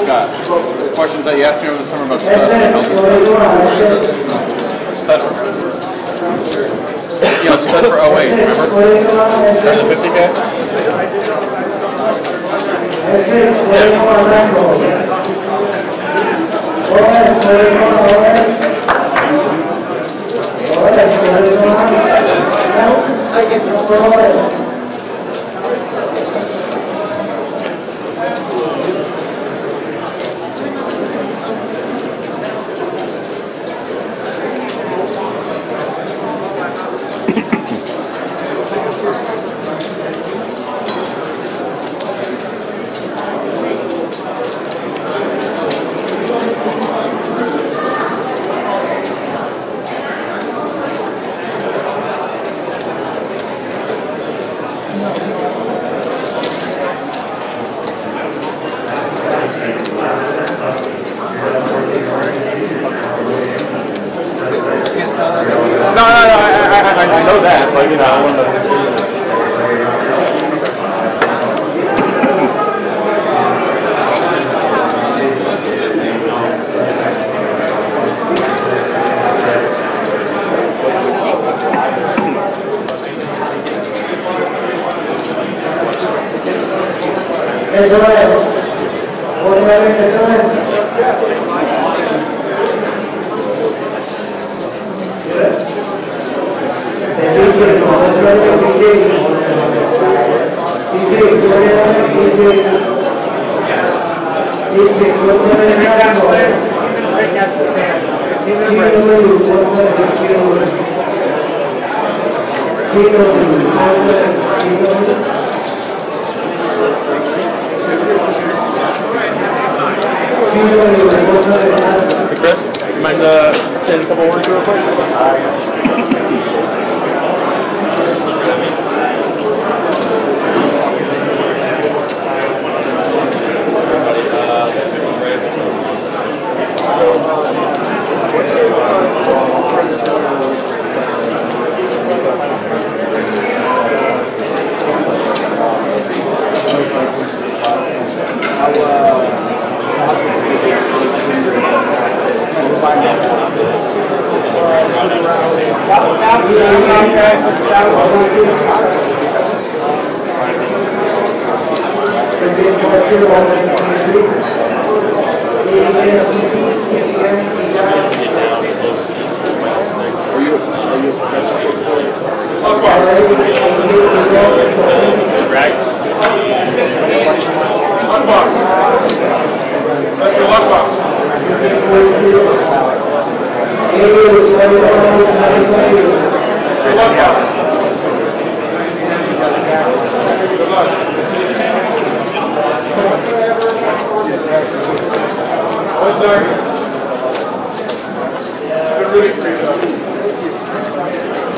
Scott, the questions that you asked me over the summer about stutter. You know, stud for 08, remember? Turn the 50K? I know that, but you know, I want to. Hey Chris, you mind saying a couple words real quick?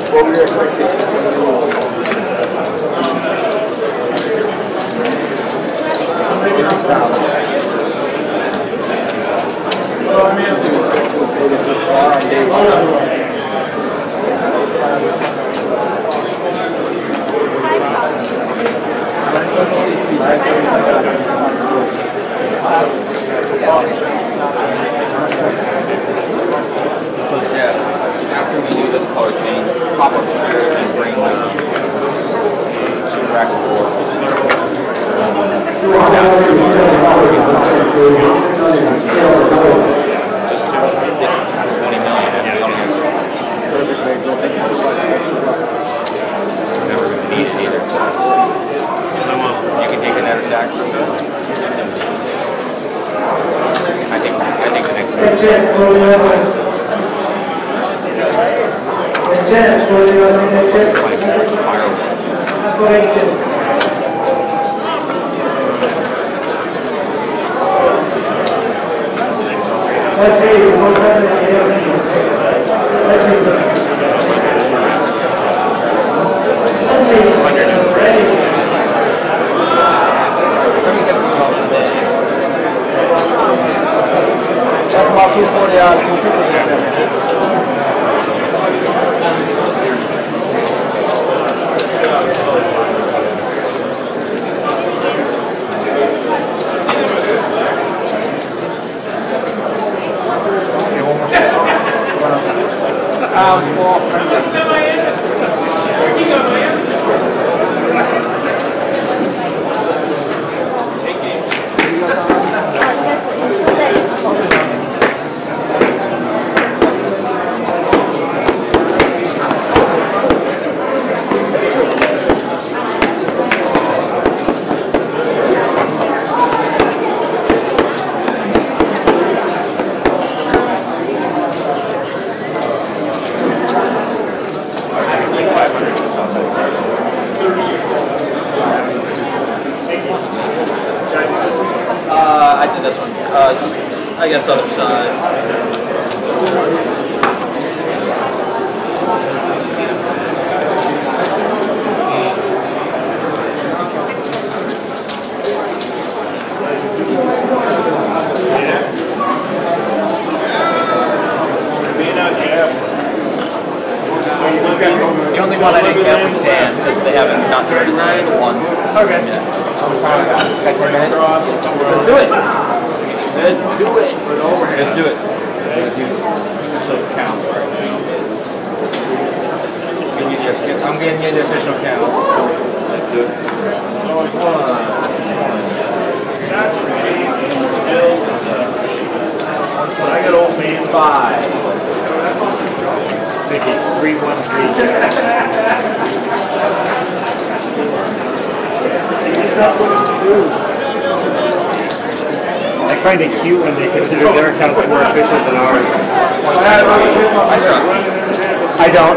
What were your expectations coming in? Well, I mean, I think it's going to pay this far on day one. Yeah, after we do this color change, pop up here and bring like 2 rack of 4. You can take another attack. I think the next one. That's about 240 hours, 250. I did this one. I guess other side. The only one I didn't get was Dan, because they haven't gotten rid of the ones. Okay. Yeah. Got 10 minutes? Let's do it. Let's do it. Let's do it. Count right now. I'm getting you the official count. Let's do it. I got old man 5. Mickey, 313. I find it cute when they consider their accounts more efficient than ours. I trust them. I don't.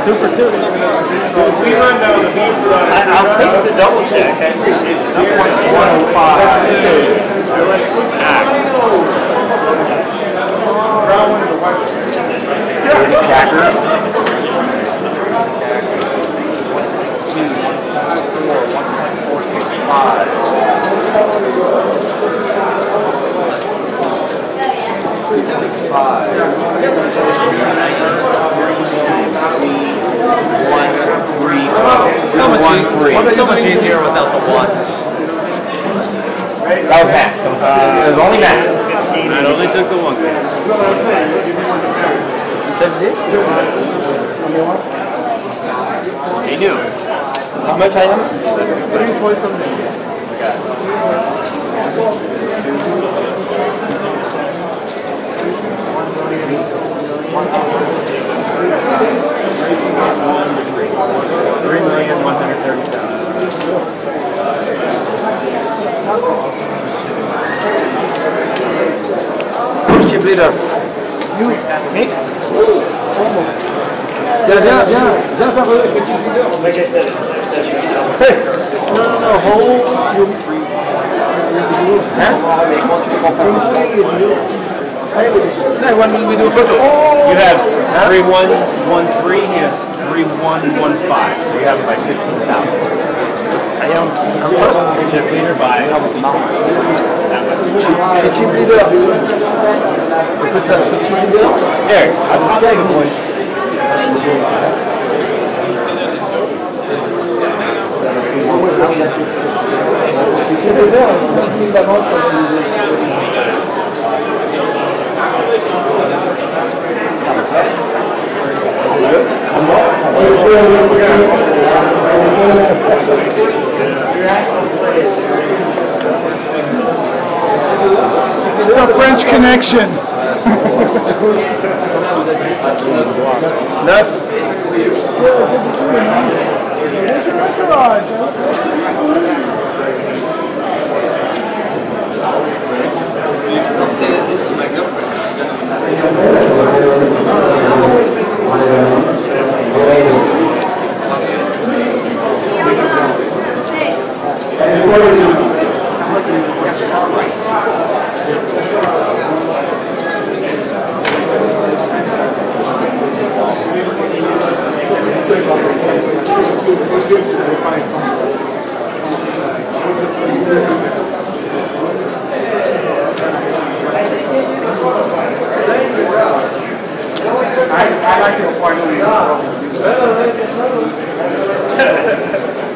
Super 2. We run down the beat. I'll take the double check. I appreciate it. 105. Let's snack. Jacker. So much easier without the ones. That was Matt. It was only Matt. I only took the one. That's it? He knew. How much I am? 3 point something. Who's chip leader? You. Me? Viens, viens, viens. Viens faire le chip leader. No, hold. Hein? When we do photo. You have 3113, he has 3115, so you have it by 15,000. I'm trusting the chip leader by chip leader. Tu peux faire ce chip leader? Here, I'll take it, boys. The French Connection. Left.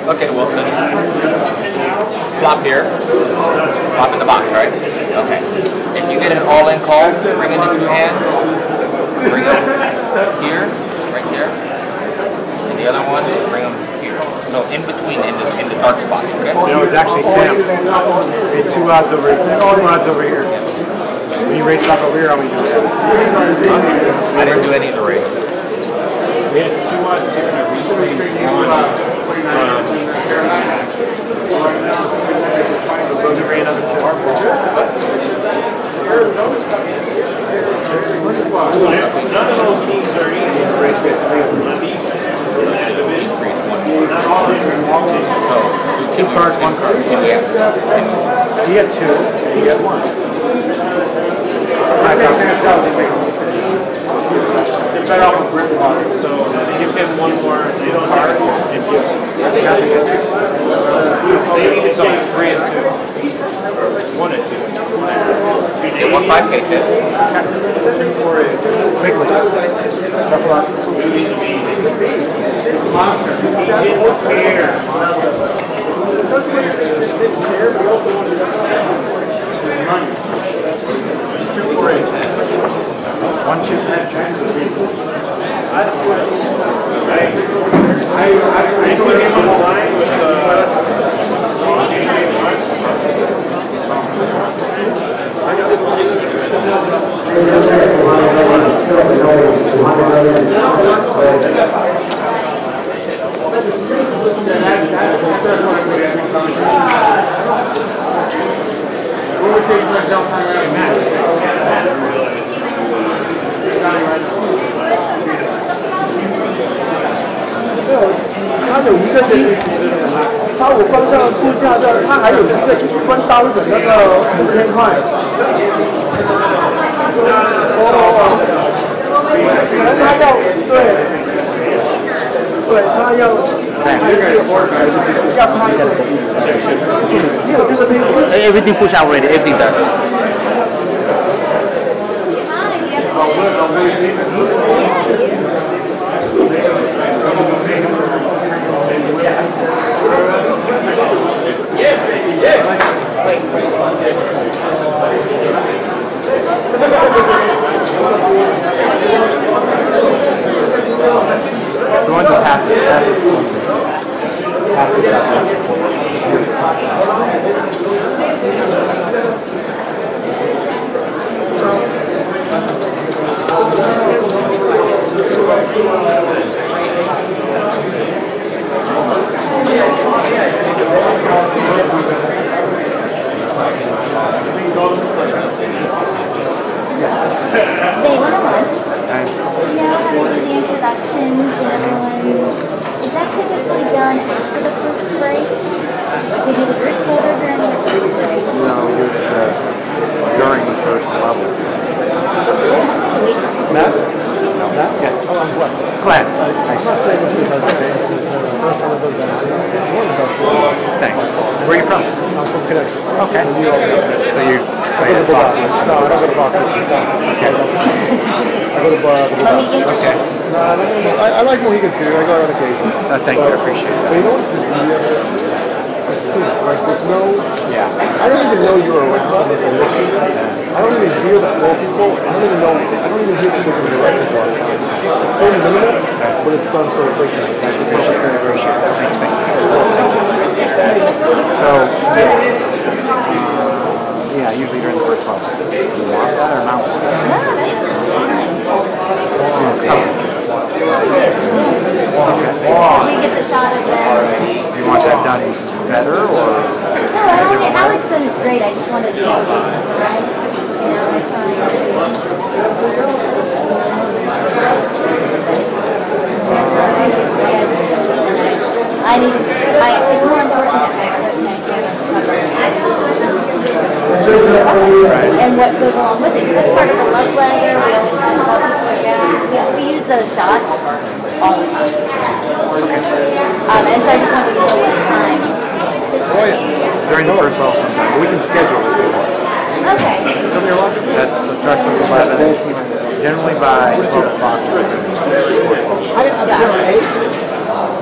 Okay, Wilson. Flop here. Flop in the box, right? Okay. If you get an all-in call, bring in the two hands. Bring them here, right there. And the other one, bring them here. So in between, in the dark spot, okay? You know, it's actually Sam. Hey, two odds over here. When you race off over here, how many do we have? I didn't do any of the race. We had 2 odds here and a replay None of those teams are easy to race with. Not all of them are two cards, 1 card. He had 2, he had 1. They're better off with grip water, so give him 1 more card and give. They need to stay 3 and 2. 1 and 2. Yeah, 1 5K hit. 2 4 8. Quickly. Shuffle up. One chip at I put him on the line with他有一个他我光上度假的，他还有一个关刀的那个5000块。可能他要对他要Everything push out already, everything done. So I just have introductions and everyone, is that typically done after the first break? We do the group photo during the first break? No, we do it during the first level. Matt? No. Matt? Yes. Oh, I'm Glenn. Glenn. I'm not saying this because the first one of those thanks. Where are you from? I'm from Connecticut. Okay. So you play at boxing? No, I don't go to boxing. Okay. I go to Mohegan. Okay. No, I like Mohegan too. I go on occasion. Thank you. I appreciate it. But you know what? Like there's no, I don't even know you're a record unless I'm looking. I don't even hear the flow people. I don't even hear people doing the records all the time. It's so minimal, but it's done so efficiently. I appreciate it. Thanks. Johnny better, or? No, I don't think Alex done is great. I just wanted to know, right? You know, it's it's more important that my equipment cameras cover and what goes along with it. That's part of the love letter. We always talk about people like that. We use those dots all the time. And so I just wanted to know what time. Oh yeah, during the first ball sometime. But we can schedule it if we want. Okay. That's the start from 11. Generally by 12 o'clock. I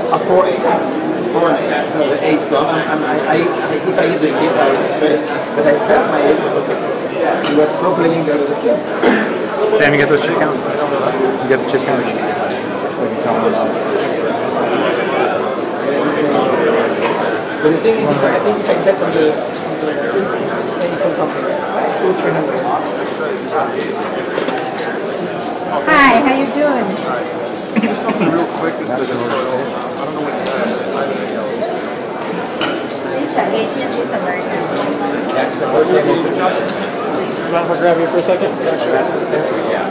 a 4-8. The 8 club. If I hit the kids, I was first. But I felt my age he was slow playing the other kids. Sam, you get those chip counts? You get the chip counts? We can count them up. But the thing is, I think if I bet on the something, 200-300. Hi, how you doing? Just something real quick. I don't know what it is. These are Asian, these are American. You mind if I grab you for a second? Yeah.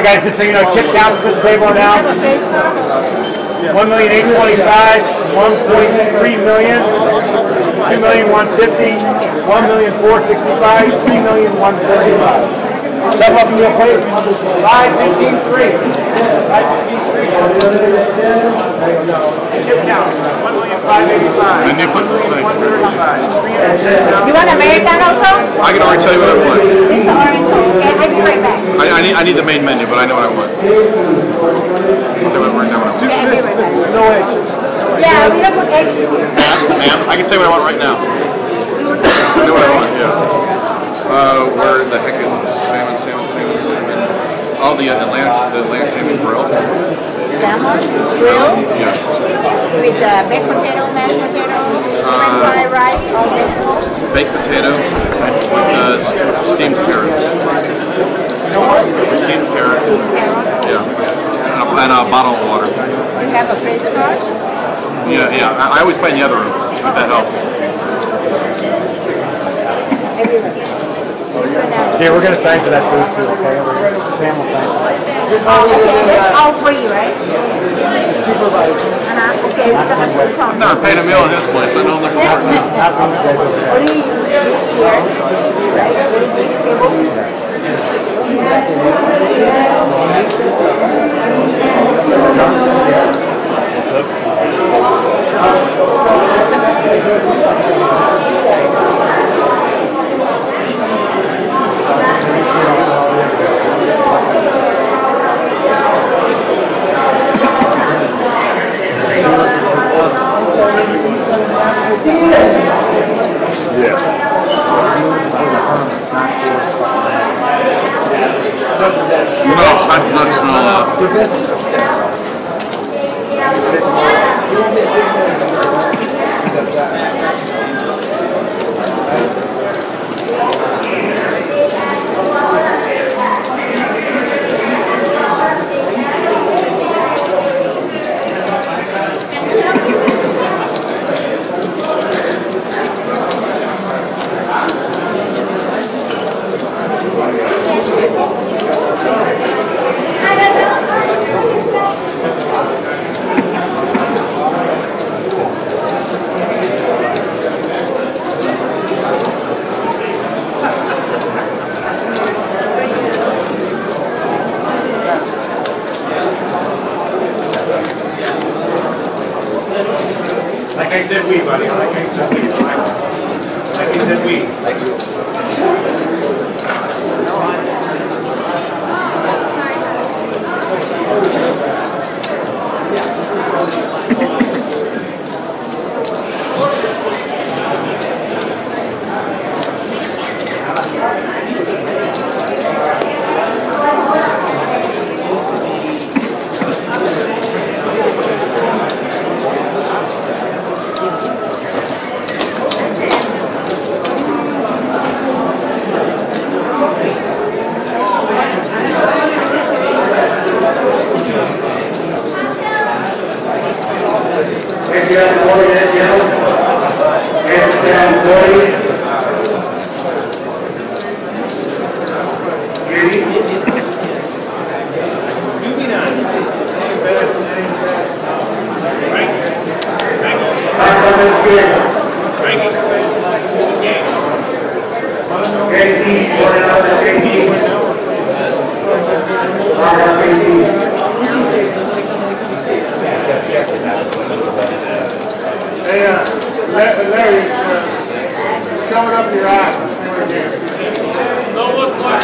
Guys, just so you know, chip counts at this table now. 1,825,000, 1.3 million, 2,150,000, 1,465,000, 3,145,000. Step up to your place. 515.3. 515.3. Chip count. 1,585,000. And you put the thing. 135,000. You want American also? I can already tell you what I want. It's orange, okay? I'll be right back. I need the main menu, but I know what I want. So right now, what I want. No eggs. Yeah, we don't put eggs. Ma'am, I can tell you what I want right now. I know what I want, yeah. Where the heck is it? Salmon. Oh, the Atlantic salmon grill. Salmon grill? Yes. With baked potato, mashed potato, fried rice, all vegetables. Baked potato with steamed carrots. Steamed carrots. Yeah. And a bottle of water. You have a face card? Yeah. I always play in the other room, if that helps. Okay, we're going to sign for that food too, okay? Sam will sign. That's all for you, right? Supervisor. Okay, we're going to put it on. I've never paid a meal in this place. I know they're important. What do you use here? Right? What is this table? No, that does not smell said we, buddy. I like you said we. Like you said we. Thank you. Hey, Larry, show it up your eyes. Don't look like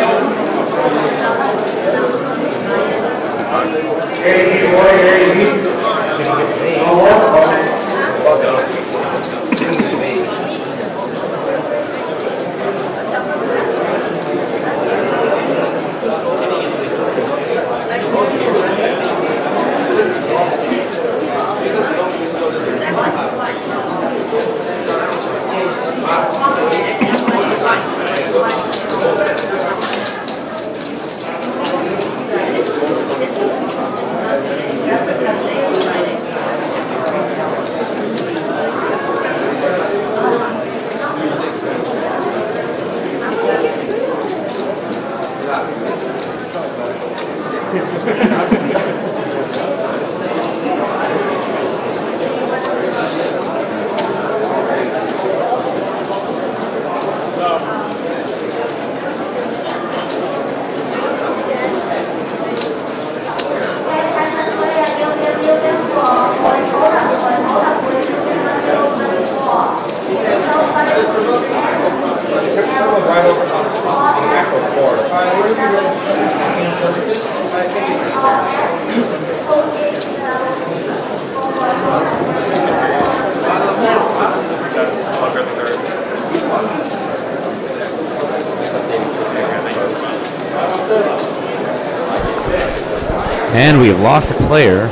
And we have lost a player.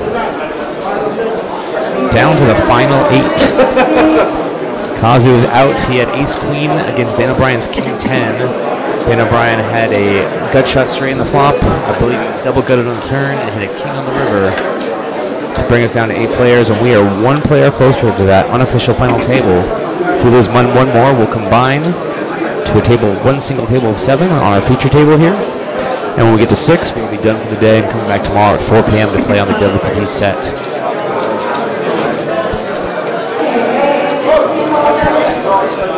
Down to the final 8. Kazu is out. He had ace-queen against Dan O'Brien's king-10. Dan O'Brien had a gut shot straight in the flop. I believe he was double gutted on the turn and hit a king on the river to bring us down to 8 players, and we are 1 player closer to that unofficial final table. If we lose one more, we'll combine to a table, one single table of 7 on our feature table here. And when we get to 6, we'll be done for the day and come back tomorrow at 4 p.m. to play on the WPT set.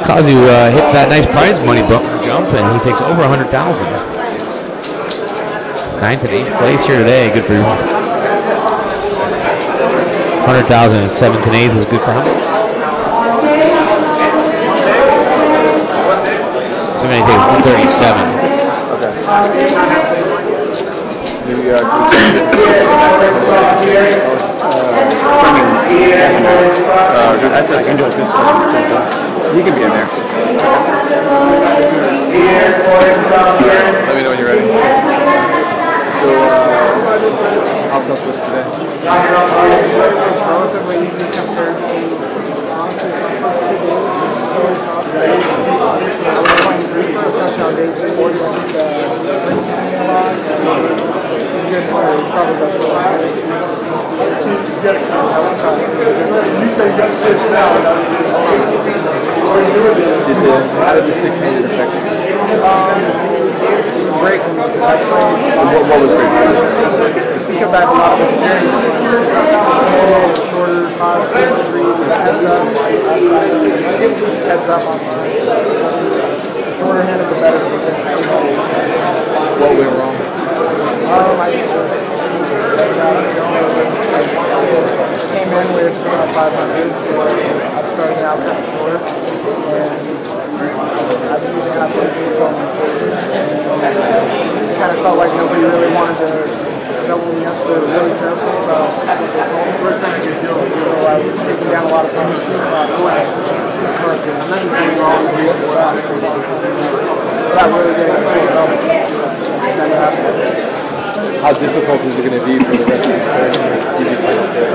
Kazu hits that nice prize money jump, and he takes over 100,000. 9th and 8th place here today, good for you. 100,000 and 7th and 8th is good for him. So many take 137. That's a good. You can be in there. Let me know when you're ready. So, how tough was today? It's relatively easy compared to, honestly, the first 2 days was so tough. I was playing group first, especially on day 2. He was just drinking a lot. He's a good player. He's probably the best player. That was tough. You say you got the chips out. How did the 600 affect you? It was great for me because I played. What was great for you? It's because I have a lot of experience playing 6 shorter, 5, 3, heads up. Heads up on the shorter handed, the better for me. What went wrong? I just came in with 500, so I really wanted to double the ups. They were really careful about what they called me. So I was taking down a lot of punches. It's hard to remember doing all the real stuff. But I really did feel double. It's never happened. How difficult is it going to be for the rest of the players to TV final two?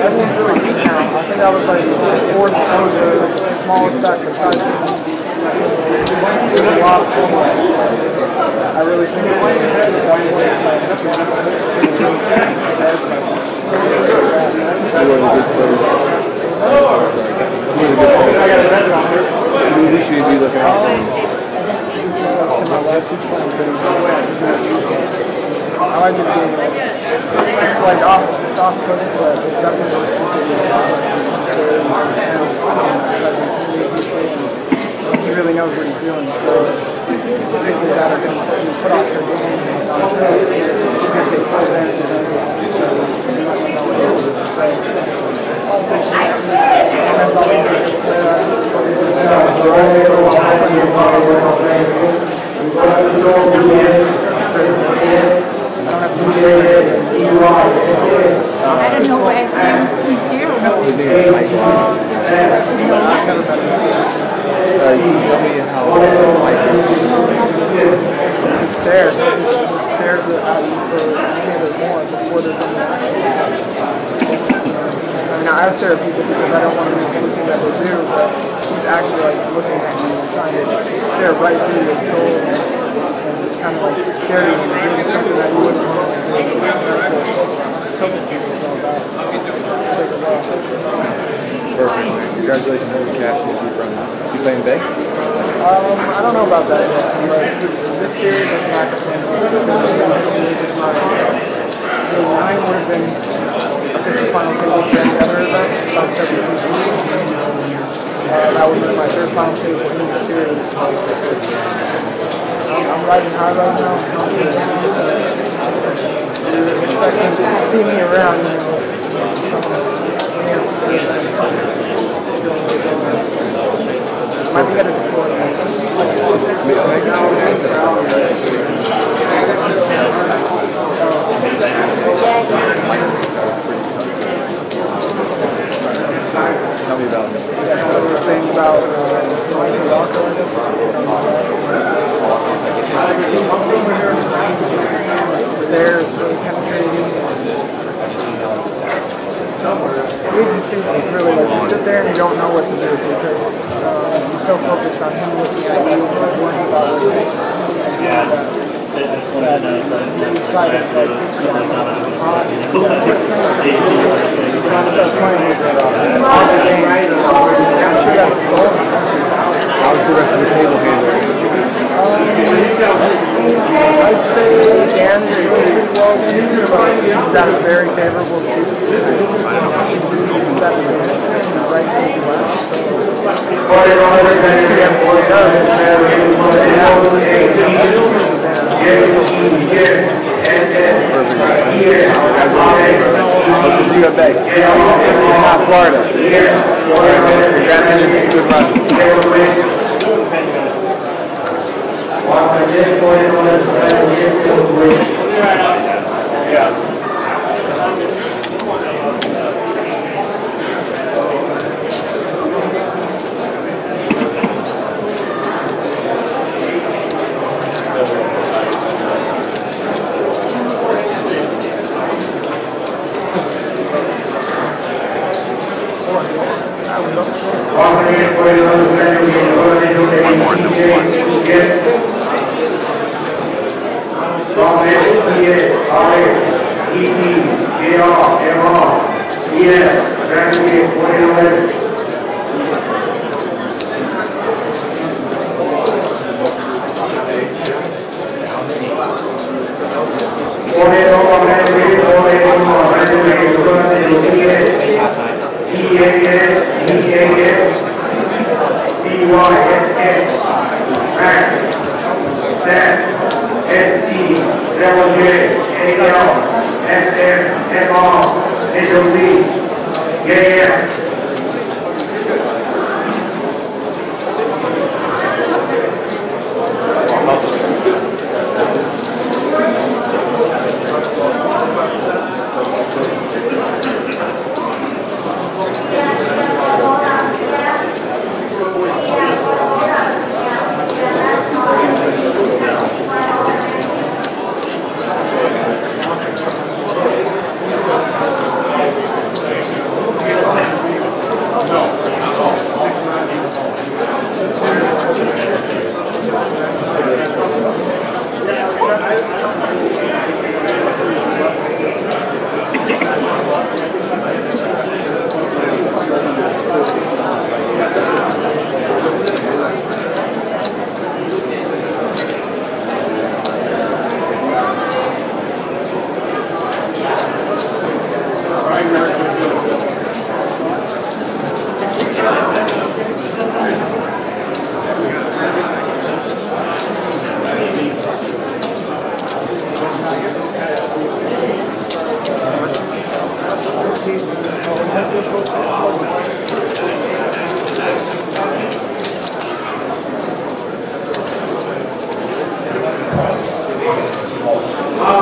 Everyone's really deep now. I think I was like fourth or the smallest stack besides me. There's a lot of people. I really think that's what it's like. You're one of the good players. Who should you be looking at? To my left, he's playing pretty well. I like his game. It's like it's off-putting, but it definitely suits it. It's very intense and he really knows what he's doing. So people that are going to put off their game until he's going to take full advantage of it. I don't know what he's here. It's stared. It's stared at you for a minute or more before there's any action. I stare at people because I don't want to miss anything that they do, but he's actually like looking at you and trying to stare right through your soul and kind of like scare you into doing something that you wouldn't want to do. That's what tilting people is all about. Perfect. Congratulations on the cash you from. You playing big? I don't know about that yet, but this series is not the plan. This is my 9 would have been official final table for any other event, South Texas PC. That would be my 3rd final table in the series. I'm riding high right now. So you're expecting to see me around, might be better before. Tell me about it. That's what we were saying about Michael Walker, I guess. 16 over here, just stairs, really penetrating. He just thinks it's really like you sit there and you don't know what to do because you're so focused on him looking at you and worrying about what it is. Starts playing with it. I'm sure that's his goal. How's the rest of the table handling? I'd say Dan is doing pretty well this year, but he's got a very favorable seat. He's got the right to his left. So see everything he does. Hope to see you at Bay. Not Florida. Congrats on your good run.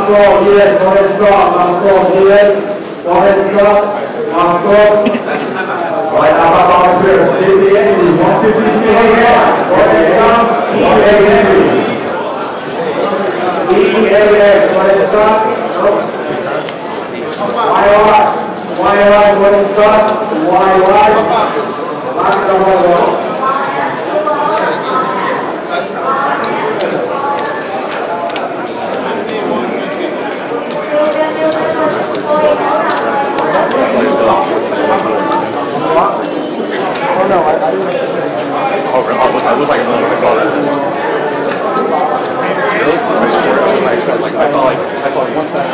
score, yes, go ahead, stop. Last score, yes. Go ahead, stop. Last score. Right, how about here? Stay the end. 153 again. Go ahead, stop. Go ahead, stop. Why, go ahead, stop. Why. Oh no, I didn't. I look like I saw that. Really? I saw like one side.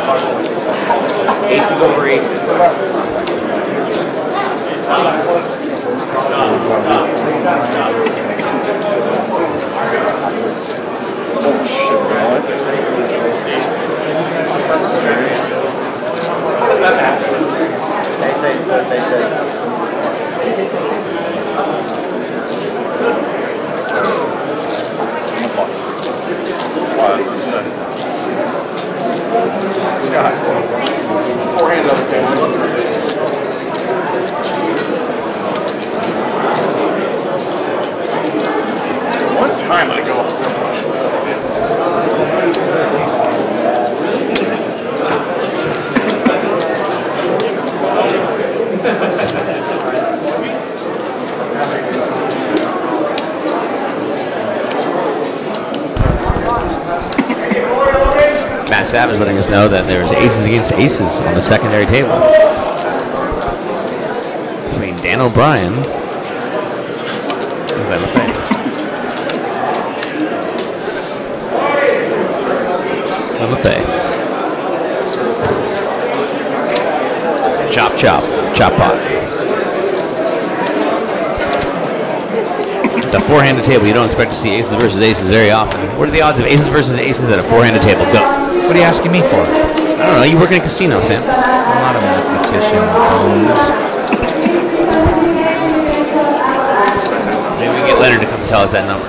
Aces over aces. Oh shit, what? How does that happen? Ace, Wow, this is sick. Scott. Forehand on the table. One time I go Matt Savage letting us know that there's aces against aces on the secondary table between Dan O'Brien and Ben LaFay. Ben LaFay. Chop, chop, chop pot. The four-handed table, you don't expect to see aces versus aces very often. What are the odds of aces versus aces at a four-handed table? Go. What are you asking me for? I don't know. You work in a casino, Sam. I'm not a mathematician. Maybe we can get Leonard to come tell us that number.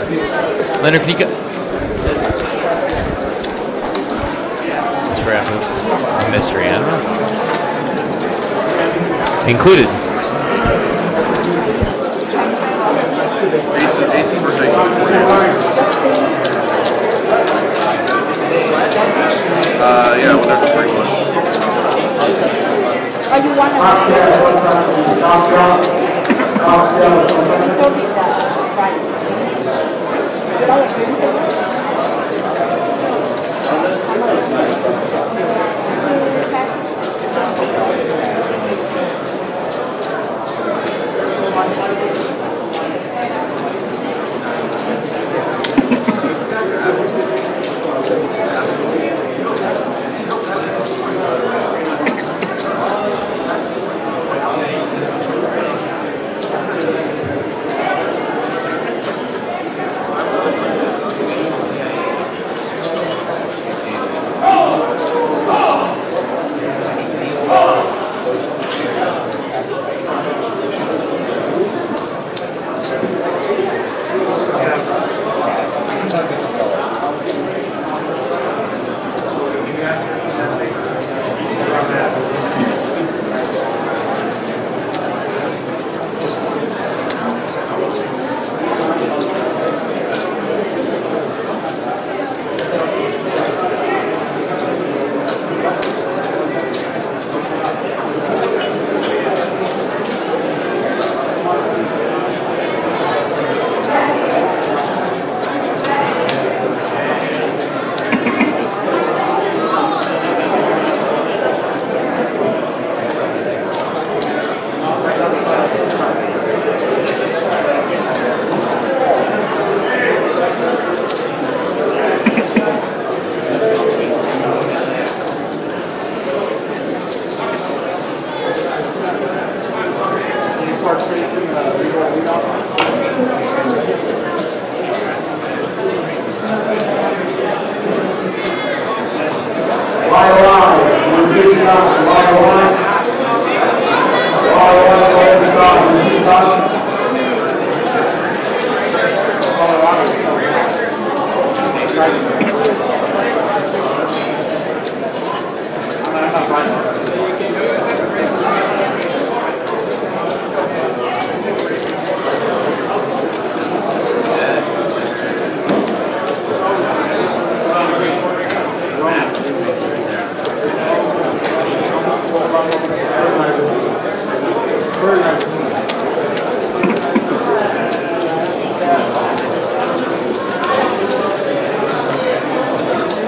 Leonard, can you go? That's for a mystery, I don't know. Included. Aces versus aces. Yeah, well, there's a pretty much. Are you one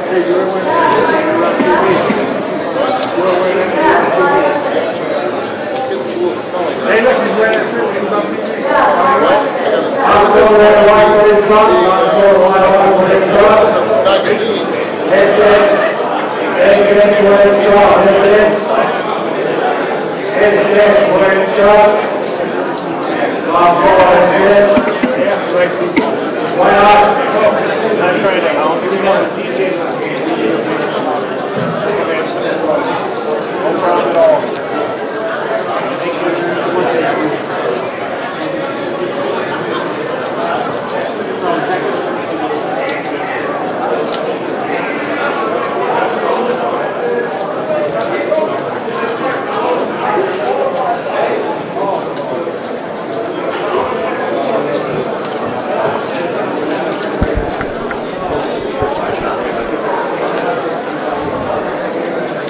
Hey, look, he's wearing that shirt. He's on TV. Why not? Not trying to help. No problem at all.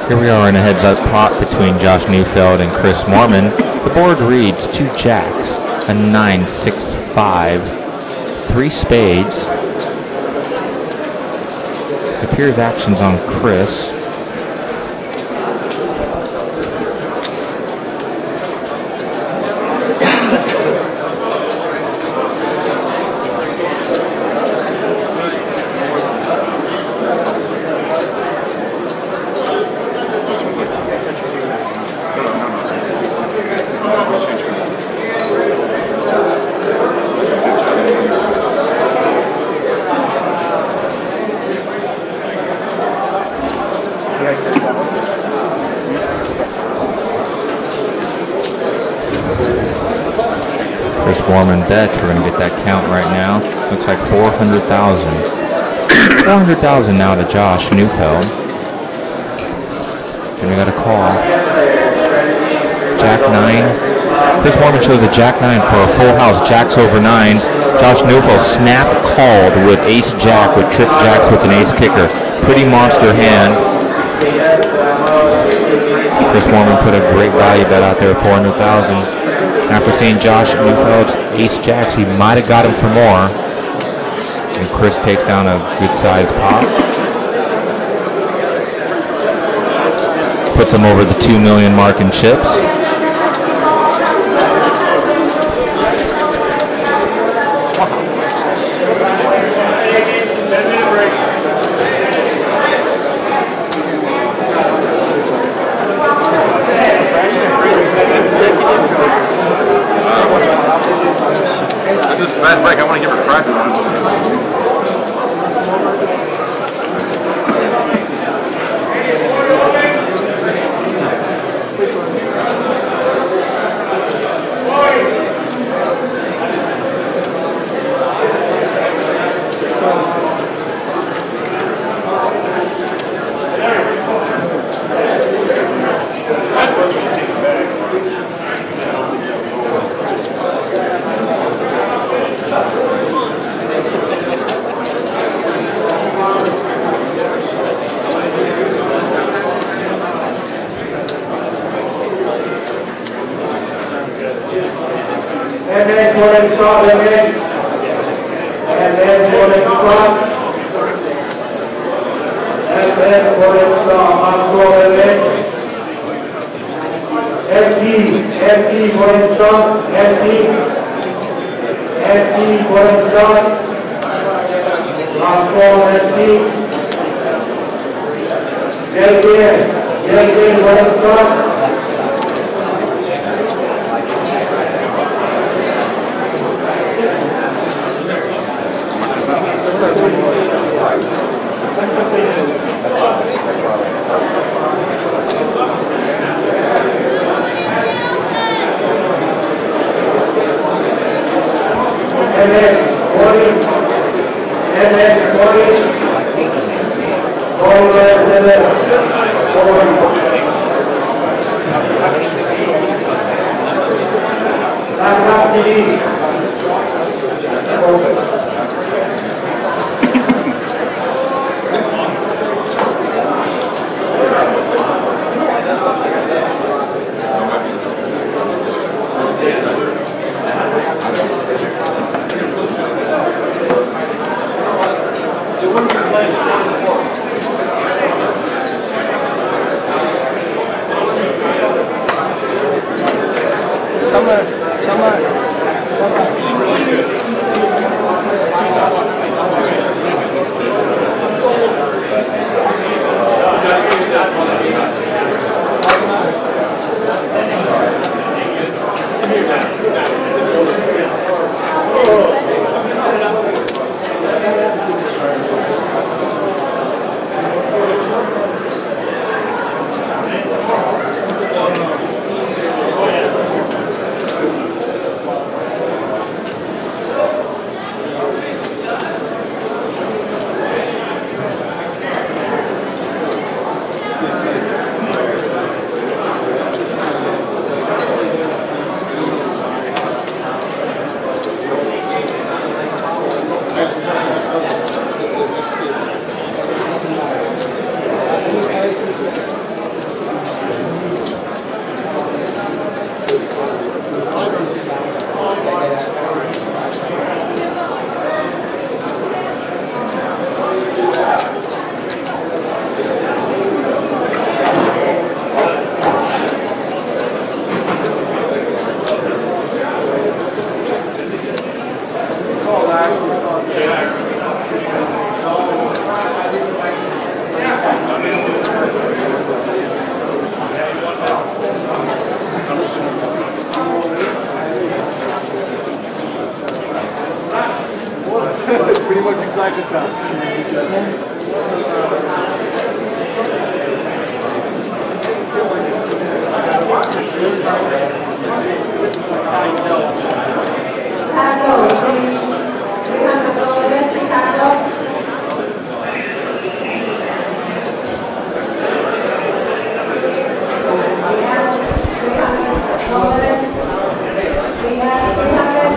Here we are in a heads-up pot between Josh Neufeld and Chris Mormon. The board reads 2 jacks, a 9, 6, 5, 3 spades. It appears actions on Chris. Chris Mormon bets. We're going to get that count right now. Looks like 400,000. 400,000 now to Josh Neufeld. And we got a call. Jack 9. Chris Mormon shows a Jack 9 for a full house. Jacks over 9s. Josh Neufeld snapped called with Ace Jack with trip jacks with an ace kicker. Pretty monster hand. Chris Mormon put a great value bet out there, 400,000. After seeing Josh Neufeld's Ace Jacks, he might have got him for more. And Chris takes down a good-sized pot. Puts him over the 2 million mark in chips. This is a bad break. I want to give her a crack once. And then for the stop limit. And then for the stop. And then for the stop. On score limit. FT for the stop. FT for the stop. On score FT. JK for the stop. Pretty much excited time.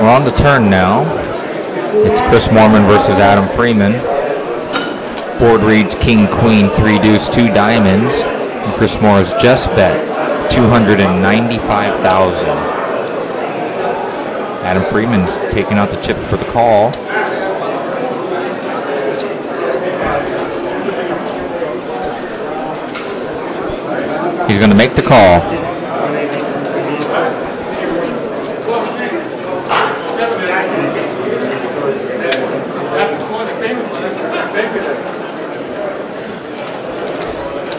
We're on the turn now. It's Chris Moorman versus Adam Freeman. Board reads King, Queen, 3 deuce, 2 diamonds. And Chris Moore has just bet $295,000. Adam Freeman's taking out the chip for the call. He's going to make the call.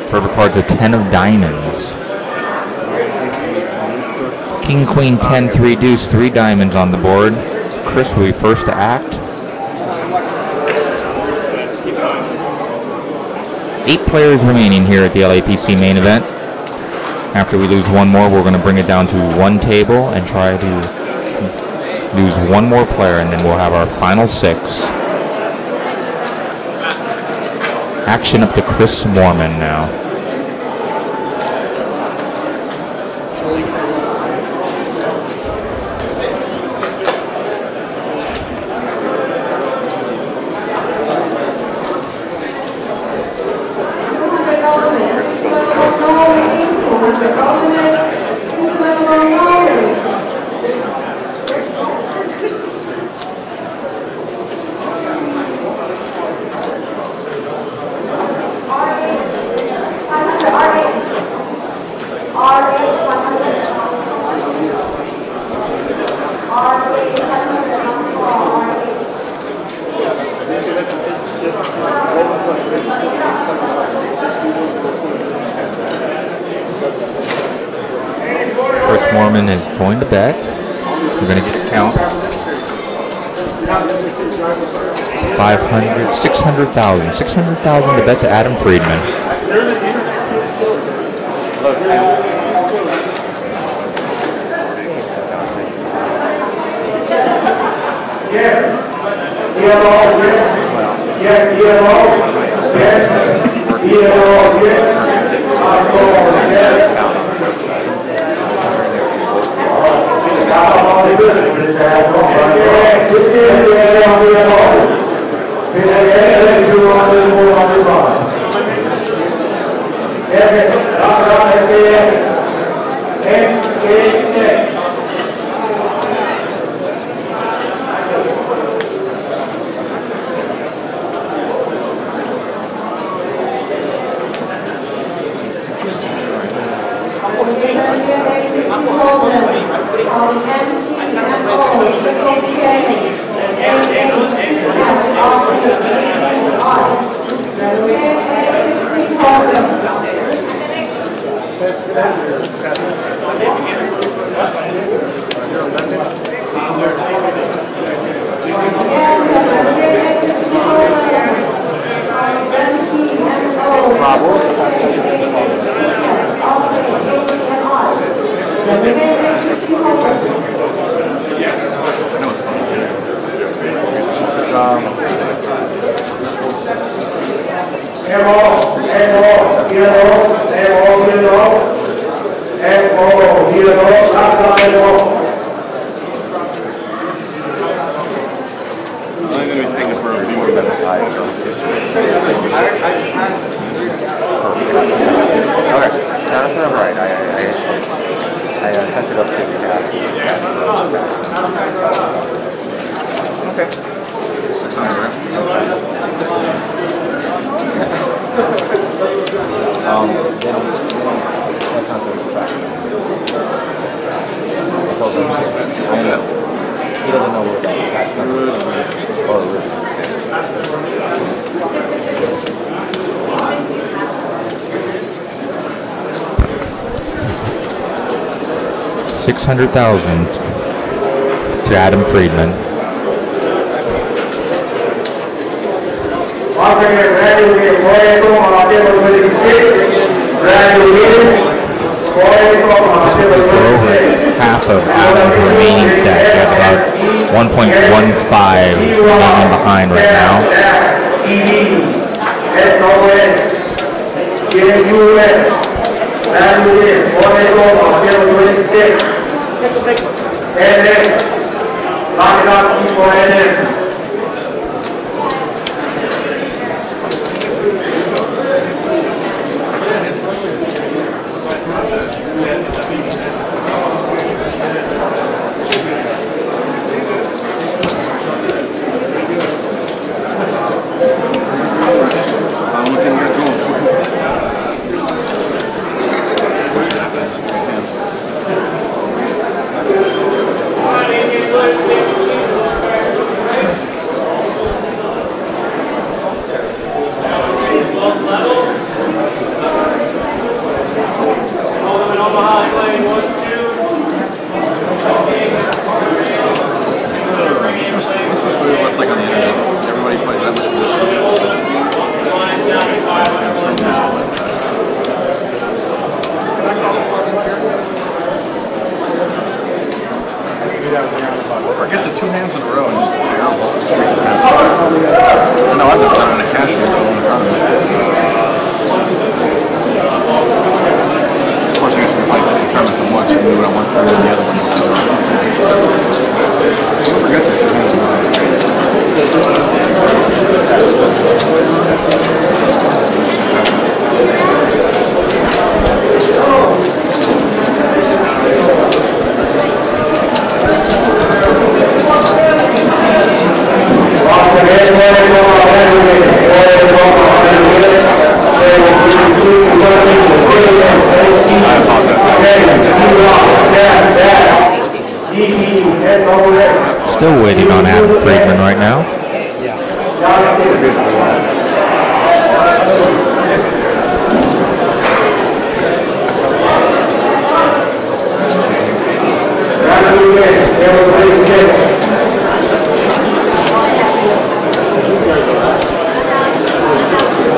Perfect card's a 10 of diamonds. King, Queen, 10, 3 deuce, 3 diamonds on the board. Chris will be first to act. 8 players remaining here at the LAPC main event. After we lose one more, we're going to bring it down to 1 table and try to lose 1 more player, and then we'll have our final 6. Action up to Chris Moorman now. Chris Moorman is going to bet. We're going to get a count. It's 500, 600,000. 600,000 to bet to Adam Freeman. $600,000 to Adam Friedman. Just looking for over half of Adam's remaining stack. You have about 1.15 million behind right now. Or gets it two hands in a row and just straight pass. I know I've been done in a cash game in the tournament. Of course, I guess we play tournaments at once. You can do it on one player and the other one. Whoever gets it two hands in a row. Still waiting on Adam Friedman right now.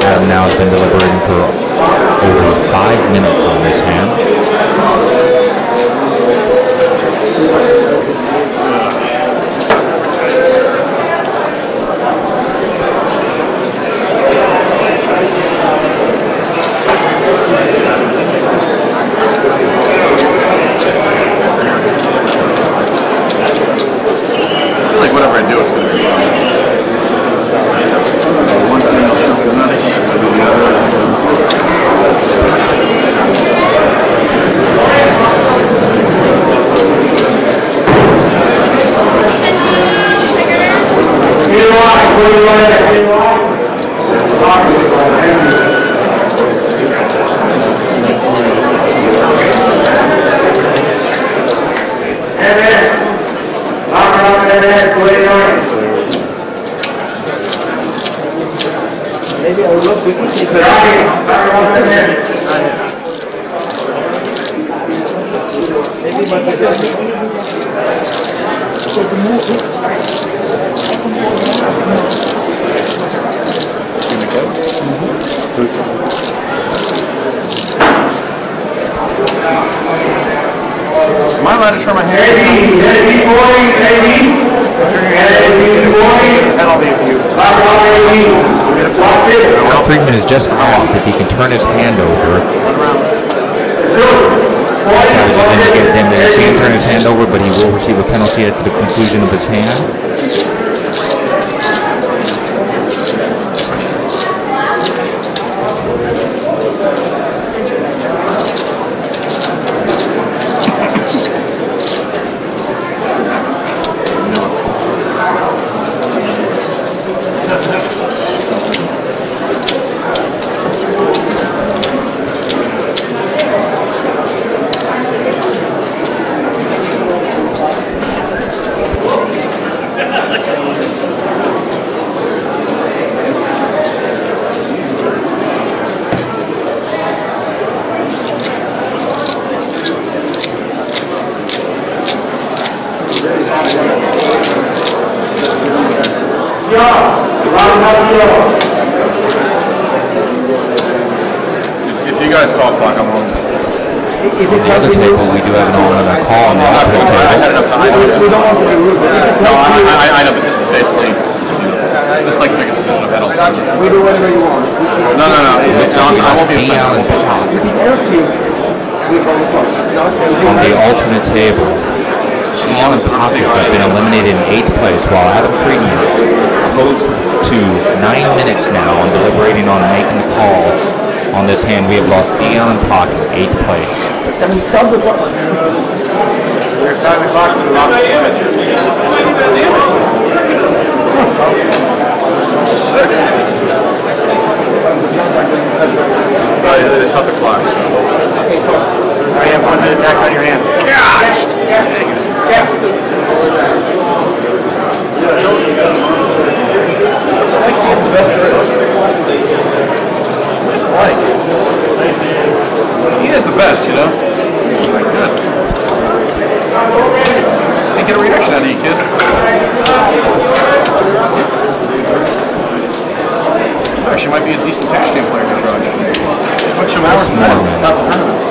Adam now has been deliberating for over 5 minutes on this hand. Whatever I do, it's going to be fun. One thing I'll show the nuts, I'll do the other. Am I allowed to turn my hand? Friedman has just asked if he can turn his hand over. Savage has indicated him that he can't turn his hand over, but he will receive a penalty at the conclusion of his hand. If you guys call clock, I'm home. On the other table, we do have an all-in call on the alternate table. I had enough time. No, I know, but this is basically, this is like the biggest decision I've had all the time. We do whatever you want. No. It's Johnson. I won't be a fan. On the alternate table, Dion and Pocket have been eliminated in 8th place, while Adam Friedman, close to 9 minutes now on deliberating on making the call on this hand. We have lost Dion and Pocket, 8th place. Can we stop the clock? We're time the clock. It's not the clock. I have 1 minute back on your hand. Gosh! What's it like being the best there is? What is it like? He is the best, you know? He's just like good. Can't get a reaction out of you, kid. Actually, might be a decent cash game player to try. Put some hours in top tournaments.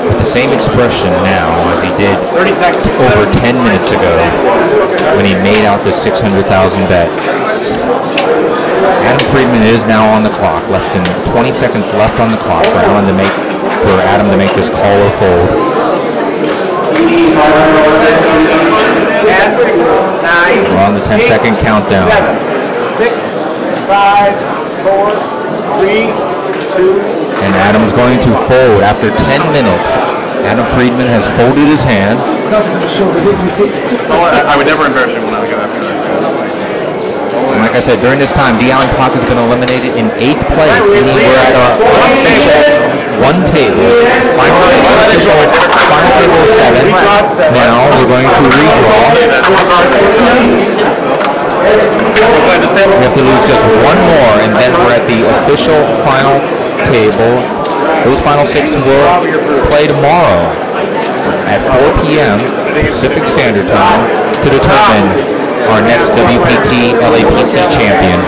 With the same expression now as he did over 10 minutes ago when he made out the $600,000 bet. Adam Friedman is now on the clock. Less than 20 seconds left on the clock for Adam to make this call or fold. 10, 9, We're on the 10-second countdown. 7, 6, 5, 4, 3, 2. And Adam's going to fold after 10 minutes. Adam Friedman has folded his hand. I would never embarrass him when I would go after that. And like I said, during this time, Dion Pock has been eliminated in 8th place, meaning we're at our official one table. Final table of 7. Now we're going to redraw. We have to lose just one more, and then we're at the official final table. Those final 6 will play tomorrow at 4 p.m. Pacific Standard Time to determine our next WPT LAPC champion.